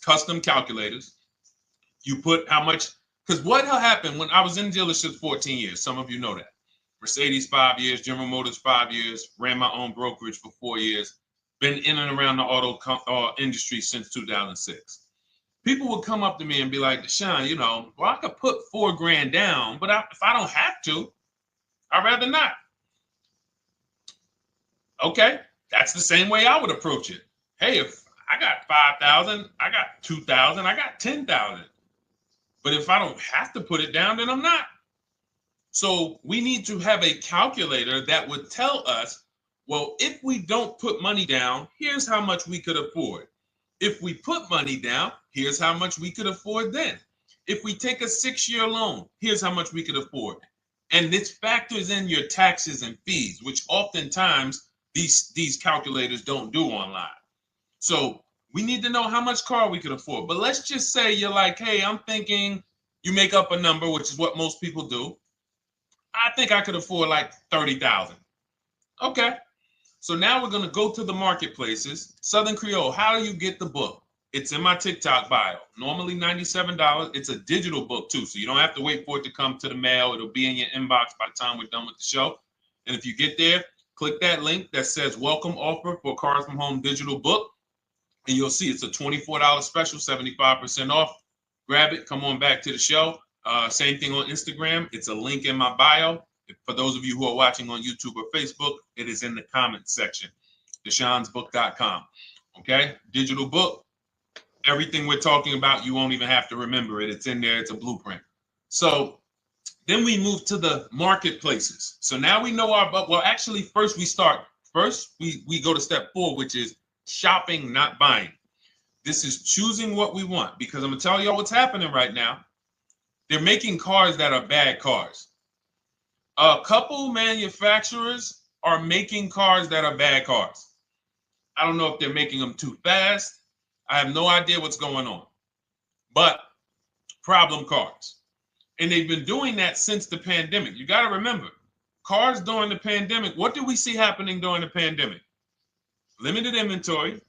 custom calculators. You put how much, because what happened when I was in dealerships 14 years, some of you know that. Mercedes 5 years, General Motors 5 years, ran my own brokerage for 4 years, been in and around the auto industry since 2006. People would come up to me and be like, Deshone, I could put $4,000 down, but if I don't have to, I'd rather not. Okay, that's the same way I would approach it. Hey, if I got 5,000, I got 2,000, I got 10,000. But if I don't have to put it down, then I'm not. So we need to have a calculator that would tell us, well, if we don't put money down, here's how much we could afford. If we put money down, here's how much we could afford then. If we take a 6-year loan, here's how much we could afford. And this factors in your taxes and fees, which oftentimes these calculators don't do online. So we need to know how much car we could afford. But let's just say you're like, hey, I'm thinking, you make up a number, which is what most people do. I think I could afford like 30,000. Okay. So now we're going to go to the marketplaces. Southern Creole, how do you get the book? It's in my TikTok bio. Normally $97. It's a digital book too, so you don't have to wait for it to come to the mail. It'll be in your inbox by the time we're done with the show. And if you get there, click that link that says welcome offer for Cars from Home digital book. And you'll see it's a $24 special, 75% off. Grab it. Come on back to the show. Same thing on Instagram. It's a link in my bio. For those of you who are watching on YouTube or Facebook, it is in the comments section. DeshonesBook.com. Okay? Digital book. Everything we're talking about, you won't even have to remember it. It's in there. It's a blueprint. So then we move to the marketplaces. So now we know actually first we go to step 4, which is shopping, not buying. This is choosing what we want, because I'm gonna tell y'all what's happening right now. They're making cars that are bad cars. A couple manufacturers are making cars that are bad cars. I don't know if they're making them too fast. I have no idea what's going on, but problem cars. And they've been doing that since the pandemic. You got to remember, cars during the pandemic, what did we see happening during the pandemic? Limited inventory.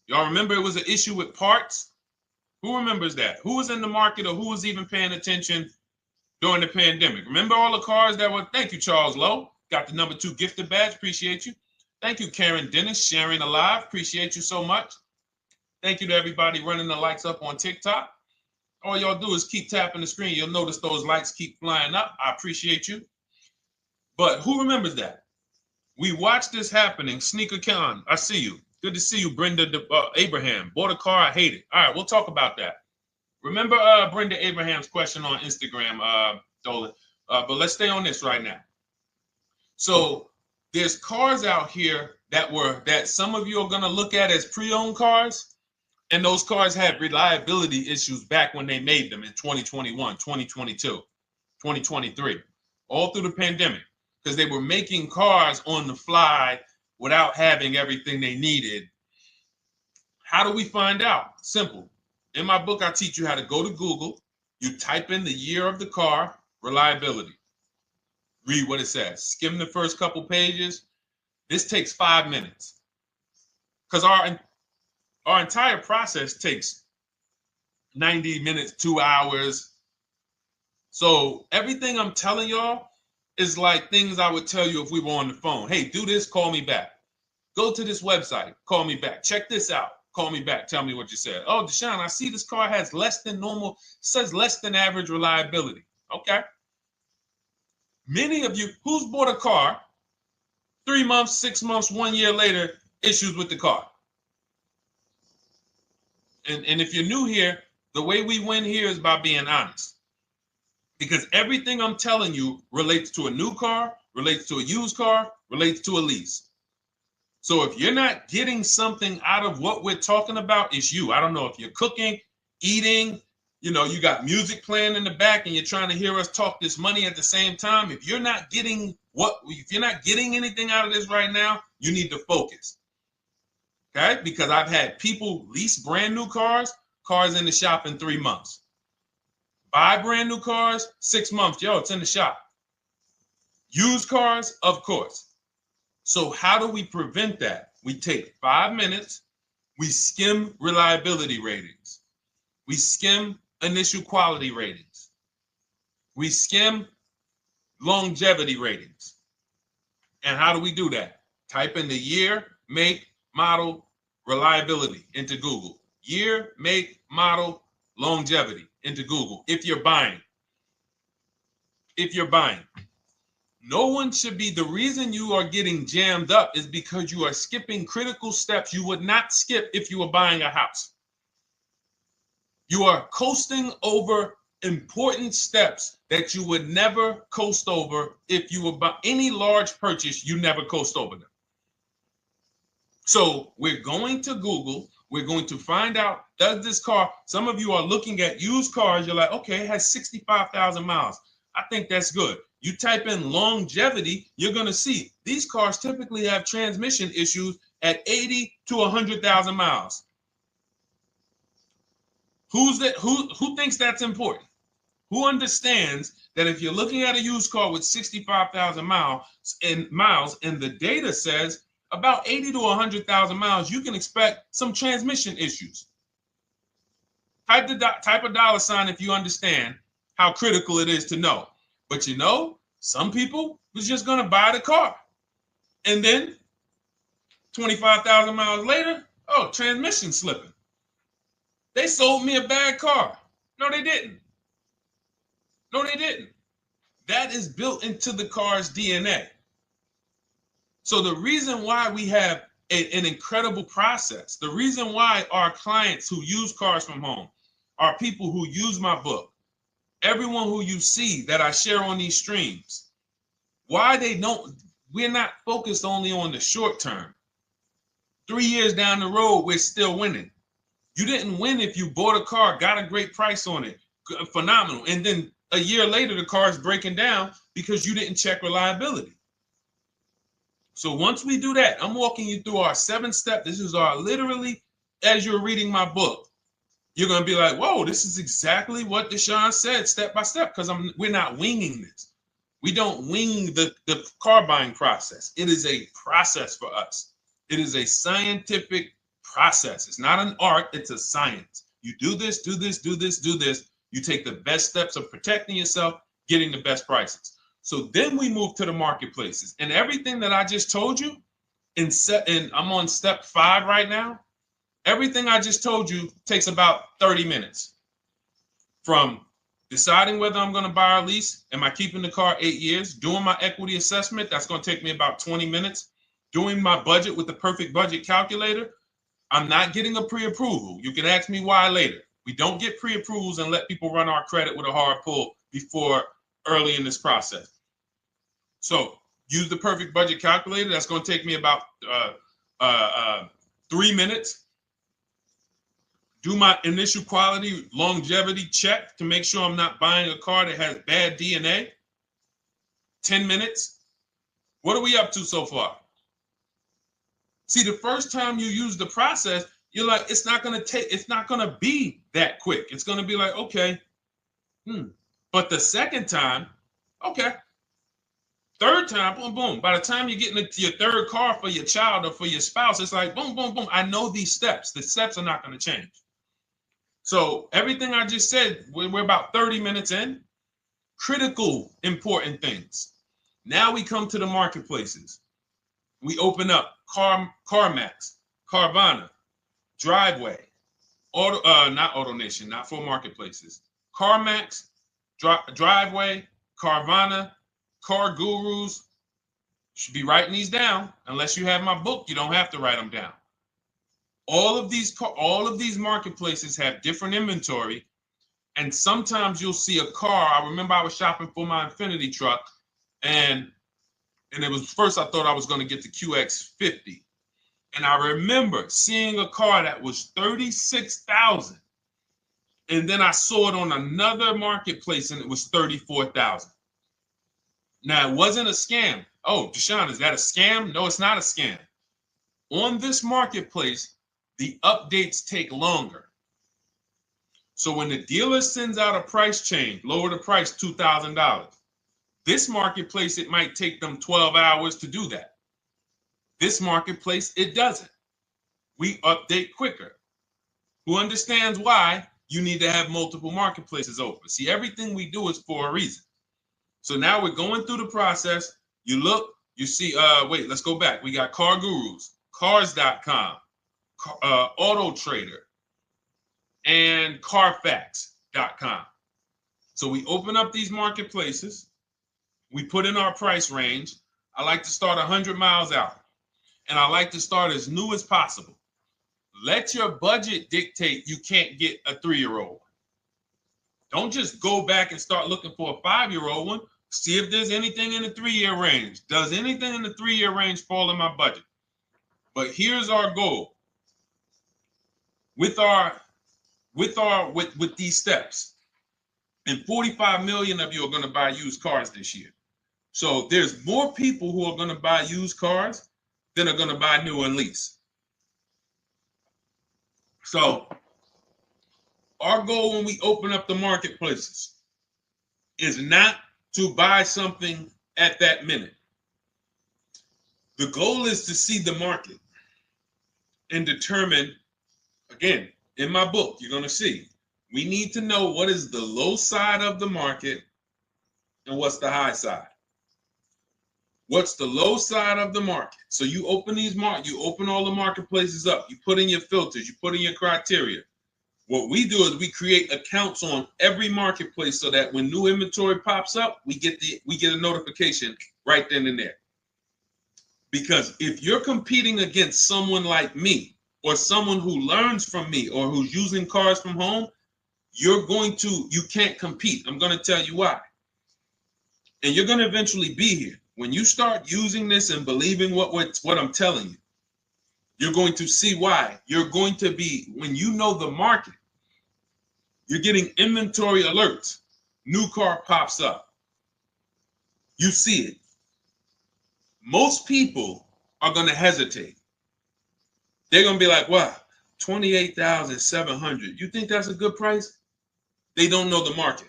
Y'all remember it was an issue with parts? Who remembers that? Who was in the market or who was even paying attention during the pandemic? Remember all the cars that were, thank you, Charles Lowe. Got the #2 gifted badge, appreciate you. Thank you, Karen Dennis, sharing alive, appreciate you so much. Thank you to everybody running the likes up on TikTok. All y'all do is keep tapping the screen. You'll notice those likes keep flying up. I appreciate you. But who remembers that? We watched this happening. Sneaker Con, I see you. Good to see you, Brenda Abraham. Bought a car, I hate it. All right, we'll talk about that. Remember Brenda Abraham's question on Instagram, Dolan. But let's stay on this right now. So there's cars out here that some of you are going to look at as pre-owned cars. And those cars had reliability issues back when they made them in 2021, 2022, 2023, all through the pandemic, because they were making cars on the fly without having everything they needed. How do we find out? Simple. In my book, I teach you how to go to Google. You type in the year of the car, reliability. Read what it says. Skim the first couple pages. This takes 5 minutes. Because our entire process takes 90 minutes, 2 hours. So everything I'm telling y'all is like things I would tell you if we were on the phone. Hey, do this, call me back. Go to this website, call me back. Check this out, call me back. Tell me what you said. Oh, Deshone, I see this car has less than normal, says less than average reliability. Okay. Many of you, who's bought a car 3 months, 6 months, 1 year later, issues with the car? And if you're new here, the way we win here is by being honest. Because everything I'm telling you relates to a new car, relates to a used car, relates to a lease. So if you're not getting something out of what we're talking about, it's you. I don't know if you're cooking, eating, you got music playing in the back and you're trying to hear us talk this money at the same time. If you're not getting anything out of this right now, you need to focus. Okay? Because I've had people lease brand new cars in the shop in 3 months. Buy brand new cars, 6 months. Yo, it's in the shop. Used cars, of course. So how do we prevent that? We take 5 minutes. We skim reliability ratings. We skim initial quality ratings. We skim longevity ratings. And how do we do that? Type in the year, make, model, reliability into Google. Year, make, model, longevity into Google. If you're buying. No one should be, the reason you are getting jammed up is because you are skipping critical steps you would not skip if you were buying a house. You are coasting over important steps that you would never coast over if you were buying any large purchase, you never coast over them. So we're going to Google, we're going to find out, does this car, some of you are looking at used cars, you're like, okay, it has 65,000 miles. I think that's good. You type in longevity, you're going to see these cars typically have transmission issues at 80 to 100,000 miles. Who thinks that's important? Who understands that if you're looking at a used car with 65,000 miles and the data says about 80 to 100,000 miles, you can expect some transmission issues. Type a dollar sign if you understand how critical it is to know. But some people was just going to buy the car. And then 25,000 miles later, transmission slipping. They sold me a bad car. No, they didn't. That is built into the car's DNA. So the reason why we have an incredible process, the reason why our clients who use cars from home are people who use my book, everyone who you see that I share on these streams, we're not focused only on the short term. 3 years down the road, we're still winning. You didn't win if you bought a car, got a great price on it, phenomenal, and then a year later the car is breaking down because you didn't check reliability. So once we do that, I'm walking you through our 7-step. This is our literally, as you're reading my book, you're going to be like, whoa, this is exactly what Deshone said, step by step, because we're not winging this. We don't wing the car buying process. It is a process for us. It is a scientific process. It's not an art, it's a science. You do this, do this, do this, do this. You take the best steps of protecting yourself, getting the best prices. So then we move to the marketplaces. And everything that I just told you, and I'm on step 5 right now, everything I just told you takes about 30 minutes. From deciding whether I'm going to buy or lease, am I keeping the car 8 years, doing my equity assessment, that's going to take me about 20 minutes, doing my budget with the perfect budget calculator. I'm not getting a pre-approval. You can ask me why later. We don't get pre-approvals and let people run our credit with a hard pull before early in this process. So use the perfect budget calculator. That's going to take me about 3 minutes. Do my initial quality longevity check to make sure I'm not buying a car that has bad DNA. 10 minutes. What are we up to so far? See, the first time you use the process, you're like, it's not going to be that quick. It's going to be like, okay. But the second time, okay. Third time, boom, boom. By the time you're getting into your third car for your child or for your spouse, it's like, boom, boom, boom. I know these steps. The steps are not going to change. So everything I just said, we're about 30 minutes in. Critical, important things. Now we come to the marketplaces. We open up CarMax, Carvana, Driveway, not AutoNation, not for marketplaces. CarMax, Driveway, Carvana, Car Gurus. Should be writing these down. Unless you have my book, you don't have to write them down. All of these marketplaces have different inventory, and sometimes you'll see a car. I remember I was shopping for my Infinity truck, and it was first I thought I was going to get the QX50, and I remember seeing a car that was $36,000, and then I saw it on another marketplace, and it was $34,000. Now it wasn't a scam. Oh, Deshone, is that a scam? No, it's not a scam. On this marketplace, the updates take longer. So when the dealer sends out a price change, lower the price $2,000. This marketplace, it might take them 12 hours to do that. This marketplace, it doesn't. We update quicker. Who understands why you need to have multiple marketplaces open? See, everything we do is for a reason. So now we're going through the process. You look, you see, wait, let's go back. We got Car Gurus, Cars.com, Auto Trader, and Carfax.com. So we open up these marketplaces. We put in our price range. I like to start 100 miles out, and I like to start as new as possible. Let your budget dictate you can't get a 3-year-old. Don't just go back and start looking for a 5-year-old one. See if there's anything in the 3-year range. Does anything in the 3-year range fall in my budget? But here's our goal. With these steps, and 45 million of you are going to buy used cars this year. So there's more people who are going to buy used cars than are going to buy new and lease. So our goal when we open up the marketplaces is not to buy something at that minute. The goal is to see the market and determine, again, in my book, you're going to see, we need to know what is the low side of the market and what's the high side. What's the low side of the market? So you open you open all the marketplaces up. You put in your filters. You put in your criteria. What we do is we create accounts on every marketplace so that when new inventory pops up, we get a notification right then and there. Because if you're competing against someone like me or someone who learns from me or who's using cars from home, you can't compete. I'm going to tell you why. And you're going to eventually be here. When you start using this and believing what I'm telling you, You're going to see why. You're going to be, when you know the market, you're getting inventory alerts. New car pops up. You see it. Most people are going to hesitate. They're going to be like, wow, 28,700. You think that's a good price? They don't know the market.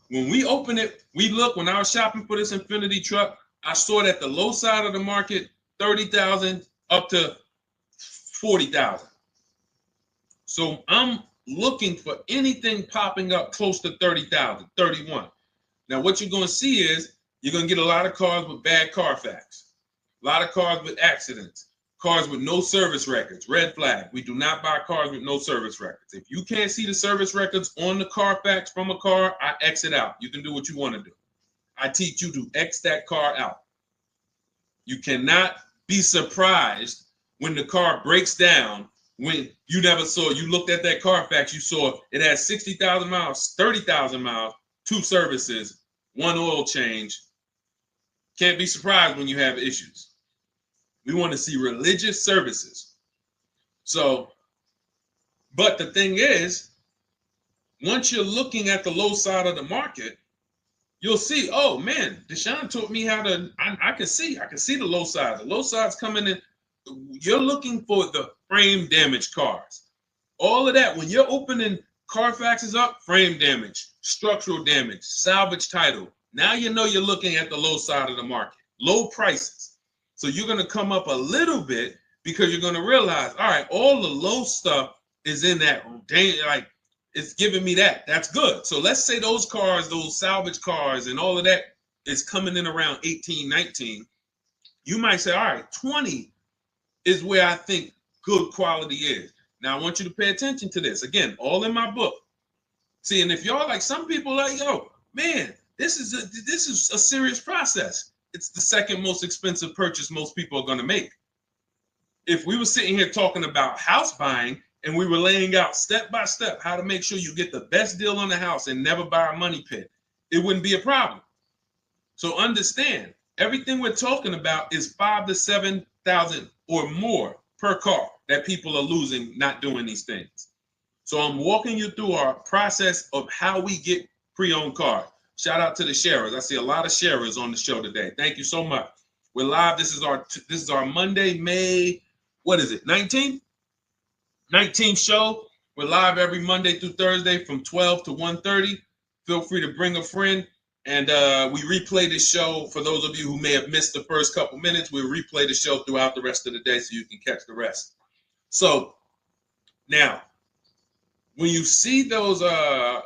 When we open it, we look, when I was shopping for this Infinity truck, I saw it at the low side of the market, 30,000 up to 40,000. So I'm looking for anything popping up close to 30,000, 31. Now, what you're going to see is you're going to get a lot of cars with bad Carfax, a lot of cars with accidents, cars with no service records, red flag. We do not buy cars with no service records. If you can't see the service records on the Carfax from a car, I exit out. You can do what you want to do. I teach you to X that car out. You cannot be surprised when the car breaks down, when you never saw, you looked at that Carfax, you saw it had 60,000 miles, 30,000 miles, 2 services, 1 oil change. Can't be surprised when you have issues. We want to see religious services. So, but the thing is, once you're looking at the low side of the market, you'll see, oh man, Deshone taught me how to, I can see the low side. The low side's coming in. You're looking for the frame damage cars. All of that, when you're opening Carfaxes up, frame damage, structural damage, salvage title. Now you know you're looking at the low side of the market, low prices. So you're going to come up a little bit because you're going to realize, all right, all the low stuff is in that, like, it's giving me that. That's good. So let's say those cars, those salvage cars and all of that is coming in around 18, 19. You might say, all right, 20 is where I think good quality is. Now, I want you to pay attention to this. Again, all in my book. See, and if y'all like, some people like, yo, man, this is a serious process. It's the second most expensive purchase most people are going to make. If we were sitting here talking about house buying and we were laying out step by step how to make sure you get the best deal on the house and never buy a money pit, it wouldn't be a problem. So understand, everything we're talking about is 5,000 to 7,000 or more per car that people are losing not doing these things. So I'm walking you through our process of how we get pre-owned cars. Shout out to the sharers. I see a lot of sharers on the show today. Thank you so much. We're live. This is our Monday, May, what is it, 19th? 19th show. We're live every Monday through Thursday from 12 to 1:30. Feel free to bring a friend. And we replay this show. For those of you who may have missed the first couple minutes, we'll replay the show throughout the rest of the day so you can catch the rest. So now, when you see those,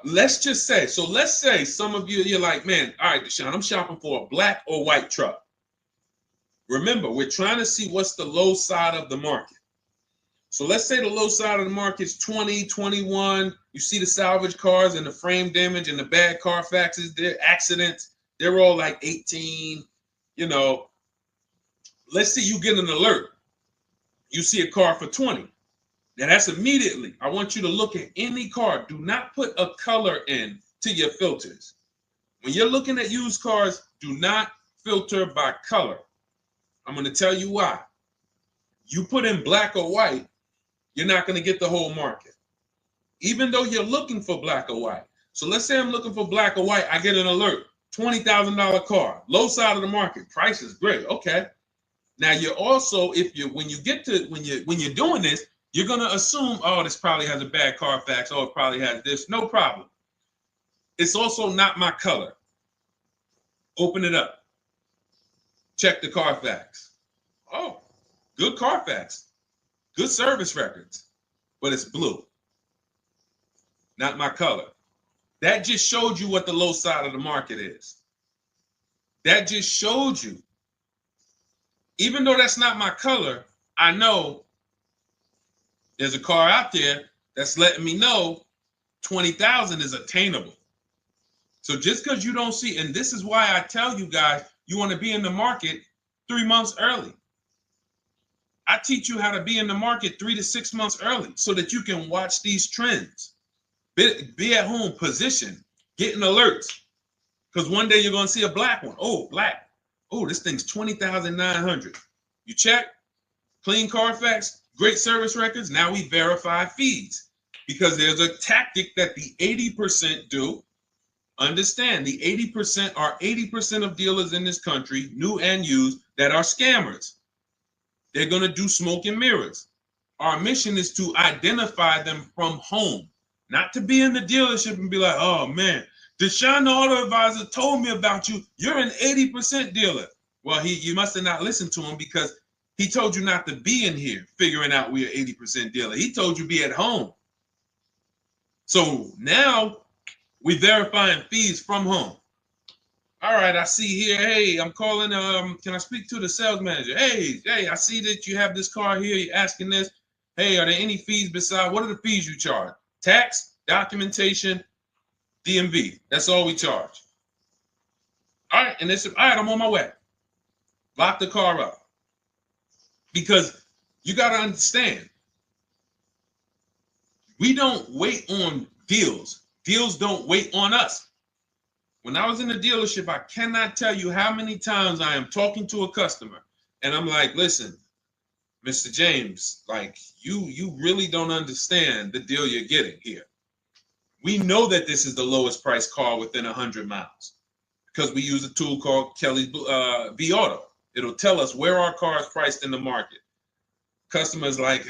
let's say some of you, you're like, man, all right, Deshone, I'm shopping for a black or white truck. Remember, we're trying to see what's the low side of the market. So let's say the low side of the market is 20, 21. You see the salvage cars and the frame damage and the bad Carfaxes, their accidents, they're all like 18, you know. Let's say you get an alert. You see a car for 20. Now that's immediately, I want you to look at any car. Do not put a color in to your filters. When you're looking at used cars, do not filter by color. I'm going to tell you why. You put in black or white, you're not going to get the whole market, even though you're looking for black or white. So let's say I'm looking for black or white. I get an alert, $20,000 car, low side of the market. Price is great. Okay. Now you're also, when you're doing this, you're going to assume, oh, this probably has a bad Carfax. Oh, it probably has this. No problem. It's also not my color. Open it up. Check the Carfax. Oh, good Carfax. Good service records, but it's blue. Not my color. That just showed you what the low side of the market is. That just showed you. Even though that's not my color, I know there's a car out there that's letting me know 20,000 is attainable. So just because you don't see, and this is why I tell you guys, you want to be in the market 3 months early. I teach you how to be in the market 3 to 6 months early so that you can watch these trends. Be at home, position, getting alerts. Because one day you're going to see a black one. Oh, black. Oh, this thing's 20,900. You check. clean Carfax, great service records. Now we verify fees because there's a tactic that the 80% do. Understand, the 80% are 80% of dealers in this country, new and used, that are scammers. They're going to do smoke and mirrors. Our mission is to identify them from home, not to be in the dealership and be like, oh man, Deshone the Auto Advisor told me about you. You're an 80% dealer. Well, you must have not listened to him because he told you not to be in here figuring out we're 80% dealer. He told you be at home. So now we verifying fees from home. All right, I see here, hey, I'm calling, can I speak to the sales manager? Hey, I see that you have this car here, you're asking this. Hey, are there any fees besides, what are the fees you charge? Tax, documentation, DMV. That's all we charge. All right, and they said, all right, I'm on my way. Lock the car up. Because you got to understand, we don't wait on deals. Deals don't wait on us. When I was in the dealership, I cannot tell you how many times I am talking to a customer and I'm like, listen, Mr. James, like you really don't understand the deal you're getting here. We know that this is the lowest price car within 100 miles because we use a tool called Kelly's V Auto. It'll tell us where our car is priced in the market. Customers like,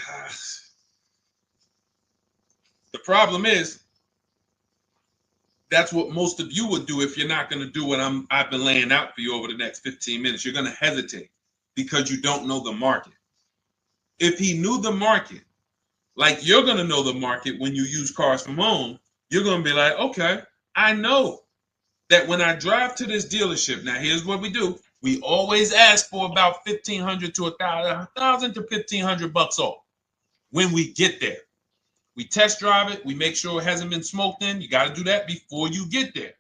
the problem is, that's what most of you would do if you're not going to do what I've been laying out for you over the next 15 minutes. You're going to hesitate because you don't know the market. If he knew the market, like you're going to know the market when you use cars from home, you're going to be like, okay, I know that when I drive to this dealership, now here's what we do. We always ask for about $1,500 to $1,000 to $1,500 off when we get there. We test drive it. We make sure it hasn't been smoked in. You got to do that before you get there.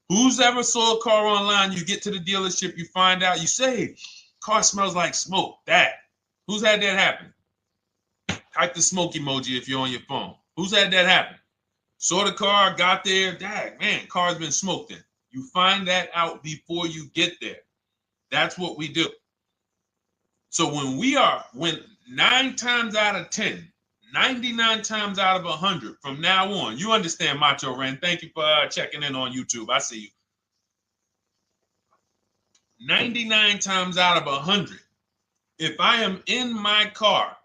Who's ever saw a car online? You get to the dealership, you find out, you say, car smells like smoke. That. Who's had that happen? Type the smoke emoji if you're on your phone. Who's had that happen? Saw the car, got there, dang, man, car's been smoked in. You find that out before you get there. That's what we do. So when 9 times out of 10, 99 times out of 100 from now on, you understand, Macho Ren. Thank you for checking in on YouTube. I see you. 99 times out of 100, if I am in my car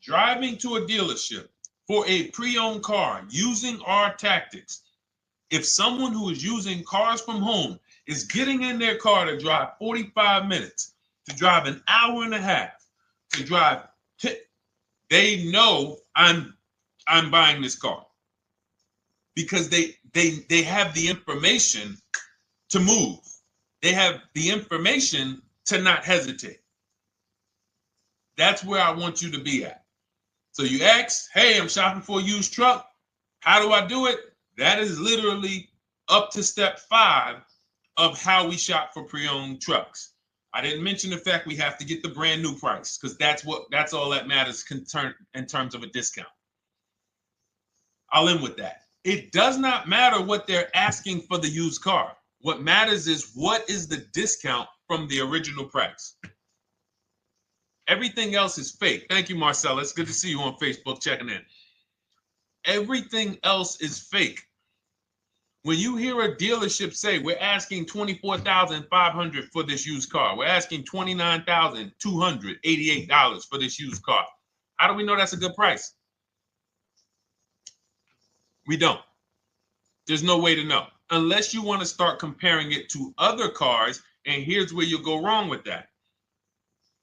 driving to a dealership for a pre-owned car using our tactics, if someone who is using cars from home is getting in their car to drive 45 minutes, to drive an hour and a half, to drive, they know I'm buying this car because they have the information to move. They have the information to not hesitate. That's where I want you to be at. So you ask, hey, I'm shopping for a used truck. How do I do it? That is literally up to step 5 of how we shop for pre-owned trucks. I didn't mention the fact we have to get the brand new price because that's all that matters in terms of a discount. I'll end with that. It does not matter what they're asking for the used car. What matters is what is the discount from the original price. Everything else is fake. Thank you, Marcella. It's good to see you on Facebook checking in. Everything else is fake. When you hear a dealership say, we're asking $24,500 for this used car, we're asking $29,288 for this used car, how do we know that's a good price? We don't. There's no way to know. Unless you want to start comparing it to other cars, and here's where you'll go wrong with that.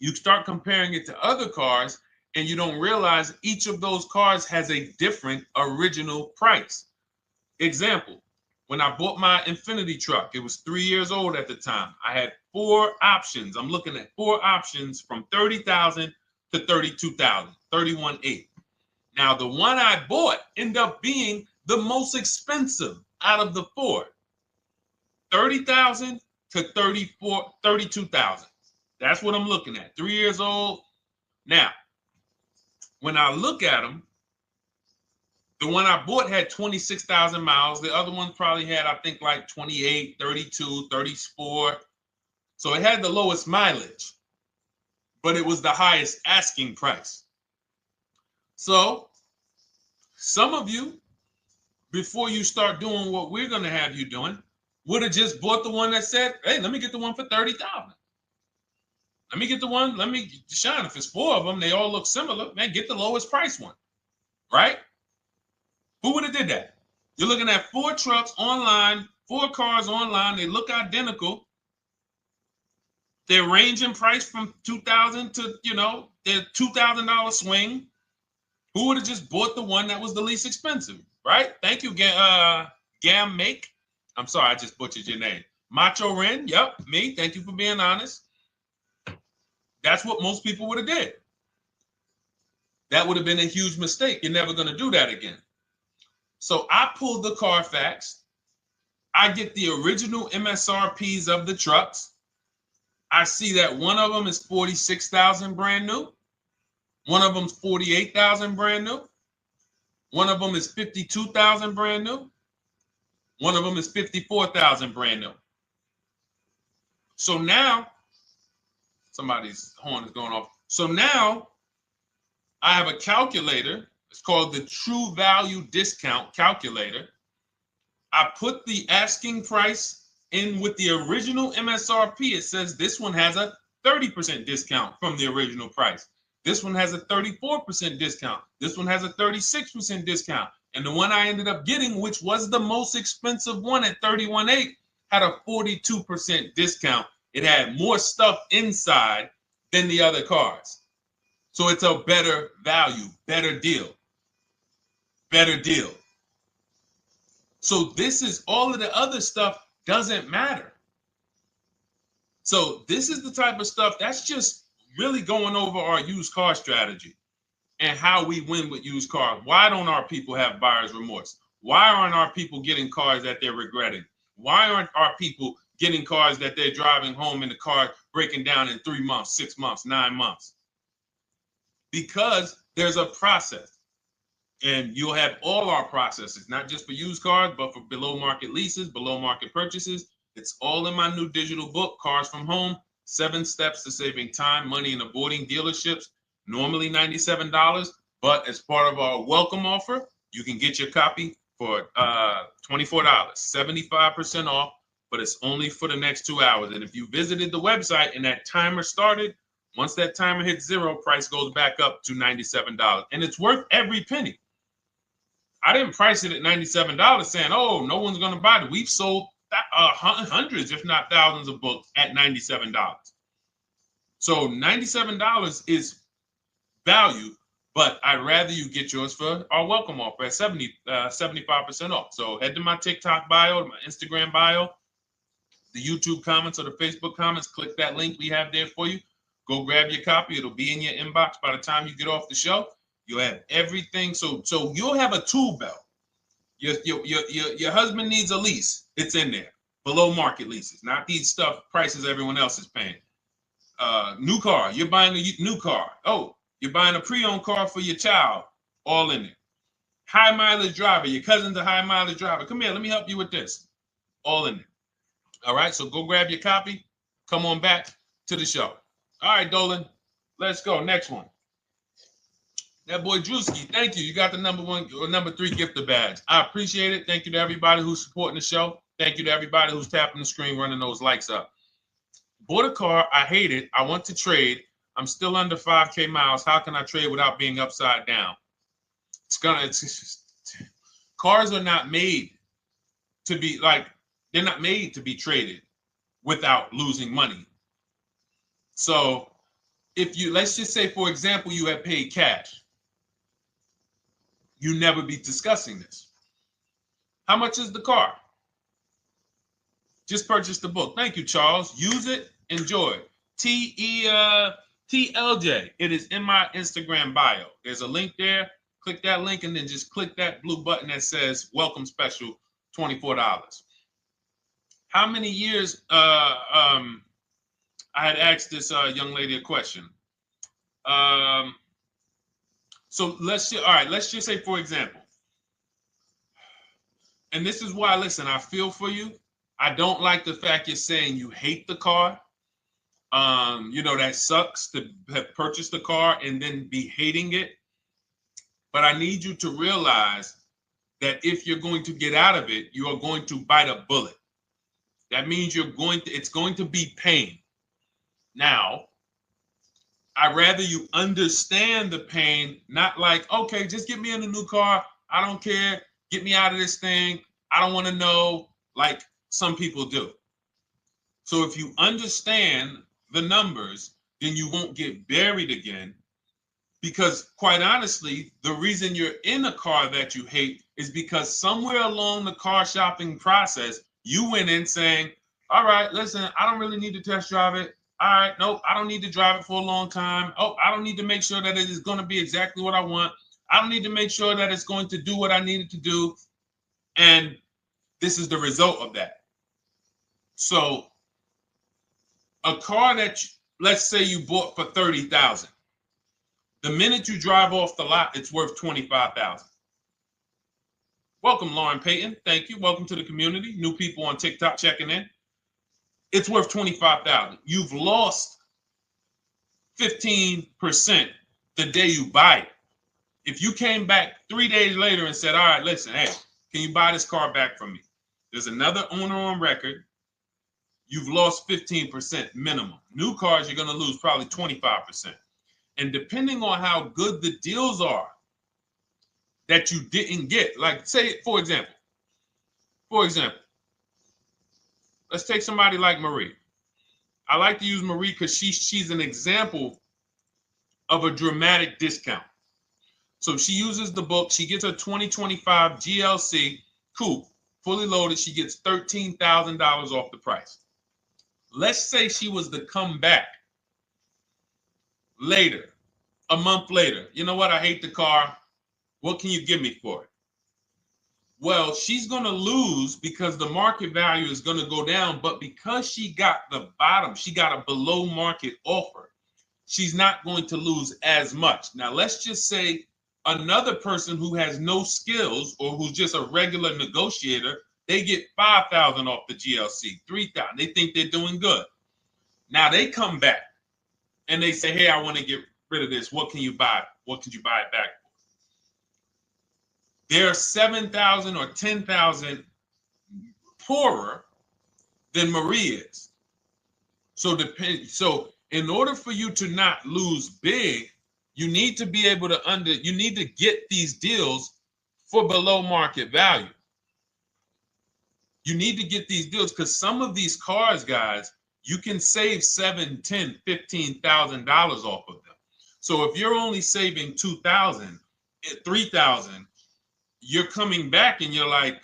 You start comparing it to other cars, and you don't realize each of those cars has a different original price. Example. When I bought my Infinity truck, it was 3 years old at the time. I had 4 options. I'm looking at 4 options from $30,000 to $32,000, $31,800. Now, the one I bought ended up being the most expensive out of the 4. $30,000 to $32,000. That's what I'm looking at. 3 years old. Now, when I look at them, the one I bought had 26,000 miles. The other one probably had, I think, like 28, 32, 34. So it had the lowest mileage. but it was the highest asking price. So some of you, before you start doing what we're going to have you doing, would have just bought the one that said, hey, let me get the one for $30,000. Let me get the one, Deshone, if it's 4 of them, they all look similar, man, get the lowest price one, right? Who would have did that? You're looking at 4 trucks online, 4 cars online, they look identical. They're ranging price from $2,000 to, their $2,000 swing. Who would have just bought the one that was the least expensive, right? Thank you, Gam Make. I'm sorry, I just butchered your name. Macho Ren, yep, me. Thank you for being honest. That's what most people would have did. That would have been a huge mistake. You're never going to do that again. So I pulled the Carfax. I get the original MSRPs of the trucks. I see that one of them is 46,000 brand new. One of them's 48,000 brand new. One of them is 52,000 brand new. One of them is 54,000 brand new. So now, somebody's horn is going off. So now I have a calculator. It's called the True Value Discount Calculator. I put the asking price in with the original MSRP. It says this one has a 30% discount from the original price. This one has a 34% discount. This one has a 36% discount. And the one I ended up getting, which was the most expensive one at $31,800, had a 42% discount. It had more stuff inside than the other cars. So it's a better value, better deal. Better deal. So this is all of the other stuff doesn't matter. So this is the type of stuff that's just really going over our used car strategy and how we win with used cars. Why don't our people have buyer's remorse? Why aren't our people getting cars that they're regretting? Why aren't our people getting cars that they're driving home and the car breaking down in 3 months, 6 months, 9 months? Because there's a process. And you'll have all our processes, not just for used cars, but for below market leases, below market purchases. It's all in my new digital book, Cars from Home, 7 Steps to Saving Time, Money, and Avoiding Dealerships. Normally $97, but as part of our welcome offer, you can get your copy for $24, 75% off, but it's only for the next 2 hours. And if you visited the website and that timer started, once that timer hits 0, price goes back up to $97. And it's worth every penny. I didn't price it at $97 saying, oh, no one's going to buy it. We've sold hundreds, if not thousands of books at $97. So $97 is value, but I'd rather you get yours for our welcome offer at 75% off. So head to my TikTok bio, my Instagram bio, the YouTube comments or the Facebook comments, click that link we have there for you. Go grab your copy. It'll be in your inbox by the time you get off the show. You'll have everything. So you'll have a tool belt. Your husband needs a lease. It's in there. Below market leases, not these stuff prices everyone else is paying. New car. You're buying a new car. Oh, you're buying a pre-owned car for your child. All in there. High mileage driver. Your cousin's a high mileage driver. Come here. Let me help you with this. All in there. All right. So go grab your copy. Come on back to the show. All right, Dolan. Let's go. Next one. That boy Drewski, thank you. You got the number 1 or number 3 gifter badge. I appreciate it. Thank you to everybody who's supporting the show. Thank you to everybody who's tapping the screen, running those likes up. Bought a car. I hate it. I want to trade. I'm still under 5K miles. How can I trade without being upside down? Cars are not made to be they're not made to be traded without losing money. So if you, let's just say, for example, you have paid cash, you never be discussing this. How much is the car? Just purchase the book. Thank you, Charles. Use it, enjoy it. TLJ. It is in my Instagram bio. There's a link there. Click that link and then just click that blue button that says welcome special, $24. How many years I had asked this young lady a question. So let's just say, for example, and this is why, listen, I feel for you. I don't like the fact you're saying you hate the car. That sucks to have purchased a car and then be hating it. But I need you to realize that if you're going to get out of it, you are going to bite a bullet. That means it's going to be pain. Now, I'd rather you understand the pain, not like, okay, just get me in a new car. I don't care. Get me out of this thing. I don't want to know, like some people do. So if you understand the numbers, then you won't get buried again. Because quite honestly, the reason you're in a car that you hate is because somewhere along the car shopping process, you went in saying, all right, listen, I don't really need to test drive it. All right, nope, I don't need to drive it for a long time. Oh, I don't need to make sure that it is going to be exactly what I want. I don't need to make sure that it's going to do what I need it to do. And this is the result of that. So a car that, let's say you bought for $30,000. The minute you drive off the lot, it's worth $25,000. Welcome, Lauren Payton. Thank you. Welcome to the community. New people on TikTok checking in. It's worth $25,000. You've lost 15% the day you buy it. If you came back 3 days later and said, all right, listen, hey, can you buy this car back from me? There's another owner on record. You've lost 15% minimum. New cars, you're going to lose probably 25%. And depending on how good the deals are that you didn't get, like say, for example, let's take somebody like Marie. I like to use Marie because she's an example of a dramatic discount. So she uses the book. She gets her 2025 GLC coupe, fully loaded. She gets $13,000 off the price. Let's say she was to come back later, a month later. You know what? I hate the car. What can you give me for it? Well, she's going to lose because the market value is going to go down. But because she got the bottom, she got a below market offer, she's not going to lose as much. Now, let's just say another person who has no skills or who's just a regular negotiator, they get $5,000 off the GLC, $3,000. They think they're doing good. Now they come back and they say, hey, I want to get rid of this. What can you buy? What could you buy it back for? They're 7,000 or 10,000 poorer than Marie is. So in order for you to not lose big, you need to be able to you need to get these deals for below market value. You need to get these deals because some of these cars, guys, you can save $7,000, $10,000, $15,000 off of them. So if you're only saving $2,000, $3,000, you're coming back and you're like,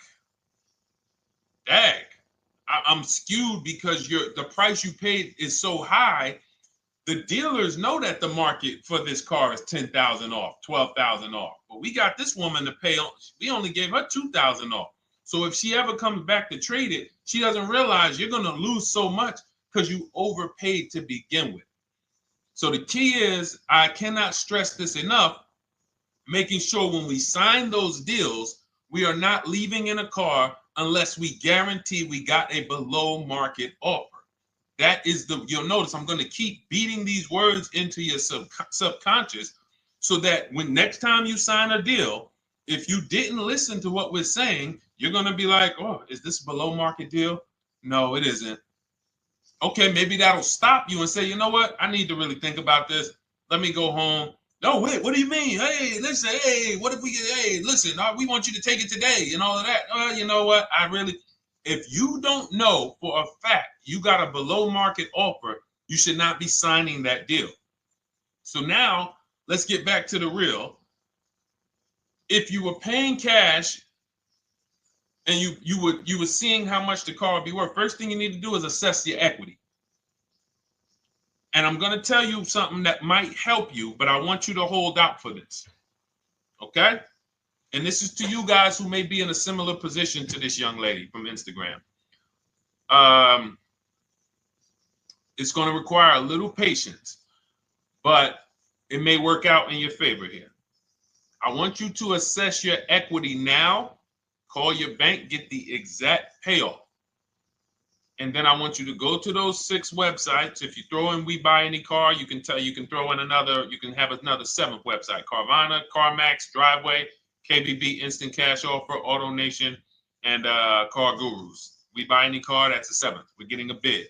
dang, I'm skewed because the price you paid is so high. The dealers know that the market for this car is $10,000 off, $12,000 off. But we got this woman to pay, we only gave her $2,000 off. So if she ever comes back to trade it, she doesn't realize you're going to lose so much because you overpaid to begin with. So the key is, I cannot stress this enough, making sure when we sign those deals, we are not leaving in a car unless we guarantee we got a below market offer. That is you'll notice I'm going to keep beating these words into your subconscious so that when next time you sign a deal, if you didn't listen to what we're saying, you're going to be like, oh, is this a below market deal? No, it isn't. Okay, maybe that'll stop you and say, you know what? I need to really think about this. Let me go home. No, wait, what do you mean? Hey, listen, hey, what if we get, hey, listen, we want you to take it today and all of that. You know what? If you don't know for a fact you got a below market offer, you should not be signing that deal. So now let's get back to the real. If you were paying cash and you were seeing how much the car would be worth, first thing you need to do is assess your equity. And I'm going to tell you something that might help you, but I want you to hold out for this. Okay? And this is to you guys who may be in a similar position to this young lady from Instagram. It's going to require a little patience, but it may work out in your favor here. I want you to assess your equity now. Call your bank, get the exact payoff. And then I want you to go to those 6 websites. If you throw in We Buy Any Car, you can throw in you can have another 7th website: Carvana, CarMax, Driveway, KBB, Instant Cash Offer, AutoNation, and Car Gurus. We Buy Any Car, that's the 7th. We're getting a bid.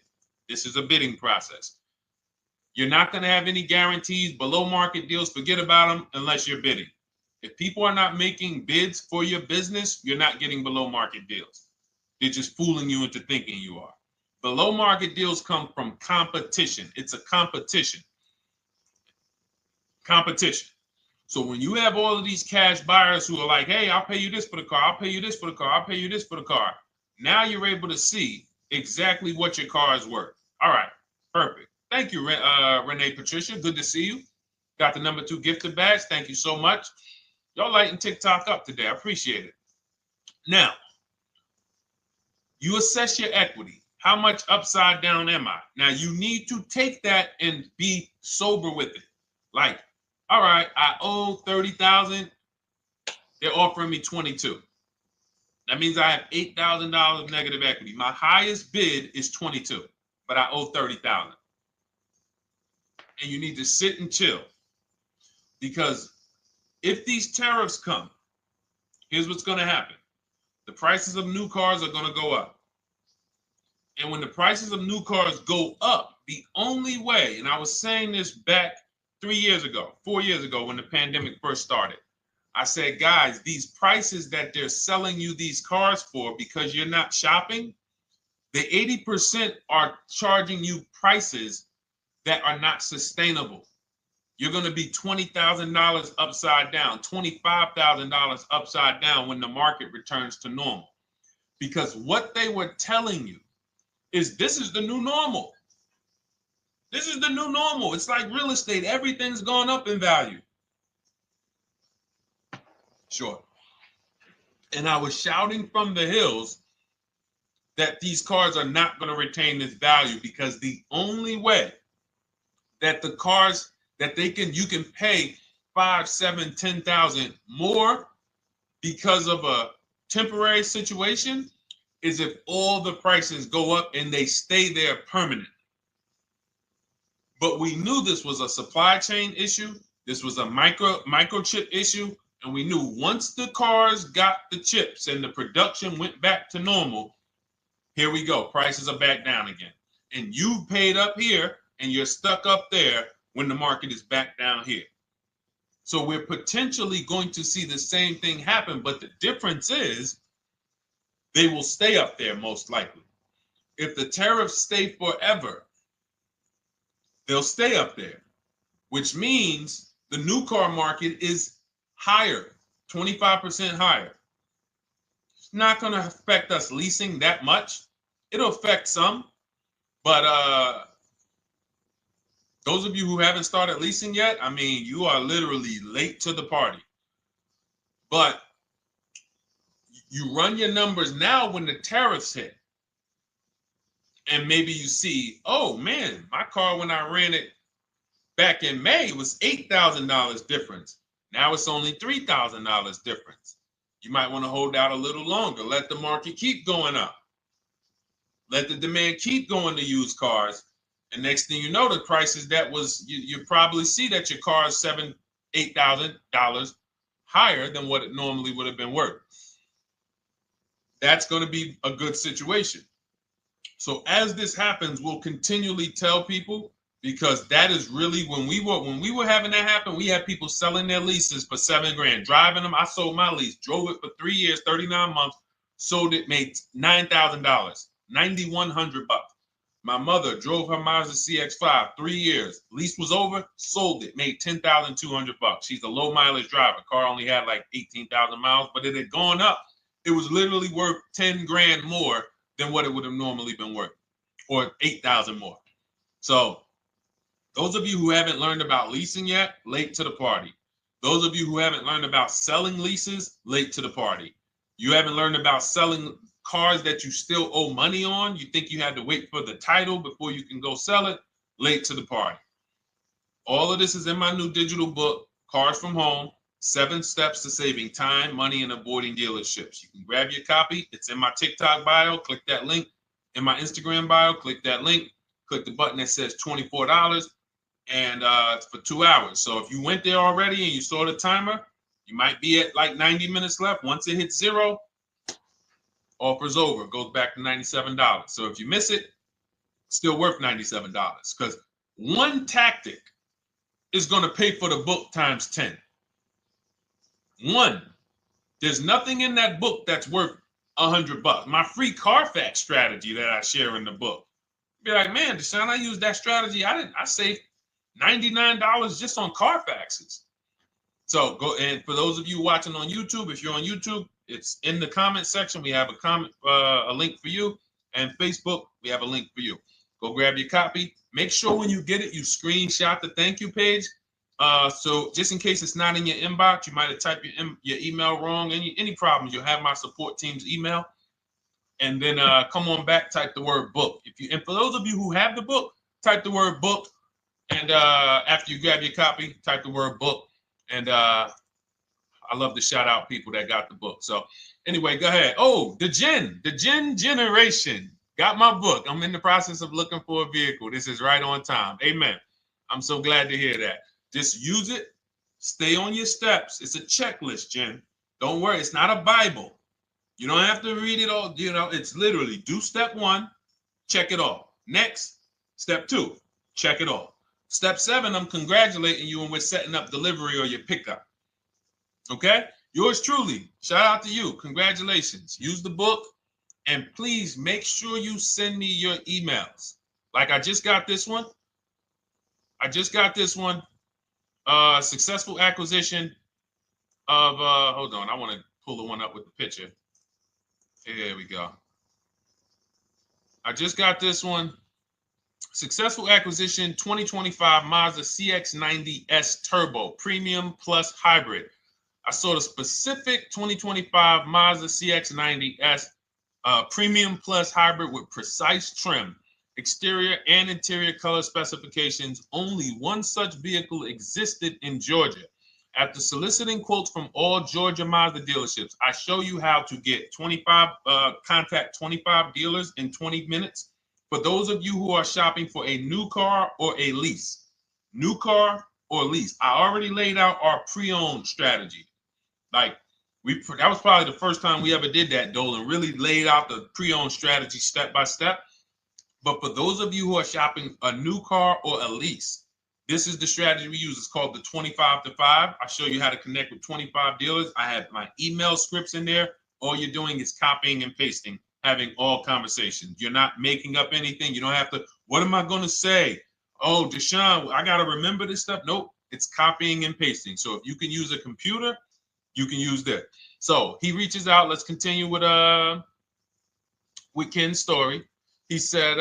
This is a bidding process. You're not going to have any guarantees, below market deals. Forget about them unless you're bidding. If people are not making bids for your business, you're not getting below market deals. They're just fooling you into thinking you are. Below market deals come from competition. It's a competition. Competition. So when you have all of these cash buyers who are like, hey, I'll pay you this for the car, I'll pay you this for the car, I'll pay you this for the car. Now you're able to see exactly what your car is worth. All right, perfect. Thank you, Renee Patricia. Good to see you. Got the number 2 gifted badge. Thank you so much. Y'all lighting TikTok up today. I appreciate it. Now, you assess your equity. How much upside down am I? Now, you need to take that and be sober with it. Like, all right, I owe $30,000. They're offering me 22. That means I have $8,000 negative equity. My highest bid is 22, but I owe 30,000. And you need to sit and chill, because if these tariffs come, here's what's going to happen. The prices of new cars are going to go up. And when the prices of new cars go up, the only way, and I was saying this back 4 years ago, when the pandemic first started, I said, guys, these prices that they're selling you these cars for, because you're not shopping, the 80% are charging you prices that are not sustainable. You're going to be $20,000 upside down, $25,000 upside down when the market returns to normal. Because what they were telling you is this is the new normal. This is the new normal. It's like real estate. Everything's gone up in value. Sure. And I was shouting from the hills that these cars are not going to retain this value, because the only way that the cars that you can pay 5, 7, 10,000 more because of a temporary situation is if all the prices go up and they stay there permanently. But we knew this was a supply chain issue. This was a microchip issue. And we knew once the cars got the chips and the production went back to normal, here we go. Prices are back down again. And you paid up here and you're stuck up there when the market is back down here. So we're potentially going to see the same thing happen. But the difference is they will stay up there most likely. If the tariffs stay forever, they'll stay up there, which means the new car market is higher, 25% higher. It's not going to affect us leasing that much. It'll affect some, but those of you who haven't started leasing yet, I mean, you are literally late to the party. But you run your numbers now when the tariffs hit. And maybe you see, oh man, my car when I ran it back in May was $8,000 difference. Now it's only $3,000 difference. You might want to hold out a little longer. Let the market keep going up. Let the demand keep going to used cars. And next thing you know, the prices that was, you probably see that your car is $7,000, $8,000 higher than what it normally would have been worth. That's going to be a good situation. So as this happens, we'll continually tell people, because that is really when we were having that happen, we had people selling their leases for $7,000, driving them. I sold my lease, drove it for 3 years, 39 months, sold it, made $9,000, $9,100. My mother drove her Mazda CX-5, 3 years, lease was over, sold it, made $10,200. She's a low mileage driver. Car only had like 18,000 miles, but it had gone up. It was literally worth $10,000 more than what it would have normally been worth, or 8,000 more. So those of you who haven't learned about leasing yet, late to the party. Those of you who haven't learned about selling leases, late to the party. You haven't learned about selling cars that you still owe money on. You think you had to wait for the title before you can go sell it, late to the party. All of this is in my new digital book, Cars from Home, 7 Steps to Saving Time, Money, and Avoiding Dealerships. You can grab your copy. It's in my TikTok bio. Click that link. in my Instagram bio. Click that link. Click the button that says $24, and it's for 2 hours. So if you went there already and you saw the timer, you might be at like 90 minutes left. Once it hits 0, offer's over. It goes back to $97. So if you miss it, still worth $97, because one tactic is going to pay for the book times 10. One. There's nothing in that book that's worth $100. My free Carfax strategy that I share in the book. Be like, man, Deshone, I used that strategy. I saved $99 just on Carfaxes. So go, and for those of you watching on YouTube, if you're on YouTube, it's in the comment section. We have a link for you, and Facebook, we have a link for you. Go grab your copy. Make sure when you get it, you screenshot the thank you page. So just in case it's not in your inbox, you might have typed your email wrong. Any problems, you'll have my support team's email. And then come on back, type the word book. And for those of you who have the book, type the word book. And after you grab your copy, type the word book. And I love to shout out people that got the book. So anyway, go ahead. Oh, the Gen Generation got my book. I'm in the process of looking for a vehicle. This is right on time. Amen. I'm so glad to hear that. Just use it. Stay on your steps. It's a checklist, Jen. Don't worry. It's not a Bible. You don't have to read it all. You know, it's literally do step 1, check it off. Next, step 2, check it off. Step 7, I'm congratulating you and we're setting up delivery or your pickup. Okay? Yours truly. Shout out to you. Congratulations. Use the book, and please make sure you send me your emails. Like I just got this one. Successful acquisition of, hold on, I want to pull the one up with the picture. Here we go. I just got this one. Successful acquisition 2025 Mazda CX-90S Turbo Premium Plus Hybrid. I saw the specific 2025 Mazda CX-90S Premium Plus Hybrid with precise trim, exterior and interior color specifications. Only one such vehicle existed in Georgia. After soliciting quotes from all Georgia Mazda dealerships, I show you how to get contact 25 dealers in 20 minutes. For those of you who are shopping for a new car or a lease, new car or lease, I already laid out our pre-owned strategy. Like that was probably the first time we ever did that, Dolan, really laid out the pre-owned strategy step by step. But for those of you who are shopping a new car or a lease, this is the strategy we use. It's called the 25 to 5. I show you how to connect with 25 dealers. I have my email scripts in there. All you're doing is copying and pasting, having all conversations. You're not making up anything. You don't have to, what am I going to say? Oh, Deshone, I got to remember this stuff. Nope, it's copying and pasting. So if you can use a computer, you can use that. So he reaches out. Let's continue with Ken's story. He said,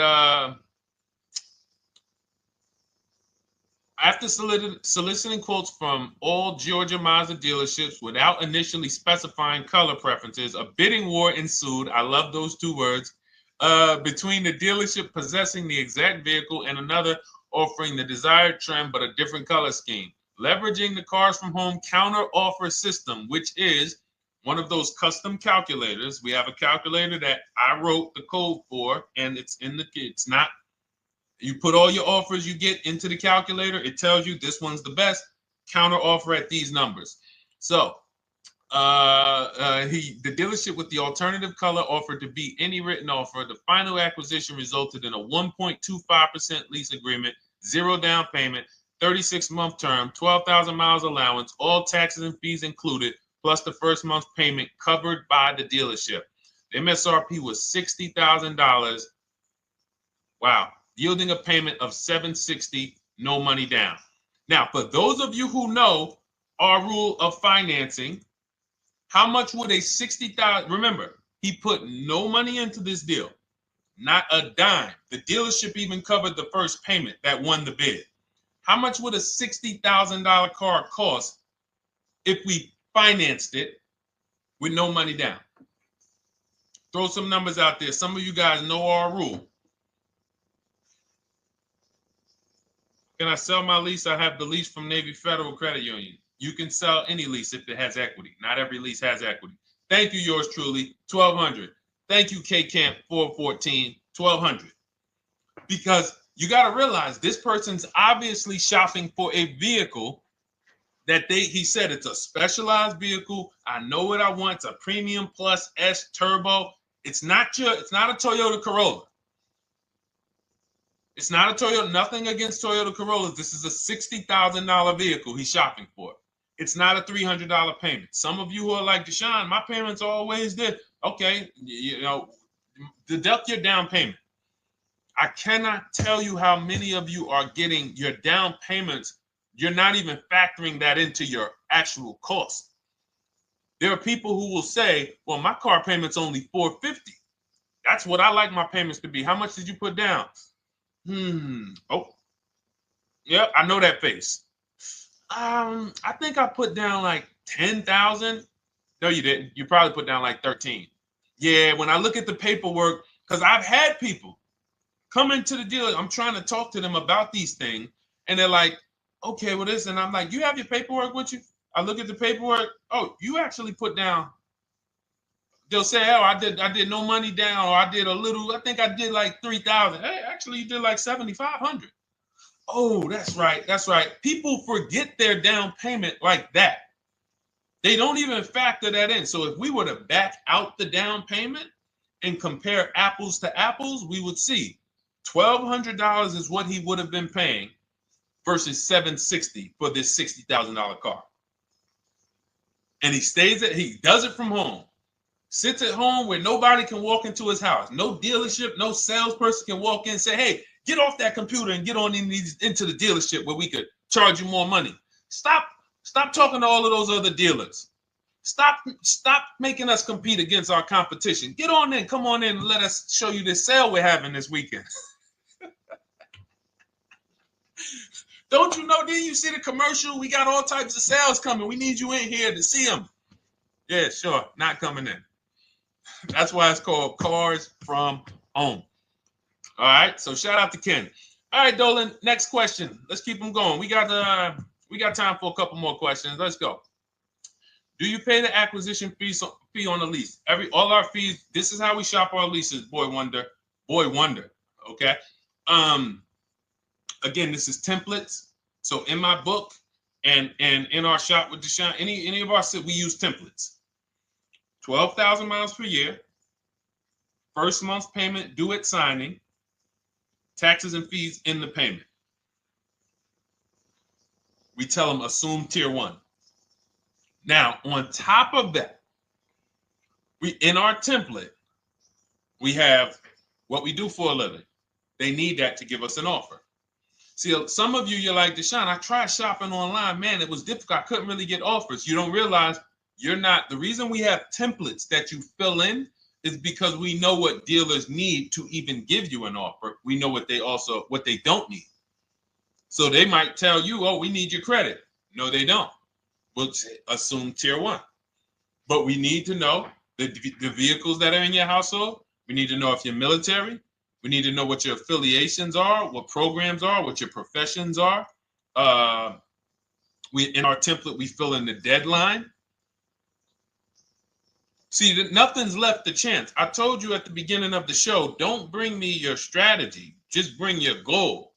after soliciting quotes from all Georgia Mazda dealerships without initially specifying color preferences, a bidding war ensued. I love those 2 words. Between the dealership possessing the exact vehicle and another offering the desired trim but a different color scheme. Leveraging the Cars from Home counter offer system, which is one of those custom calculators. We have a calculator that I wrote the code for, and it's not. You put all your offers you get into the calculator. It tells you this one's the best. Counter offer at these numbers. So the dealership with the alternative color offered to beat any written offer. The final acquisition resulted in a 1.25% lease agreement, 0 down payment, 36-month term, 12,000 miles allowance, all taxes and fees included, plus the first month's payment covered by the dealership. The MSRP was $60,000. Wow. Yielding a payment of $760, no money down. Now, for those of you who know our rule of financing, how much would a $60,000? Remember, he put no money into this deal, not a dime. The dealership even covered the first payment that won the bid. How much would a $60,000 car cost if we financed it with no money down? Throw some numbers out there. Some of you guys know our rule. Can I sell my lease? I have the lease from Navy Federal Credit Union. You can sell any lease if it has equity. Not every lease has equity. Thank you, yours truly, 1200. Thank you, K Camp 414, $1,200. Because you got to realize this person's obviously shopping for a vehicle that he said it's a specialized vehicle. I know what I want. It's a premium plus S turbo. It's not a Toyota Corolla. It's not a Toyota, nothing against Toyota Corollas. This is a $60,000 vehicle he's shopping for. It's not a $300 payment. Some of you who are like, Deshone, my payments are always there. Okay, deduct your down payment. I cannot tell you how many of you are getting your down payments. You're not even factoring that into your actual cost. There are people who will say, well, my car payment's only $450. That's what I like my payments to be. How much did you put down? Oh, yeah, I know that face. I think I put down like 10,000. No, you didn't. You probably put down like 13. Yeah, when I look at the paperwork, because I've had people come into the dealer, I'm trying to talk to them about these things, and they're like, okay, well, this, and I'm like, you have your paperwork with you? I look at the paperwork. Oh, you actually put down. They'll say, oh, I did no money down, or I did a little. I think I did like 3,000. Hey, actually, you did like 7,500. Oh, that's right. That's right. People forget their down payment like that. They don't even factor that in. So if we were to back out the down payment and compare apples to apples, we would see $1,200 is what he would have been paying versus $760 for this $60,000 car. And he does it from home. Sits at home where nobody can walk into his house. No dealership, no salesperson can walk in and say, hey, get off that computer and get on into the dealership where we could charge you more money. Stop talking to all of those other dealers. Stop making us compete against our competition. Get on in, come on in and let us show you this sale we're having this weekend. Don't you know, didn't you see the commercial? We got all types of sales coming. We need you in here to see them. Yeah, sure, not coming in. That's why it's called Cars from Home. All right, so shout out to Ken. All right, Dolan, next question. Let's keep them going. We got time for a couple more questions. Let's go. Do you pay the acquisition fee on the lease? All our fees, this is how we shop our leases, Boy Wonder. Okay. Again, this is templates. So in my book and in our shop with Deshone, any of our we use templates. 12,000 miles per year, first month's payment due at signing, taxes and fees in the payment. We tell them assume tier 1. Now, on top of that, in our template, we have what we do for a living. They need that to give us an offer. See, some of you, you're like, Deshone, I tried shopping online. Man, it was difficult. I couldn't really get offers. You don't realize you're not. The reason we have templates that you fill in is because we know what dealers need to even give you an offer. We know what they don't need. So they might tell you, oh, we need your credit. No, they don't. We'll assume tier 1. But we need to know the vehicles that are in your household. We need to know if you're military. We need to know what your affiliations are, what programs are, what your professions are. In our template, we fill in the deadline. See, nothing's left to chance. I told you at the beginning of the show, don't bring me your strategy. Just bring your goal.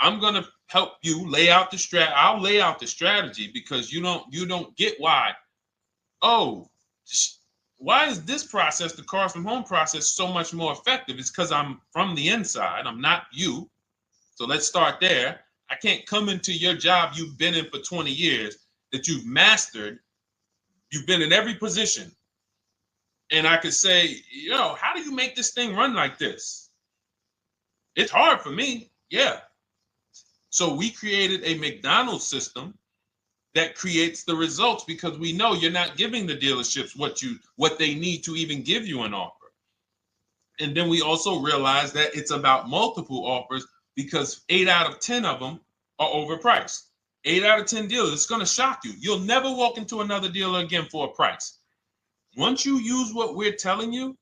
I'm going to help you lay out the strat. I'll lay out the strategy because you don't get why. Oh, why is this process, the Cars from Home process, so much more effective? It's because I'm from the inside. I'm not you. So let's start there. I can't come into your job you've been in for 20 years that you've mastered. You've been in every position. And I could say, how do you make this thing run like this? It's hard for me. Yeah. So we created a McDonald's system that creates the results because we know you're not giving the dealerships what they need to even give you an offer. And then we also realize that it's about multiple offers because 8 out of 10 of them are overpriced. 8 out of 10 dealers, it's going to shock you. You'll never walk into another dealer again for a price. Once you use what we're telling you,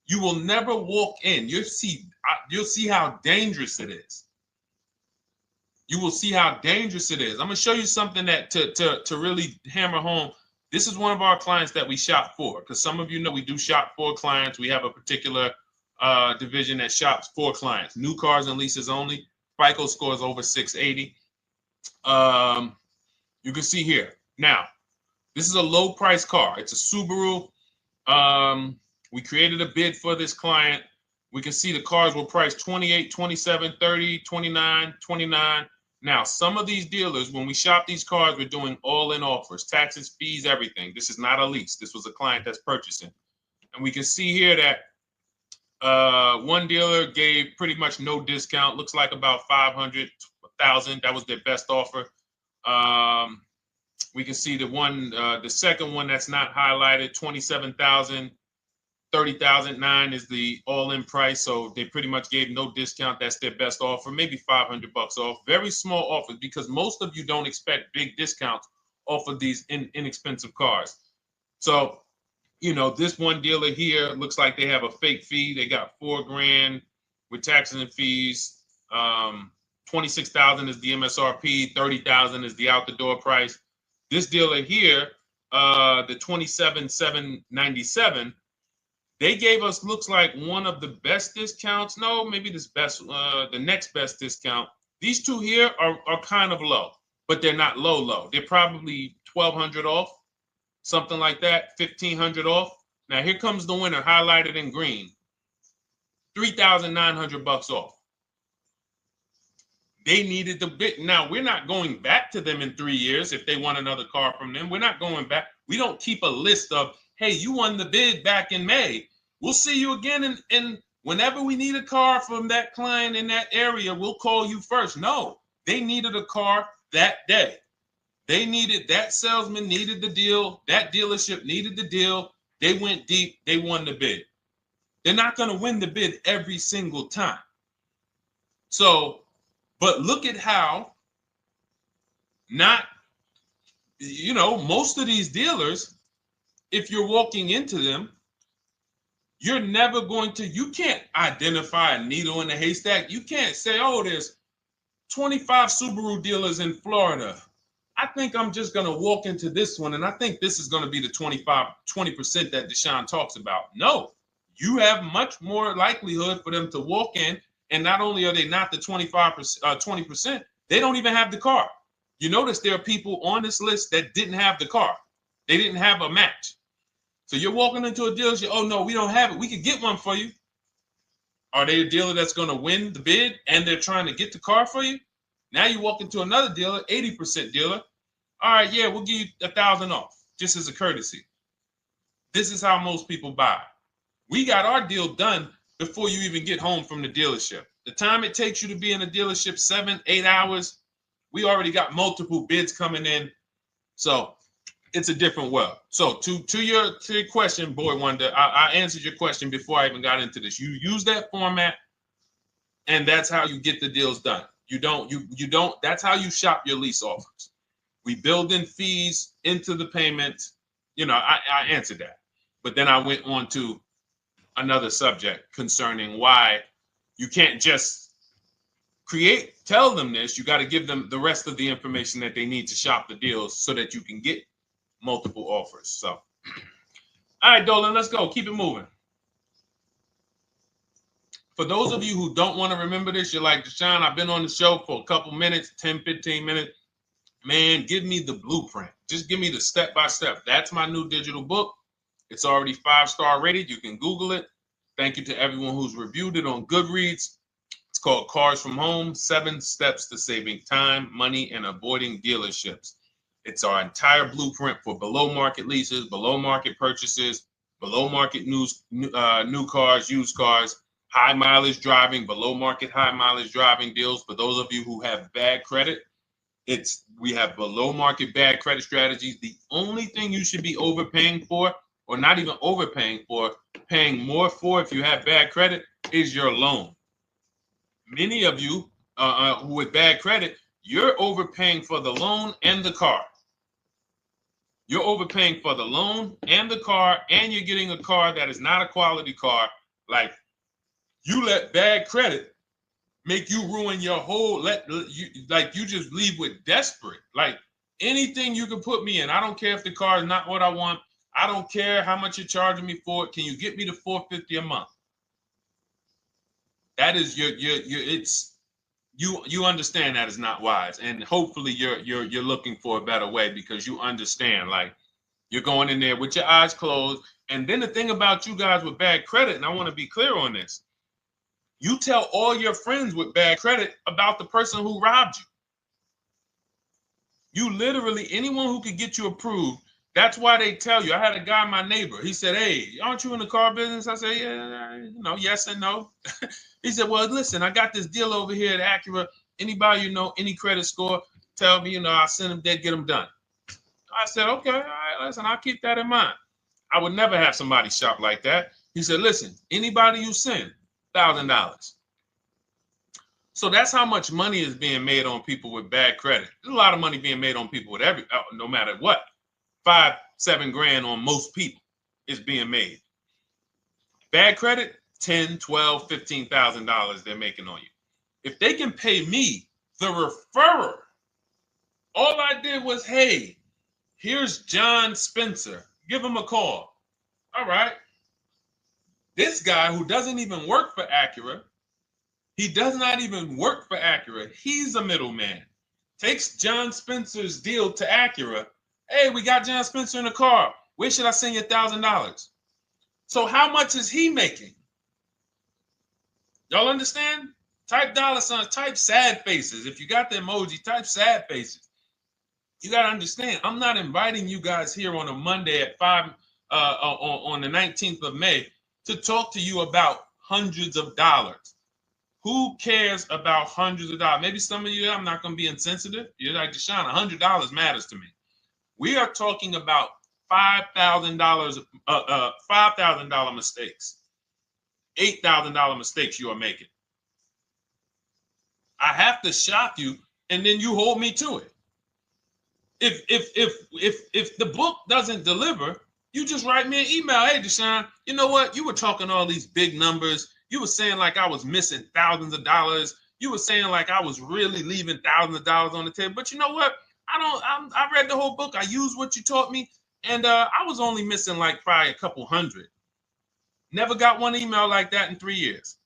you will never walk in. You'll see how dangerous it is. You will see how dangerous it is. I'm going to show you something that to really hammer home. This is one of our clients that we shop for because some of you know we do shop for clients. We have a particular division that shops for clients. New cars and leases only. FICO scores over 680. You can see here. Now, this is a low price car. It's a Subaru. We created a bid for this client. We can see the cars were priced 28, 27, 30, 29, 29. Now, some of these dealers, when we shop these cars, we're doing all-in offers, taxes, fees, everything. This is not a lease. This was a client that's purchasing. And we can see here that one dealer gave pretty much no discount. Looks like about 500, 1,000. That was their best offer. We can see the second one that's not highlighted, 27,000. 30,009 is the all-in price, so they pretty much gave no discount. That's their best offer, maybe $500 off. Very small offers because most of you don't expect big discounts off of these inexpensive cars. So, you know, this one dealer here looks like they have a fake fee. They got $4,000 with taxes and fees. 26,000 is the MSRP. 30,000 is the out-the-door price. This dealer here, the 27,797. They gave us, looks like, one of the best discounts. No, maybe the next best discount. These two here are kind of low, but they're not low. They're probably 1,200 off, something like that, 1,500 off. Now here comes the winner, highlighted in green, 3,900 bucks off. They needed the bid. Now we're not going back to them in 3 years if they want another car from them. We're not going back. We don't keep a list of, hey, you won the bid back in May. We'll see you again. And whenever we need a car from that client in that area, we'll call you first. No, they needed a car that day. They needed, that salesman needed the deal. That dealership needed the deal. They went deep. They won the bid. They're not going to win the bid every single time. So, but look at how most of these dealers, if you're walking into them, you're never going to, you can't identify a needle in a haystack. You can't say, oh, there's 25 Subaru dealers in Florida. I think I'm just going to walk into this one, and I think this is going to be the 20% that Deshone talks about. No, you have much more likelihood for them to walk in, and not only are they not the 20%, they don't even have the car. You notice there are people on this list that didn't have the car. They didn't have a match. So you're walking into a dealership, oh no, we don't have it. We could get one for you. Are they a dealer that's going to win the bid and they're trying to get the car for you? Now you walk into another dealer, 80% dealer. All right, yeah, we'll give you 1,000 off, just as a courtesy. This is how most people buy. We got our deal done before you even get home from the dealership. The time it takes you to be in a dealership, 7-8 hours, we already got multiple bids coming in. So it's a different world. So to your question, Boy Wonder, I answered your question before I even got into this. You use that format, and that's how you get the deals done. You don't, that's how you shop your lease offers. We build in fees into the payments. I answered that. But then I went on to another subject concerning why you can't just tell them this. You got to give them the rest of the information that they need to shop the deals so that you can get multiple offers. So, all right, Dolan, let's go. Keep it moving. For those of you who don't want to remember this, you're like, Deshone, I've been on the show for a couple minutes, 10, 15 minutes. Man, give me the blueprint. Just give me the step-by-step. That's my new digital book. It's already 5-star rated. You can Google it. Thank you to everyone who's reviewed it on Goodreads. It's called Cars from Home, 7 Steps to Saving Time, Money, and Avoiding Dealerships. It's our entire blueprint for below market leases, below market purchases, below market new cars, used cars, high mileage driving, below market high mileage driving deals. For those of you who have bad credit, we have below market bad credit strategies. The only thing you should be overpaying for, or not even overpaying for, paying more for if you have bad credit, is your loan. Many of you who with bad credit, you're overpaying for the loan and the car. You're overpaying for the loan and the car, and you're getting a car that is not a quality car. Like, you let bad credit make you ruin your whole, you just leave with desperate. Like, anything you can put me in. I don't care if the car is not what I want. I don't care how much you're charging me for it. Can you get me to $450 a month? That is you understand that is not wise, and hopefully you're looking for a better way, because you understand, like, you're going in there with your eyes closed. And then the thing about you guys with bad credit, and I want to be clear on this, you tell all your friends with bad credit about the person who robbed you. You literally, anyone who could get you approved, that's why they tell you. I had a guy, my neighbor, he said, "Hey, aren't you in the car business?" I said, "Yeah, yes and no." He said, "Well, listen, I got this deal over here at Acura. Anybody any credit score, tell me, I'll send them there, get them done." I said, "Okay, all right, listen, I'll keep that in mind." I would never have somebody shop like that. He said, "Listen, anybody you send, $1,000. So that's how much money is being made on people with bad credit. There's a lot of money being made on people with no matter what. 5-7 grand on most people is being made. Bad credit, $10, $12, $15,000 they're making on you. If they can pay me, the referrer, all I did was, hey, here's John Spencer. Give him a call. All right. This guy who doesn't even work for Acura, he does not even work for Acura. He's a middleman. Takes John Spencer's deal to Acura. Hey, we got John Spencer in the car. Where should I send you $1,000? So how much is he making? Y'all understand? Type dollar signs, type sad faces. If you got the emoji, type sad faces. You got to understand, I'm not inviting you guys here on a Monday at 5 on the 19th of May to talk to you about hundreds of dollars. Who cares about hundreds of dollars? Maybe some of you, I'm not going to be insensitive. You're like, Deshone, $100 matters to me. We are talking about $5,000, $5,000 mistakes, $8,000 mistakes you are making. I have to shock you, and then you hold me to it. If the book doesn't deliver, you just write me an email. Hey, Deshone, you know what? You were talking all these big numbers. You were saying like I was missing thousands of dollars. You were saying like I was really leaving thousands of dollars on the table. But you know what? I read the whole book. I used what you taught me, and I was only missing like probably a couple hundred. Never got one email like that in 3 years.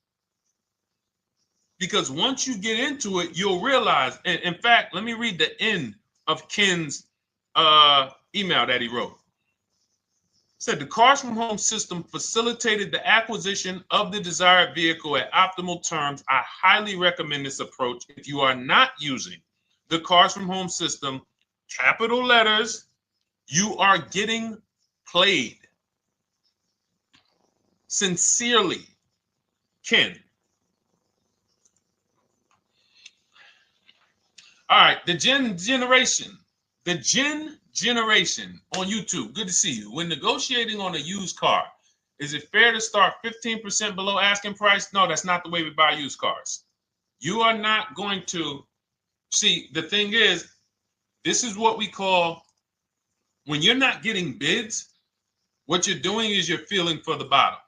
Because once you get into it, you'll realize. And in fact, let me read the end of Ken's email that he wrote. Said the Cars from Home system facilitated the acquisition of the desired vehicle at optimal terms. I highly recommend this approach. If you are not using the Cars from Home system, capital letters, you are getting played. Sincerely, Ken. All right, the Gen Generation on YouTube. Good to see you. When negotiating on a used car, is it fair to start 15% below asking price? No, that's not the way we buy used cars. You are not going to see. The thing is, this is what we call, when you're not getting bids, what you're doing is you're feeling for the bottom.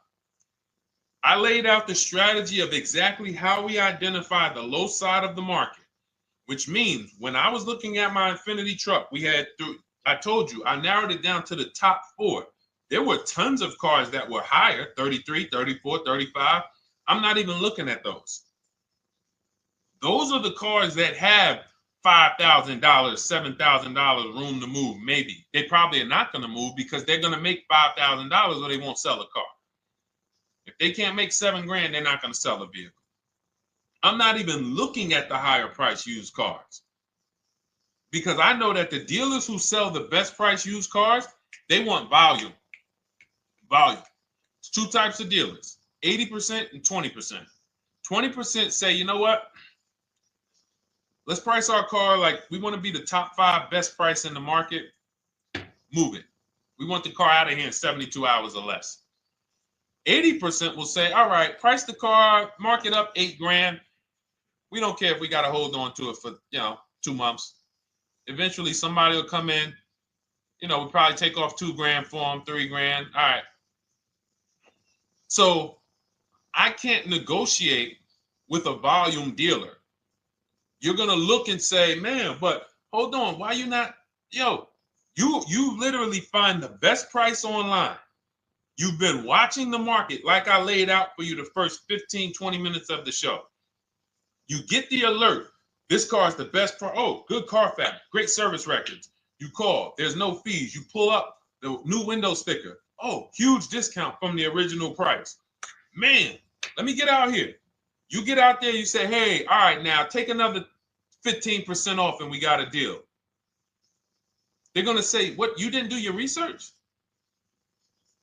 I laid out the strategy of exactly how we identify the low side of the market, which means when I was looking at my Infiniti truck, I told you, I narrowed it down to the top 4. There were tons of cars that were higher, 33, 34, 35. I'm not even looking at those. Those are the cars that have $5,000, $7,000 room to move, maybe. They probably are not going to move because they're going to make $5,000 or they won't sell a car. If they can't make $7 grand, they're not going to sell a vehicle. I'm not even looking at the higher price used cars, because I know that the dealers who sell the best price used cars, they want volume. Volume. It's 2 types of dealers, 80% and 20%. 20% say, you know what? Let's price our car like we want to be the top 5 best price in the market. Move it. We want the car out of here in 72 hours or less. 80% will say, all right, price the car, mark it up 8 grand. We don't care if we got to hold on to it for, 2 months. Eventually, somebody will come in. We'll probably take off 2 grand for them, 3 grand. All right. So I can't negotiate with a volume dealer. You're going to look and say, man, but hold on. Why you not? You literally find the best price online. You've been watching the market like I laid out for you the first 15, 20 minutes of the show. You get the alert. This car is the best price. Oh, good Carfax, great service records. You call. There's no fees. You pull up the new window sticker. Oh, huge discount from the original price. Man, let me get out here. You get out there, you say, hey, all right, now take another 15% off and we got a deal. They're going to say, what, you didn't do your research?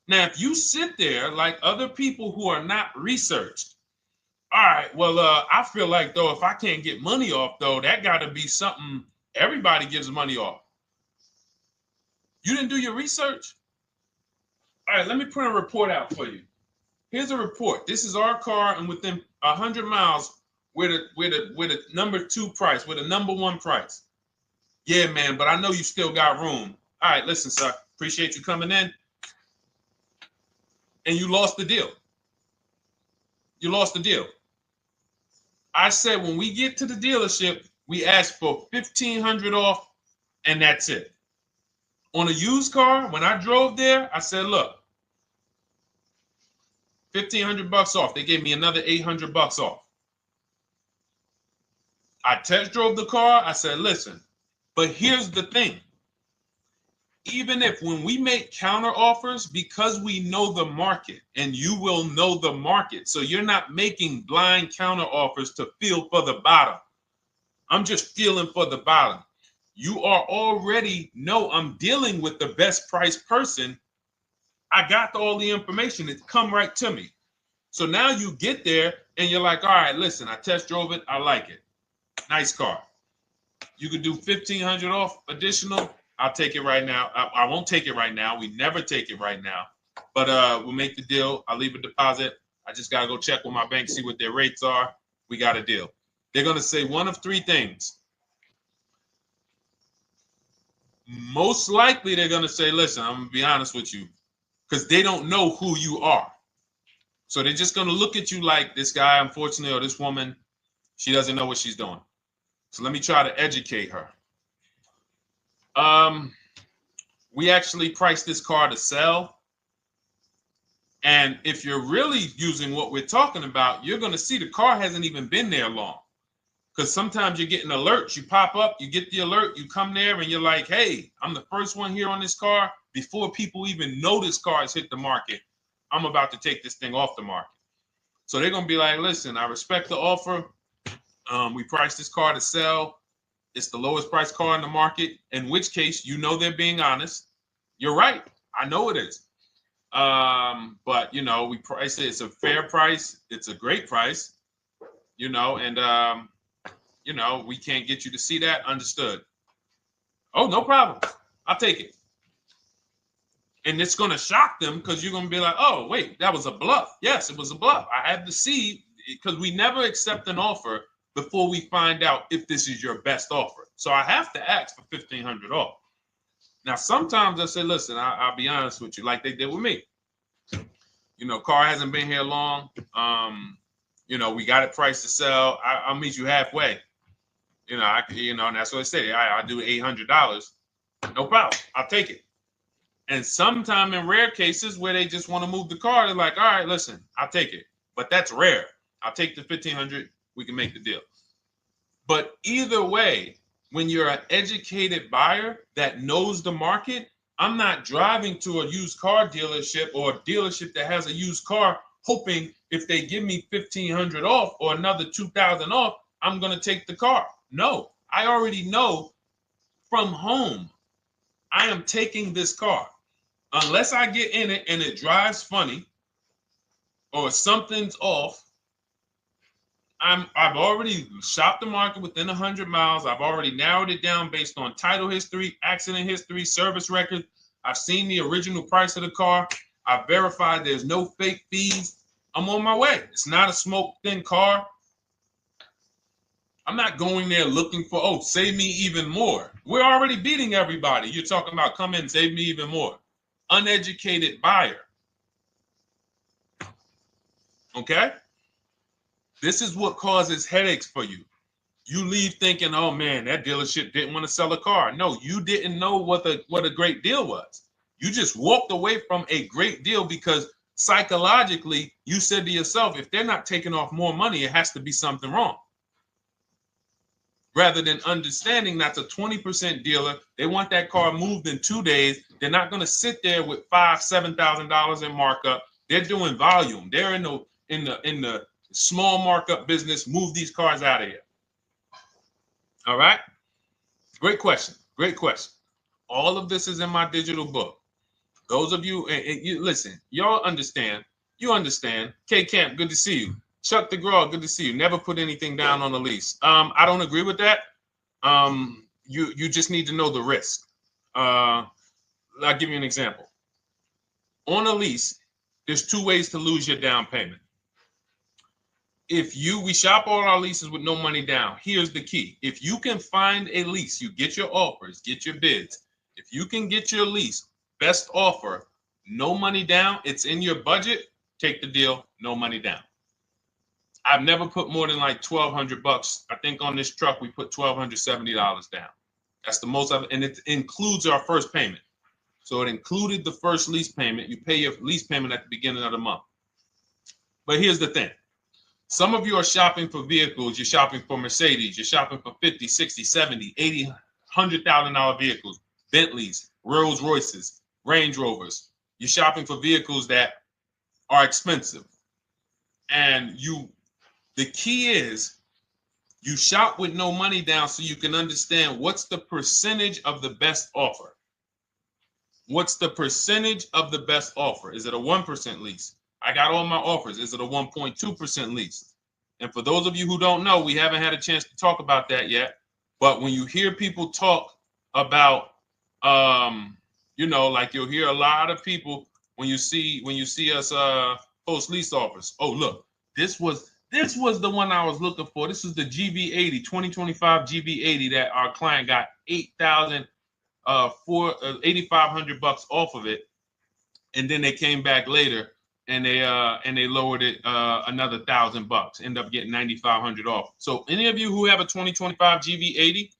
Now, if you sit there like other people who are not researched, all right, well, I feel like, though, if I can't get money off, though, that got to be something everybody gives money off. You didn't do your research? All right, let me print a report out for you. Here's a report. This is our car, and within 100 miles, we're the number 2 price, we're the number 1 price. Yeah, man, but I know you still got room. All right, listen, sir, appreciate you coming in. And you lost the deal. You lost the deal. I said when we get to the dealership, we ask for $1,500 off, and that's it. On a used car, when I drove there, I said, look, $1,500 off. They gave me another $800 off. I test drove the car. I said, listen, but here's the thing. Even if when we make counter offers, because we know the market, and you will know the market, so you're not making blind counter offers to feel for the bottom. I'm just feeling for the bottom. You are already know I'm dealing with the best price person. I got all the information. It come right to me. So now you get there and you're like, all right, listen, I test drove it. I like it. Nice car. You could do $1,500 off additional. I'll take it right now. I won't take it right now. We never take it right now. But we'll make the deal. I'll leave a deposit. I just got to go check with my bank, see what their rates are. We got a deal. They're going to say one of 3 things. Most likely they're going to say, listen, I'm going to be honest with you, because they don't know who you are. So they're just going to look at you like this guy, unfortunately, or this woman, she doesn't know what she's doing. So let me try to educate her. We actually priced this car to sell. And if you're really using what we're talking about, you're going to see the car hasn't even been there long. Because sometimes you're getting alerts. You pop up, you get the alert, you come there, and you're like, hey, I'm the first one here on this car. Before people even know this car has hit the market, I'm about to take this thing off the market. So they're going to be like, listen, I respect the offer. We priced this car to sell. It's the lowest price car in the market, in which case, you know, they're being honest. You're right. I know it is. But, you know, we price it. It's a fair price. It's a great price, you know, and, you know, we can't get you to see that. Understood. Oh, no problem. I'll take it. And it's going to shock them because you're going to be like, oh, wait, that was a bluff. Yes, it was a bluff. I had to see, because we never accept an offer before we find out if this is your best offer. So I have to ask for $1,500 off. Now, sometimes I say, listen, I'll be honest with you, like they did with me. You know, car hasn't been here long. You know, we got it priced to sell. I'll meet you halfway. You know, and that's what I say. I do $800. No problem. I'll take it. And sometimes in rare cases where they just want to move the car, they're like, all right, listen, I'll take it. But that's rare. I'll take the $1,500. We can make the deal. But either way, when you're an educated buyer that knows the market, I'm not driving to a used car dealership or a dealership that has a used car hoping if they give me $1,500 off or another $2,000 off, I'm going to take the car. No, I already know from home, I am taking this car. Unless I get in it and it drives funny or something's off, I've already shopped the market within 100 miles. I've already narrowed it down based on title history, accident history, service record. I've seen the original price of the car. I've verified there's no fake fees. I'm on my way. It's not a smoke thin car. I'm not going there looking for, oh, save me even more. We're already beating everybody. You're talking about come in, save me even more. Uneducated buyer. Okay? This is what causes headaches for you. You leave thinking, oh man, that dealership didn't want to sell a car. No, you didn't know what a great deal was. You just walked away from a great deal because psychologically you said to yourself, if they're not taking off more money, it has to be something wrong. Rather than understanding that's a 20% dealer, they want that car moved in 2 days. They're not going to sit there with $5,000-$7,000 in markup. They're doing volume. They're in the small markup business. Move these cars out of here. All right. Great question. Great question. All of this is in my digital book. Those of you, and you listen, y'all understand. You understand. K Camp, good to see you. Chuck DeGraw, good to see you. Never put anything down on a lease. I don't agree with that. You just need to know the risk. I'll give you an example. On a lease, there's 2 ways to lose your down payment. We shop all our leases with no money down. Here's the key. If you can find a lease, you get your offers, get your bids. If you can get your lease, best offer, no money down, it's in your budget, take the deal, no money down. I've never put more than like $1,200. I think on this truck, we put $1,270 down. That's the most of it. And it includes our first payment. So it included the first lease payment. You pay your lease payment at the beginning of the month. But here's the thing. Some of you are shopping for vehicles. You're shopping for Mercedes. You're shopping for 50, 60, 70, 80, $100,000 vehicles, Bentleys, Rolls Royces, Range Rovers. You're shopping for vehicles that are expensive. And the key is you shop with no money down so you can understand what's the percentage of the best offer. What's the percentage of the best offer? Is it a 1% lease? I got all my offers. Is it a 1.2% lease? And for those of you who don't know, we haven't had a chance to talk about that yet. But when you hear people talk about, like you'll hear a lot of people when you see us post lease offers. Oh, look, this was the one I was looking for. This is the GV80, 2025 GV80 that our client got $8,500 off of it, and then they came back later and they lowered it another $1,000. End up getting $9,500 off. So any of you who have a 2025 GV80,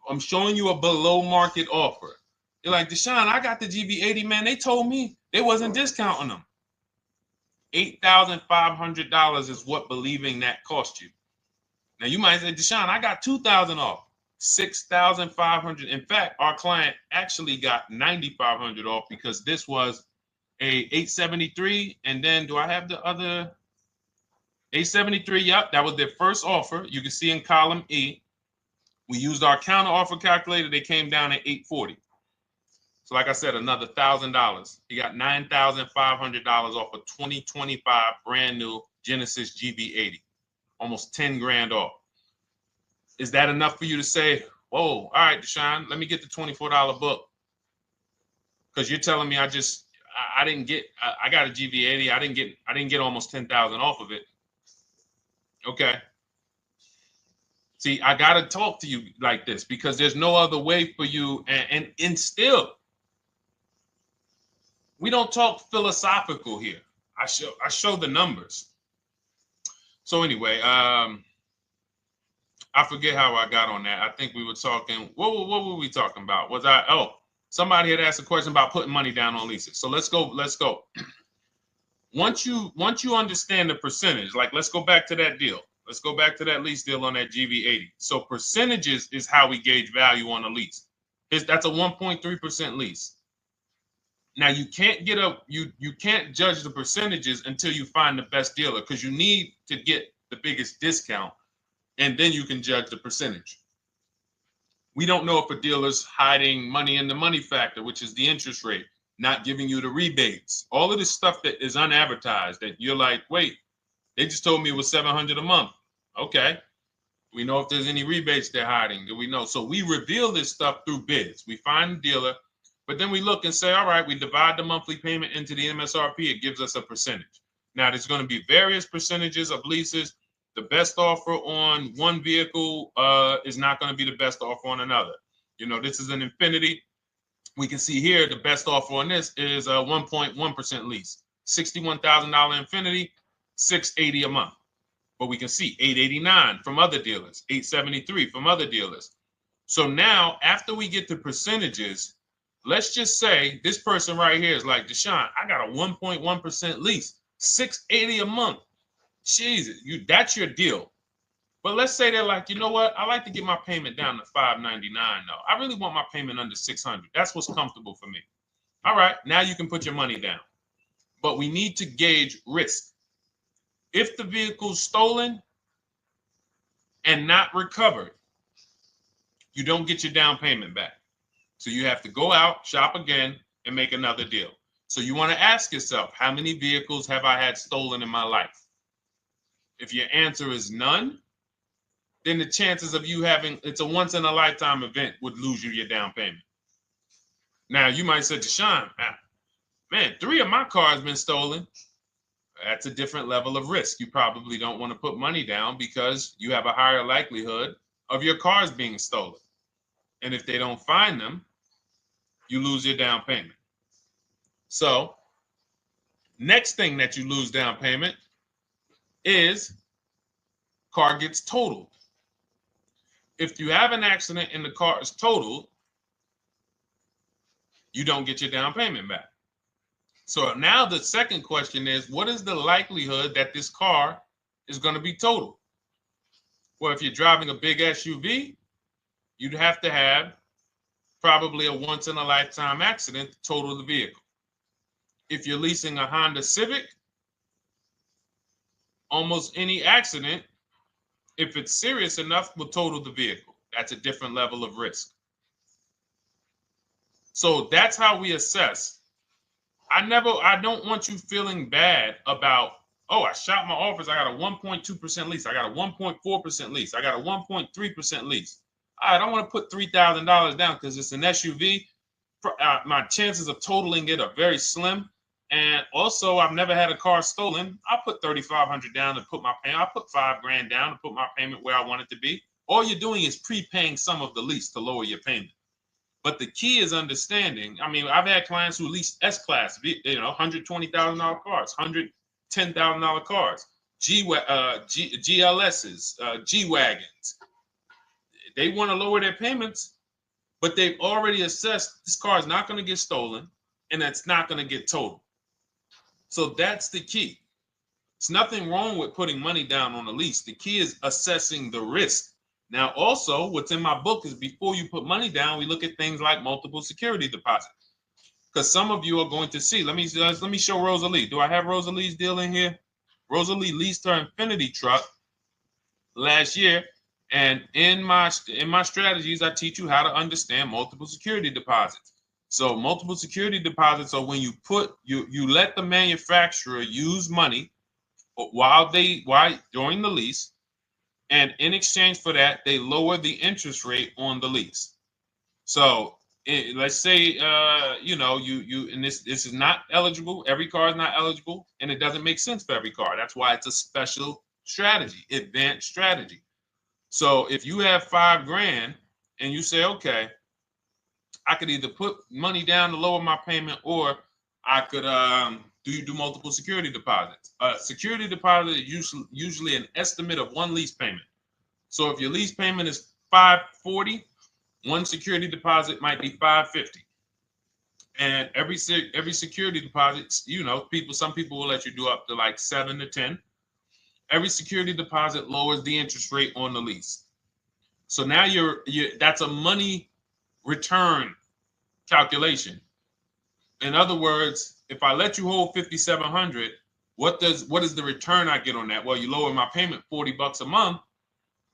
I'm showing you a below market offer. You're like, Deshone, I got the GV80, man. They told me they wasn't discounting them. $8,500 is what believing that cost you. Now you might say, Deshone, I got $2,000 off. $6,500. In fact, our client actually got $9,500 off because this was a 873. And then do I have the other 873? Yep, that was their first offer. You can see in column E. We used our counter offer calculator. They came down at 840. So like I said, another $1,000. He got $9,500 off a 2025 brand new Genesis GV80, almost 10 grand off. Is that enough for you to say, whoa, all right, Deshone, let me get the $24 book? Because you're telling me I got a GV80. I didn't get almost 10,000 off of it. Okay. See, I got to talk to you like this because there's no other way for you. And still, we don't talk philosophical here. I show the numbers. So anyway, I forget how I got on that. I think we were talking. What were we talking about? Somebody had asked a question about putting money down on leases. So let's go. Once you understand the percentage, like let's go back to that deal. Let's go back to that lease deal on that GV80. So percentages is how we gauge value on a lease. That's a 1.3% lease. Now you can't you can't judge the percentages until you find the best dealer because you need to get the biggest discount, and then you can judge the percentage. We don't know if a dealer's hiding money in the money factor, which is the interest rate, not giving you the rebates, all of this stuff that is unadvertised that you're like, wait, they just told me it was $700 a month. Okay. We know if there's any rebates they're hiding. Do we know? So we reveal this stuff through bids. We find the dealer, but then we look and say, all right, we divide the monthly payment into the MSRP. It gives us a percentage. Now, there's going to be various percentages of leases. The best offer on one vehicle is not going to be the best offer on another. This is an Infiniti. We can see here the best offer on this is a 1.1% lease. $61,000 Infiniti, $680 a month. But we can see $889 from other dealers, $873 from other dealers. So now, after we get the percentages, let's just say this person right here is like, Deshone, I got a 1.1% lease, $680 a month. Jesus, that's your deal. But let's say they're like, you know what? I like to get my payment down to $599 though. I really want my payment under $600. That's what's comfortable for me. All right, now you can put your money down. But we need to gauge risk. If the vehicle's stolen and not recovered, you don't get your down payment back. So you have to go out, shop again, and make another deal. So you want to ask yourself, how many vehicles have I had stolen in my life? If your answer is none, then the chances of you having, it's a once in a lifetime event, would lose you your down payment. Now you might say, Deshone, man, 3 of my cars been stolen. That's a different level of risk. You probably don't want to put money down because you have a higher likelihood of your cars being stolen. And if they don't find them, you lose your down payment. So next thing that you lose down payment is car gets totaled. If you have an accident and the car is totaled, you don't get your down payment back. So now the second question is, what is the likelihood that this car is going to be totaled? Well, if you're driving a big SUV, you'd have to have probably a once in a lifetime accident to total the vehicle. If you're leasing a Honda Civic, almost any accident, if it's serious enough, will total the vehicle. That's a different level of risk. So that's how we assess. I don't want you feeling bad about, oh, I shot my office, I got a 1.2% lease, I got a 1.4% lease, I got a 1.3% lease. I don't want to put $3,000 down because it's an SUV. My chances of totaling it are very slim. And also, I've never had a car stolen. I put $3,500 down to put my payment. I put $5,000 down to put my payment where I want it to be. All you're doing is prepaying some of the lease to lower your payment. But the key is understanding. I mean, I've had clients who lease S-Class, $120,000 cars, $110,000 cars, GLSs, G-Wagons. They want to lower their payments, but they've already assessed this car is not going to get stolen and it's not going to get totaled. So that's the key. It's nothing wrong with putting money down on a lease. The key is assessing the risk. Now, also, what's in my book is before you put money down, we look at things like multiple security deposit. Because some of you are going to see, let me show Rosalie. Do I have Rosalie's deal in here? Rosalie leased her Infinity truck last year. And in my strategies, I teach you how to understand multiple security deposits. So multiple security deposits are when you let the manufacturer use money during the lease, and in exchange for that, they lower the interest rate on the lease. So let's say and this is not eligible. Every car is not eligible, and it doesn't make sense for every car. That's why it's a special strategy, advanced strategy. So if you have $5,000 and you say, okay, I could either put money down to lower my payment, or I could do multiple security deposits. Security deposit is usually an estimate of one lease payment. So if your lease payment is $540, one security deposit might be $550. And every security deposit, some people will let you do up to like 7 to 10. Every security deposit lowers the interest rate on the lease. So now that's a money return calculation. In other words, if I let you hold $5,700, what is the return I get on that? Well, you lower my payment $40 a month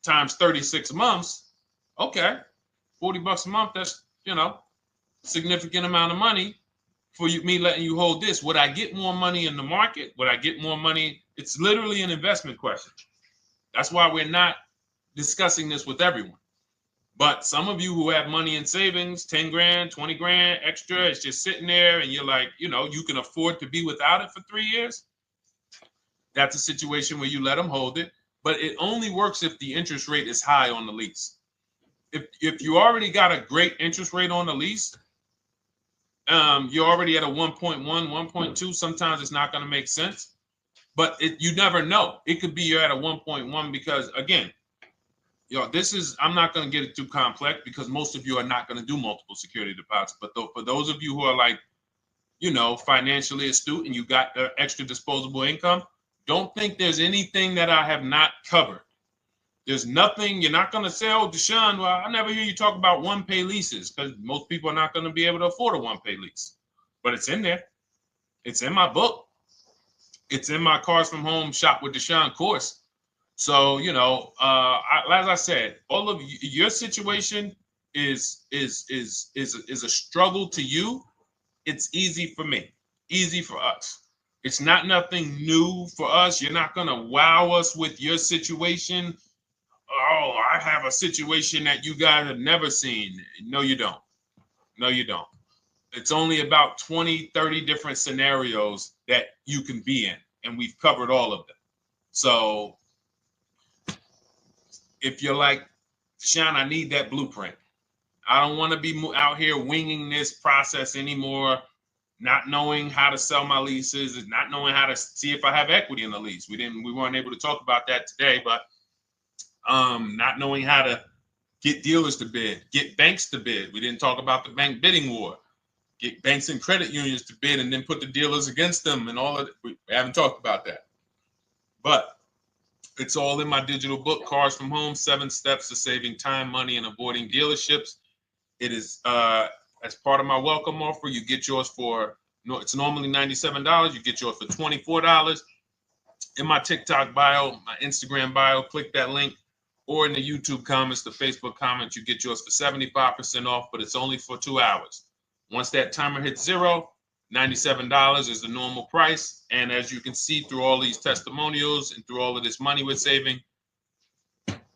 times 36 months. Okay, $40 a month. That's significant amount of money for me letting you hold this. Would I get more money in the market? Would I get more money? It's literally an investment question. That's why we're not discussing this with everyone. But some of you who have money in savings, 10 grand, 20 grand extra, it's just sitting there and you're like, you can afford to be without it for 3 years. That's a situation where you let them hold it, but it only works if the interest rate is high on the lease. If you already got a great interest rate on the lease, you're already at a 1.1, 1.2. Sometimes it's not going to make sense, but you never know. It could be you're at a 1.1 because, again, this is, I'm not going to get it too complex because most of you are not going to do multiple security deposits. But for those of you who are like, financially astute and you got extra disposable income, don't think there's anything that I have not covered. There's nothing. You're not going to say, oh, Deshone, well, I never hear you talk about one-pay leases, because most people are not going to be able to afford a one-pay lease. But it's in there. It's in my book. It's in my Cars from Home Shop with Deshone course. So, as I said, all of your situation is a struggle to you. It's easy for me, easy for us. It's not nothing new for us. You're not going to wow us with your situation. Oh, I have a situation that you guys have never seen. No, you don't. No, you don't. It's only about 20, 30 different scenarios that you can be in, and we've covered all of them. So if you're like, Deshone, I need that blueprint. I don't want to be out here winging this process anymore, not knowing how to sell my leases and not knowing how to see if I have equity in the lease. We weren't able to talk about that today, but not knowing how to get dealers to bid, get banks to bid. We didn't talk about the bank bidding war. Get banks and credit unions to bid and then put the dealers against them and all of it. We haven't talked about that. But it's all in my digital book, Cars from Home, 7 Steps to Saving Time, Money, and Avoiding Dealerships. It is as part of my welcome offer. You get yours it's normally $97. You get yours for $24. In my TikTok bio, my Instagram bio, click that link, or in the YouTube comments, the Facebook comments, you get yours for 75% off, but it's only for 2 hours. Once that timer hits 0, $97 is the normal price. And as you can see through all these testimonials and through all of this money we're saving,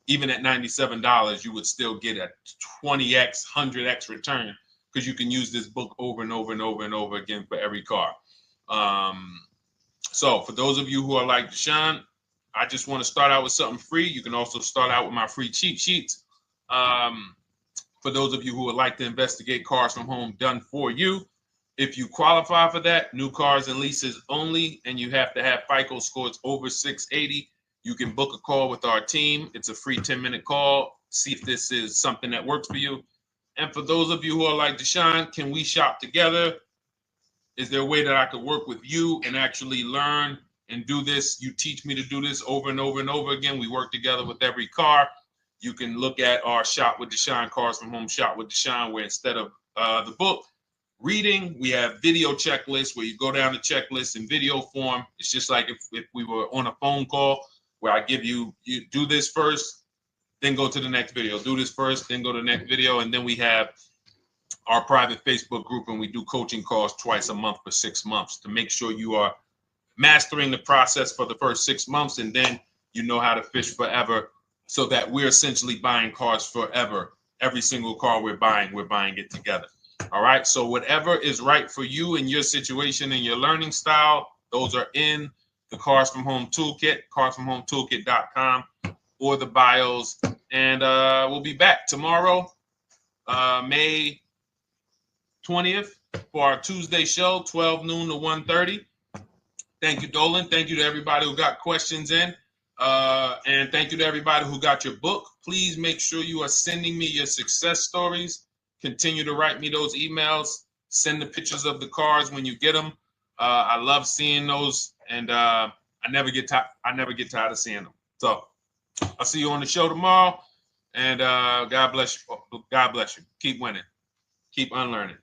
even at $97, you would still get a 20x, 100x return, because you can use this book over and over and over and over again for every car. So for those of you who are like, Deshone, I just want to start out with something free. You can also start out with my free cheat sheets. For those of you who would like to investigate Cars from Home done for you, if you qualify for that, new cars and leases only, and you have to have FICO scores over 680, you can book a call with our team. It's a free 10-minute call. See if this is something that works for you. And for those of you who are like, Deshone, can we shop together? Is there a way that I could work with you and actually learn and do this? You teach me to do this over and over and over again. We work together with every car. You can look at our Shop with Deshone, Cars from Home Shop with Deshone, where instead of the book reading, we have video checklists where you go down the checklist in video form. It's just like if we were on a phone call, where I give you do this first, then go to the next video. Do this first, then go to the next video. And then we have our private Facebook group, and we do coaching calls twice a month for 6 months to make sure you are mastering the process for the first 6 months, and then you know how to fish forever, so that we're essentially buying cars forever. Every single car we're buying it together. All right. So whatever is right for you and your situation and your learning style, those are in the Cars from Home Toolkit, carsfromhometoolkit.com, or the bios. And we'll be back tomorrow, May 20th, for our Tuesday show, 12 noon to 1:30. Thank you, Dolan. Thank you to everybody who got questions in. And thank you to everybody who got your book. Please make sure you are sending me your success stories. Continue to write me those emails. Send the pictures of the cars when you get them. I love seeing those, and I never get tired of seeing them. So I'll see you on the show tomorrow, and God bless you. God bless you. Keep winning. Keep unlearning.